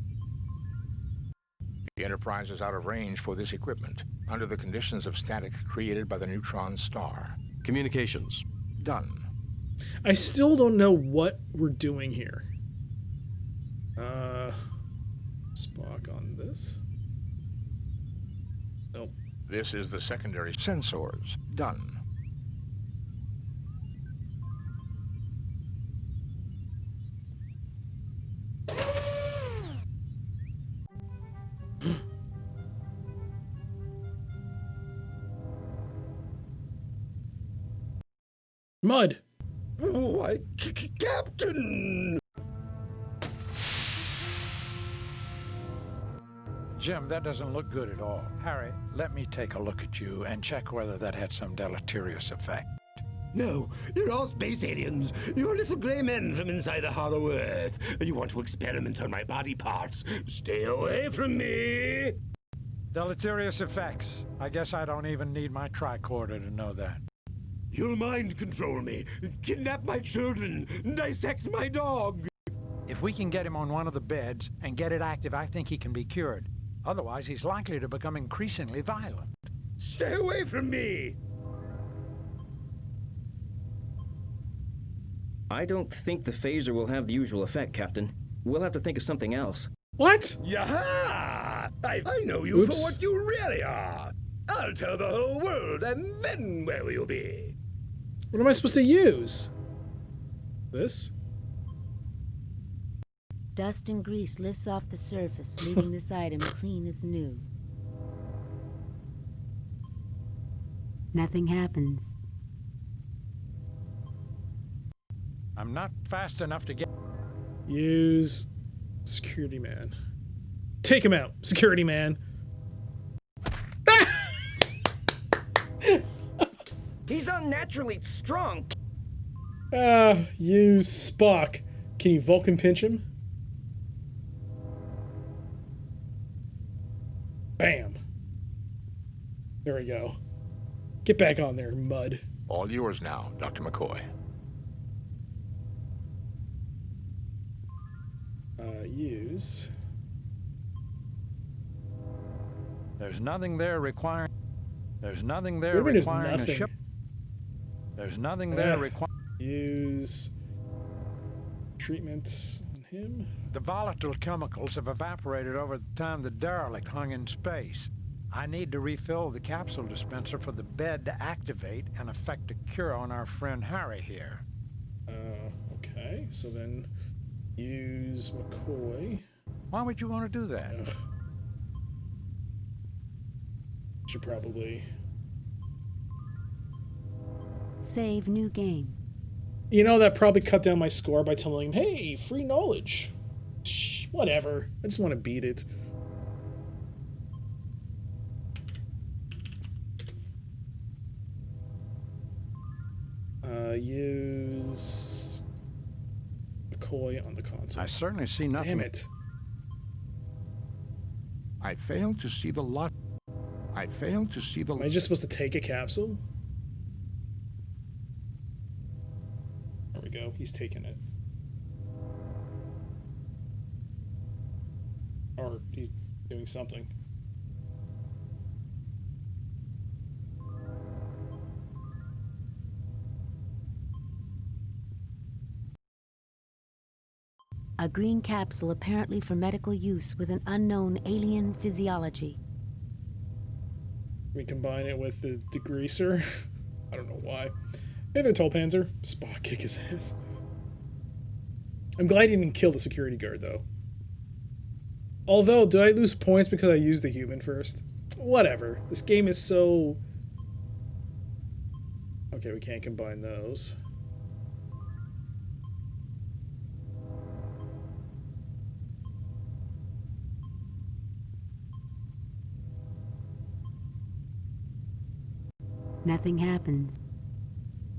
The Enterprise is out of range for this equipment, under the conditions of static created by the neutron star. Communications. Done. I still don't know what we're doing here. Spock on this. Nope. This is the secondary sensors. Done. Mud. Why, Captain! Jim, that doesn't look good at all. Harry, let me take a look at you and check whether that had some deleterious effect. No, you're all space aliens. You're little gray men from inside the hollow earth. You want to experiment on my body parts. Stay away from me! Deleterious effects. I guess I don't even need my tricorder to know that. You'll mind control me, kidnap my children, dissect my dog. If we can get him on one of the beds and get it active, I think he can be cured. Otherwise, he's likely to become increasingly violent. Stay away from me! I don't think the phaser will have the usual effect, Captain. We'll have to think of something else. What? Yaha! I know you Oops. for what you really are. I'll tell the whole world, and then where will you be? What am I supposed to use? This? Dust and grease lifts off the surface, leaving this item clean as new. Nothing happens. I'm not fast enough to get... Use security man. Take him out, security man. He's unnaturally strong. Use Spock. Can you Vulcan pinch him? Bam. There we go. Get back on there, mud. All yours now, Dr. McCoy. Use. There's nothing there requiring... There's nothing there What do you mean there's requiring a nothing? ship... There's nothing there requiring... Use treatments on him. The volatile chemicals have evaporated over the time the derelict hung in space. I need to refill the capsule dispenser for the bed to activate and effect a cure on our friend Harry here. Okay, so then use McCoy. Why would you want to do that? Should probably... Save new game. You know, that probably cut down my score by telling him, hey, free knowledge. Shh, whatever. I just want to beat it. Use McCoy on the console. I certainly see nothing. Damn it. I failed to see the lot. I failed to see the... Am I just supposed to take a capsule? There we go. He's taking it. Or he's doing something. A green capsule apparently for medical use with an unknown alien physiology. We combine it with the degreaser. I don't know why. Hey there, Tolpanzer. Spock, kick his ass. I'm glad he didn't kill the security guard, though. Although, did I lose points because I used the human first? Whatever. This game is so... Okay, we can't combine those. Nothing happens.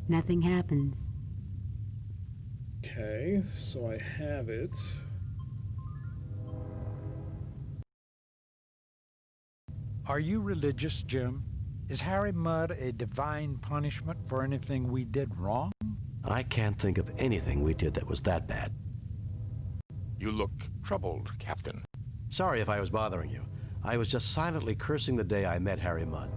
Nothing happens. Okay, so I have it. Are you religious, Jim? Is Harry Mudd a divine punishment for anything we did wrong? I can't think of anything we did that was that bad. You look troubled, Captain. Sorry if I was bothering you. I was just silently cursing the day I met Harry Mudd.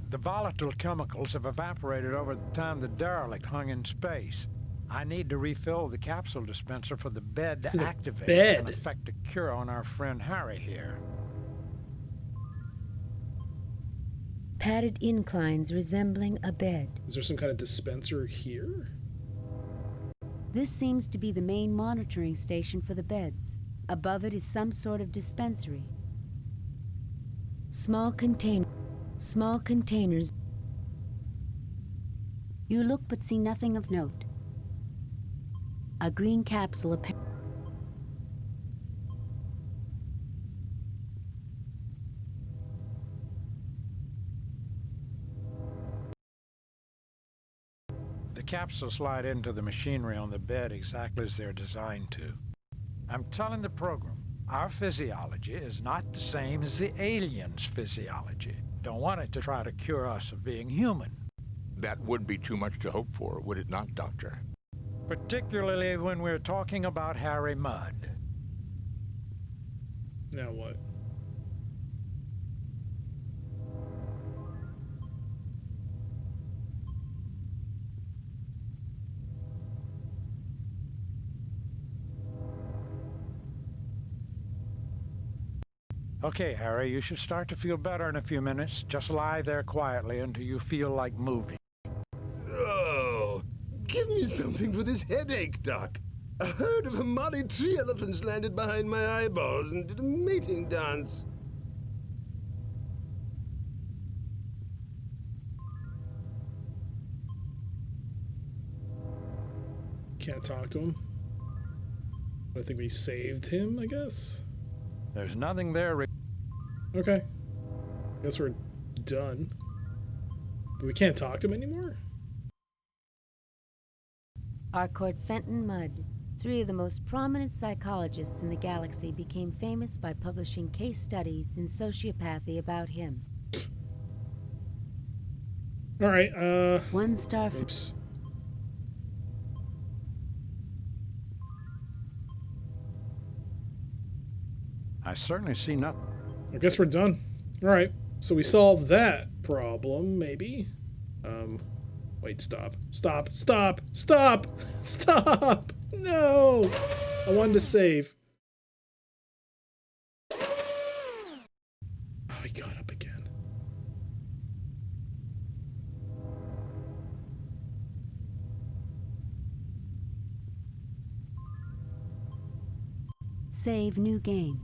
The volatile chemicals have evaporated over the time the derelict hung in space. I need to refill the capsule dispenser for the bed to activate and effect a cure on our friend Harry here. Padded inclines resembling a bed. Is there some kind of dispenser here? This seems to be the main monitoring station for the beds. Above it is some sort of dispensary. Small containers. You look but see nothing of note. A green capsule The capsules slide into the machinery on the bed exactly as they're designed to. I'm telling the program, our physiology is not the same as the aliens' physiology. Don't want it to try to cure us of being human. That would be too much to hope for, would it not, Doctor? Particularly when we're talking about Harry Mudd. Now what? Okay, Harry, you should start to feel better in a few minutes. Just lie there quietly until you feel like moving. Oh, give me something for this headache, Doc. A herd of Hamadi tree elephants landed behind my eyeballs and did a mating dance. Can't talk to him. I think we saved him, I guess. There's nothing there. Okay. Guess we're done. But we can't talk to him anymore? Harcourt Fenton Mudd, 3 of the most prominent psychologists in the galaxy, became famous by publishing case studies in sociopathy about him. Alright, 1 star. Oops. I certainly see nothing. I guess we're done. Alright, so we solved that problem, maybe? Wait, stop. Stop, stop, stop! Stop! No! I wanted to save. Oh, he got up again. Save new game.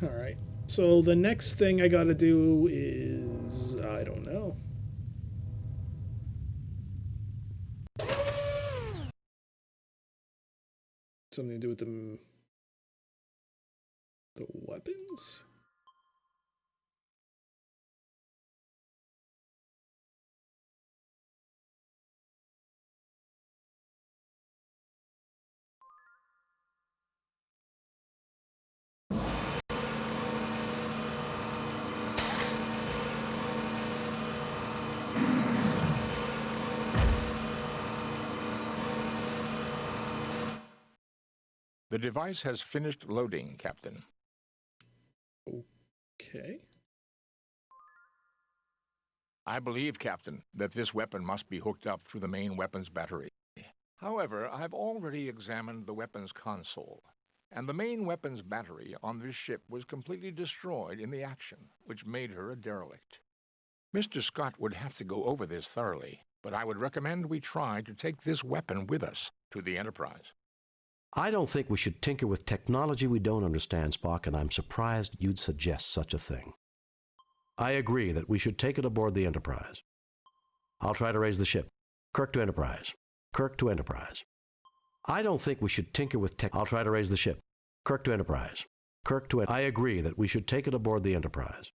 Alright. So the next thing I gotta do is... I don't know. Something to do with the weapons? The device has finished loading, Captain. Okay. I believe, Captain, that this weapon must be hooked up through the main weapons battery. However, I've already examined the weapons console, and the main weapons battery on this ship was completely destroyed in the action, which made her a derelict. Mr. Scott would have to go over this thoroughly, but I would recommend we try to take this weapon with us to the Enterprise. I don't think we should tinker with technology we don't understand, Spock, and I'm surprised you'd suggest such a thing. I agree that we should take it aboard the Enterprise. I'll try to raise the ship. Kirk to Enterprise. Kirk to Enterprise. I don't think we should tinker with tech. I'll try to raise the ship. Kirk to Enterprise. Kirk to I agree that we should take it aboard the Enterprise.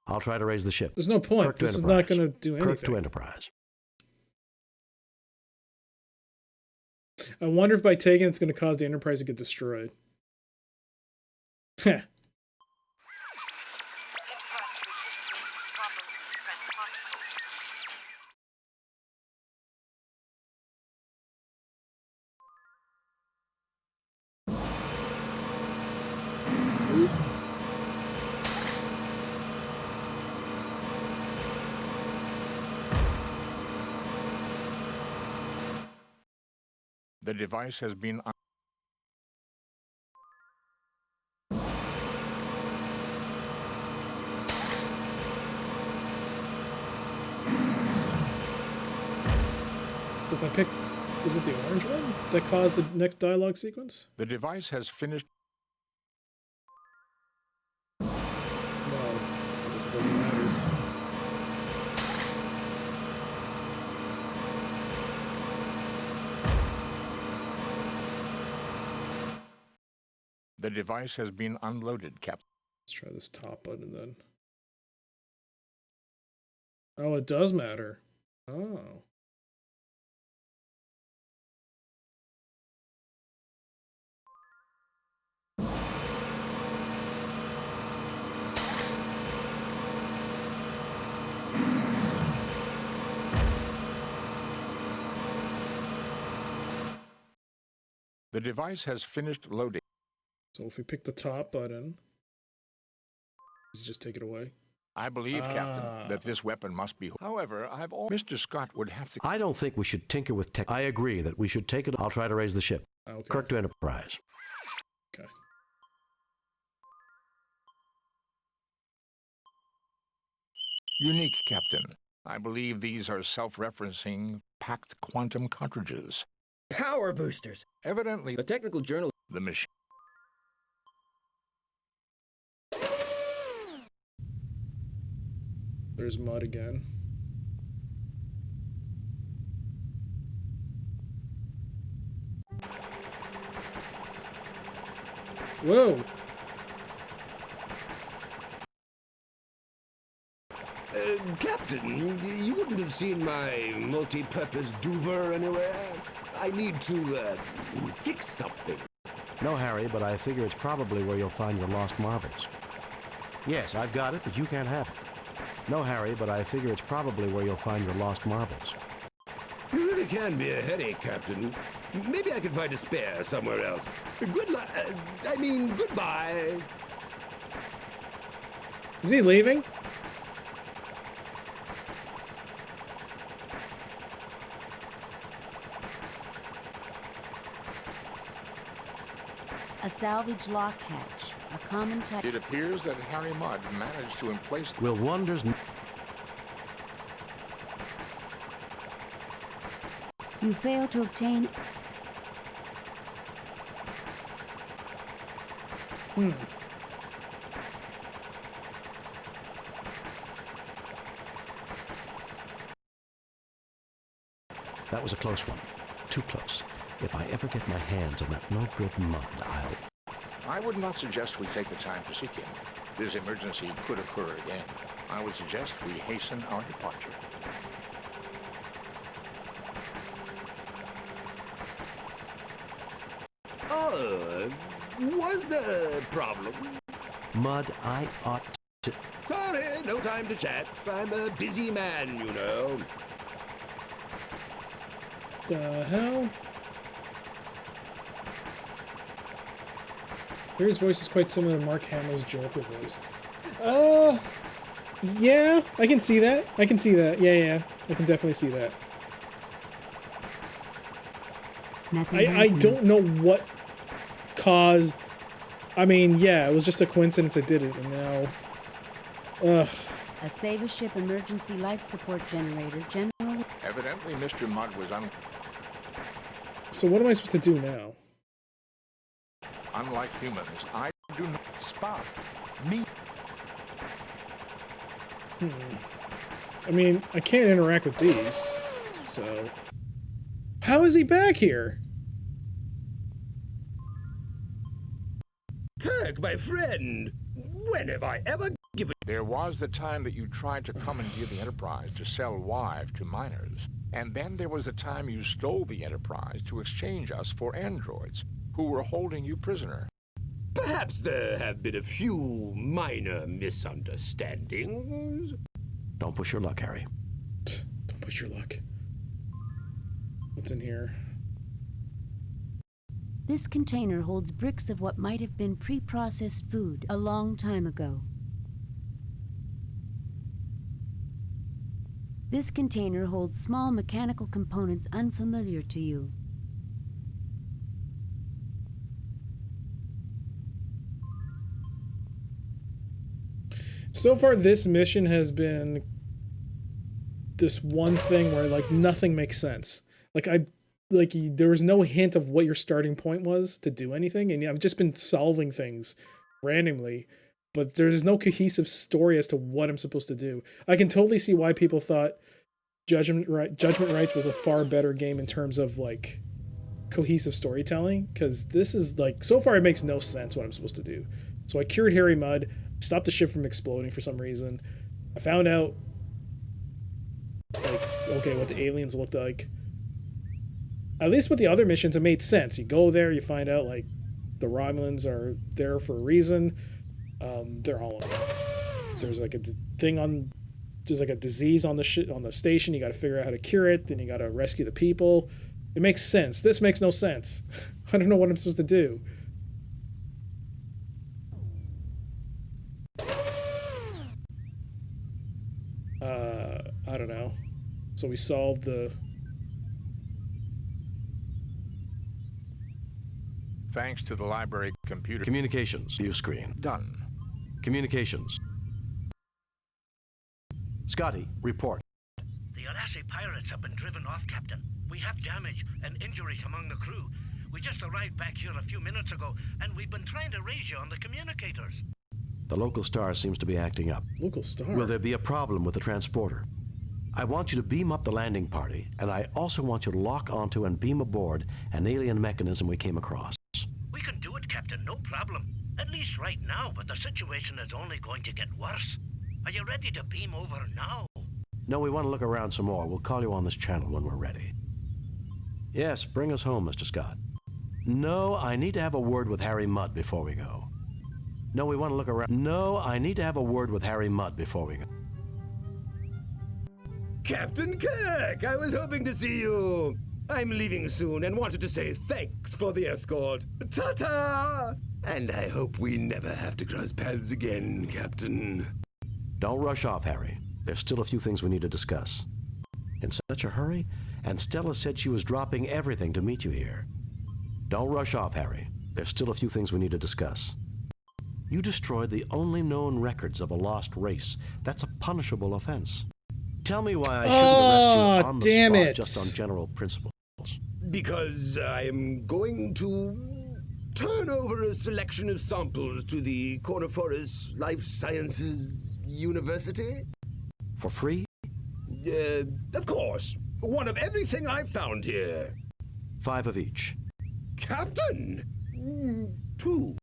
I'll try to raise the ship. There's no point. This is not going to do anything. Kirk to Enterprise. I wonder if by taking it's going to cause the Enterprise to get destroyed. Heh. The device has been So if I pick, was it the orange one that caused the next dialogue sequence? The device has finished. No, I guess it doesn't matter. The device has been unloaded, Captain. Let's try this top button then. Oh, it does matter. Oh. The device has finished loading. So if we pick the top button, just take it away. I believe, Captain, that this weapon must be... However, Mr. Scott would have to... I don't think we should tinker with tech. I agree that we should take it. I'll try to raise the ship. Okay. Kirk to Enterprise. Okay. Unique, Captain. I believe these are self-referencing packed quantum cartridges. Power boosters! Evidently, the technical journal... The machine... There's Mud again. Whoa! Captain, you wouldn't have seen my multi-purpose duver anywhere? I need to, fix something. No, Harry, but I figure it's probably where you'll find your lost marbles. Yes, I've got it, but you can't have it. No, Harry, but I figure it's probably where you'll find your lost marbles. You really can be a headache, Captain. Maybe I can find a spare somewhere else. Good luck. Goodbye. Is he leaving? A salvage lock hatch, a common type. It appears that Harry Mudd managed to emplace... Will wonders... You fail to obtain... That was a close one. Too close. If I ever get my hands on that no-good Mud, I would not suggest we take the time to seek him. This emergency could occur again. I would suggest we hasten our departure. Oh, was there a problem? Mud, I ought to... Sorry, no time to chat. I'm a busy man, you know. The hell? Harry's voice is quite similar to Mark Hamill's Joker voice. Yeah, I can see that. I can see that. Yeah, I can definitely see that. I don't know what caused... I mean, yeah, it was just a coincidence I did it, and now... Ugh. A Save-A-Ship emergency life support generator, generally... Evidently, Mr. Mudd was So what am I supposed to do now? Unlike humans, I do not spot me. I mean, I can't interact with these, so... How is he back here? Kirk, my friend, when have I ever given... There was the time that you tried to commandeer the Enterprise to sell Wive to miners. And then there was the time you stole the Enterprise to exchange us for androids, who were holding you prisoner. Perhaps there have been a few minor misunderstandings. Don't push your luck, Harry. Don't push your luck. What's in here? This container holds bricks of what might have been pre-processed food a long time ago. This container holds small mechanical components unfamiliar to you. So far, this mission has been this one thing where, like, nothing makes sense. There was no hint of what your starting point was to do anything, and I've just been solving things randomly, but there's no cohesive story as to what I'm supposed to do. I can totally see why people thought Judgment Rights was a far better game in terms of, like, cohesive storytelling, because this is, like, so far it makes no sense what I'm supposed to do. So I cured Harry Mudd, stopped the ship from exploding for some reason. I found out, like, okay, what the aliens looked like. At least with the other missions, it made sense. You go there, you find out, like, the Romulans are there for a reason. They're all... There's, like, a thing on... There's, like, a disease on the station. You got to figure out how to cure it. Then you got to rescue the people. It makes sense. This makes no sense. I don't know what I'm supposed to do. I don't know. So we solved the... Thanks to the library computer. Communications. View screen. Done. Communications. Scotty, report. The Alassi pirates have been driven off, Captain. We have damage and injuries among the crew. We just arrived back here a few minutes ago, and we've been trying to raise you on the communicators. The local star seems to be acting up. Local star? Will there be a problem with the transporter? I want you to beam up the landing party, and I also want you to lock onto and beam aboard an alien mechanism we came across. We can do it, Captain, no problem. At least right now, but the situation is only going to get worse. Are you ready to beam over now? No, we want to look around some more. We'll call you on this channel when we're ready. Yes, bring us home, Mr. Scott. No, I need to have a word with Harry Mudd before we go. No, we want to look around. No, I need to have a word with Harry Mudd before we go. Captain Kirk, I was hoping to see you. I'm leaving soon and wanted to say thanks for the escort. Ta-ta! And I hope we never have to cross paths again, Captain. Don't rush off, Harry. There's still a few things we need to discuss. In such a hurry? And Stella said she was dropping everything to meet you here. Don't rush off, Harry. There's still a few things we need to discuss. You destroyed the only known records of a lost race. That's a punishable offense. Tell me why I shouldn't arrest you on the spot just on general principles. Because I am going to turn over a selection of samples to the Corniforous Life Sciences University. For free? Of course. One of everything I've found here. 5 of each. Captain! 2.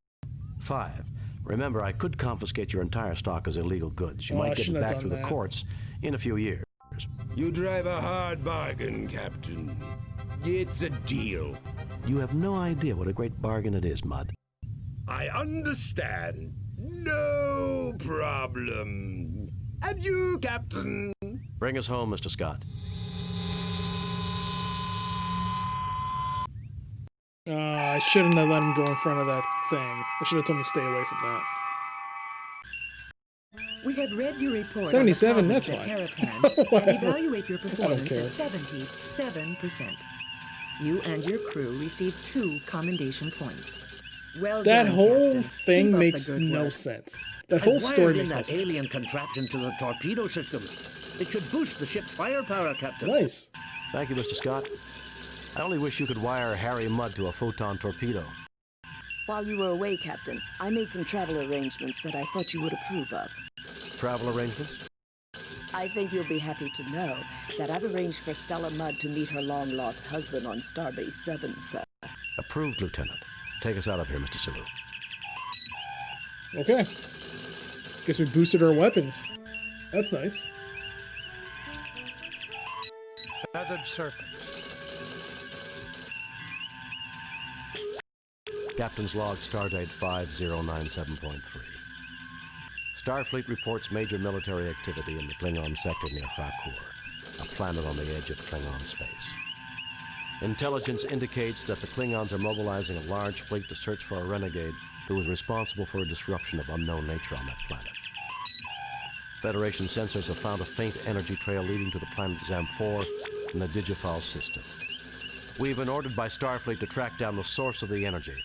5. Remember, I could confiscate your entire stock as illegal goods. You might get it back through the courts in a few years. You drive a hard bargain, Captain. It's a deal. You have no idea what a great bargain it is, Mudd. I understand. No problem. And you, Captain? Bring us home, Mr. Scott. I shouldn't have let him go in front of that thing. I should have told him to stay away from that. We have read your report 77, on the that's problems fine. at Harapan and Whatever. evaluate your performance care. at 77%. You and your crew received 2 commendation points. Well That done, whole Captain. thing Keep up the makes good no work. sense. That I whole story wired in makes no that sense. alien contraption to the torpedo system. It should boost the ship's firepower, Captain. Nice. Thank you, Mr. Scott. I only wish you could wire Harry Mudd to a photon torpedo. While you were away, Captain, I made some travel arrangements that I thought you would approve of. Travel arrangements? I think you'll be happy to know that I've arranged for Stella Mudd to meet her long-lost husband on Starbase 7, sir. Approved, Lieutenant. Take us out of here, Mr. Sulu. Okay. Guess we boosted our weapons. That's nice. Feathered serpent. Captain's log, stardate 5097.3. Starfleet reports major military activity in the Klingon sector near Krakur, a planet on the edge of Klingon space. Intelligence indicates that the Klingons are mobilizing a large fleet to search for a renegade who is responsible for a disruption of unknown nature on that planet. Federation sensors have found a faint energy trail leading to the planet Zam-4 in the Digifal system. We've been ordered by Starfleet to track down the source of the energy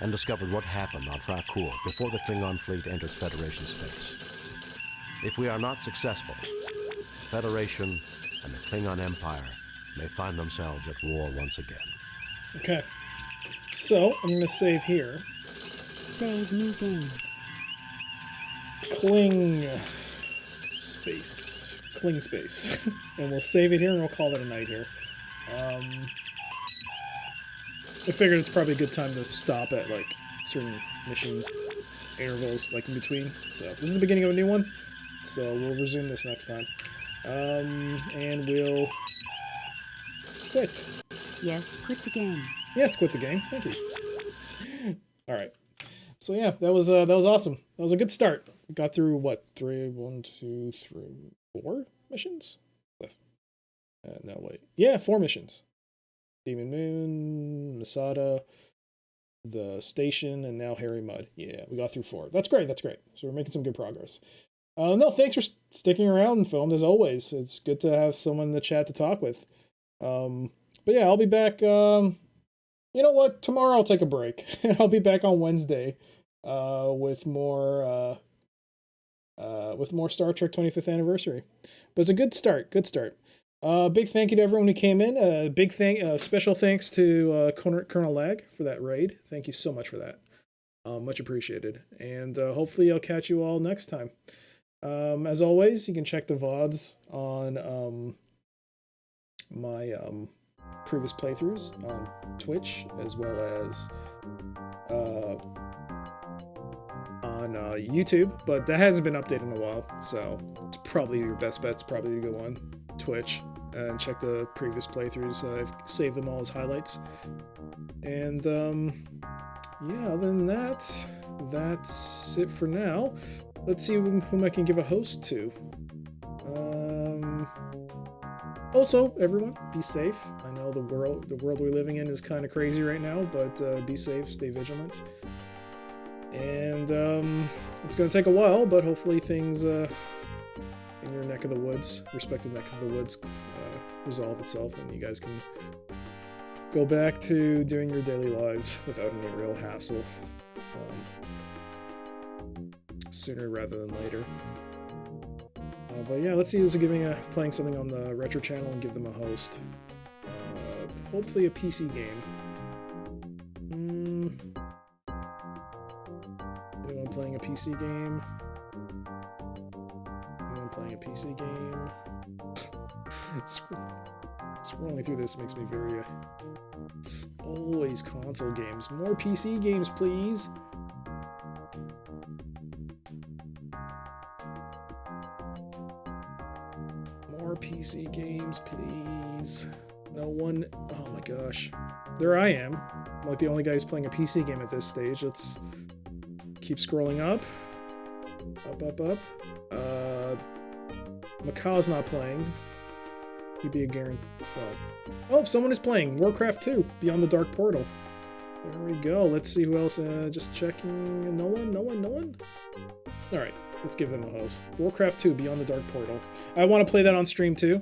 and discovered what happened on Krakur before the Klingon fleet enters Federation space. If we are not successful, the Federation and the Klingon Empire may find themselves at war once again. Okay. So, I'm going to save here. Save new game. Cling space. Cling space. And we'll save it here and we'll call it a night here. I figured it's probably a good time to stop at like certain mission intervals, like in between. So this is the beginning of a new one. So we'll resume this next time. And we'll quit. Yes, quit the game. Yes, quit the game. Thank you. All right. So yeah, that was awesome. That was a good start. We got through what 4 missions? No wait. Yeah, 4 missions. Demon Moon, Masada, the Station, and now Harry Mudd. Yeah, we got through 4. That's great. That's great. So we're making some good progress. No, thanks for sticking around, Filmed, as always. It's good to have someone in the chat to talk with. But yeah, I'll be back. You know what? Tomorrow I'll take a break. I'll be back on Wednesday with more Star Trek 25th anniversary. But it's a good start. Good start. Big thank you to everyone who came in. Special thanks to Colonel Lag for that raid. Thank you so much for that. Much appreciated. And hopefully I'll catch you all next time. As always, you can check the VODs on my previous playthroughs on Twitch, as well as on YouTube, but that hasn't been updated in a while, so it's probably your best bet's probably to go on Twitch and check the previous playthroughs. I've saved them all as highlights. And yeah, other than that, that's it for now. Let's see whom I can give a host to. Also, everyone, be safe. I know the world we're living in is kind of crazy right now, but be safe, stay vigilant. And it's going to take a while, but hopefully things in your neck of the woods, respective neck of the woods, resolve itself, and you guys can go back to doing your daily lives without any real hassle. Sooner rather than later. But yeah, let's see who's playing something on the Retro channel and give them a host. Hopefully a PC game. Anyone playing a PC game? Anyone playing a PC game? Scrolling through this makes me very... It's always console games. More PC games, please! More PC games, please. No one... Oh my gosh. There I am. I'm like the only guy who's playing a PC game at this stage. Let's keep scrolling up. Up. Macaw's not playing. He'd be a guarantee. Oh, someone is playing Warcraft 2, Beyond the Dark Portal. There we go. Let's see who else. Just checking. No one? Alright, let's give them a host. Warcraft 2, Beyond the Dark Portal. I want to play that on stream too.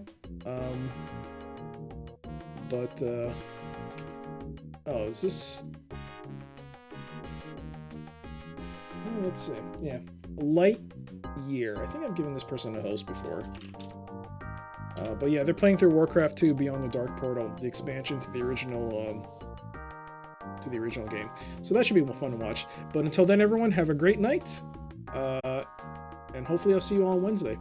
Oh, is this... Oh, let's see. Yeah. Light Year. I think I've given this person a host before. But yeah, they're playing through Warcraft 2 Beyond the Dark Portal, the expansion to the original game. So that should be fun to watch. But until then, everyone, have a great night. And hopefully I'll see you all on Wednesday.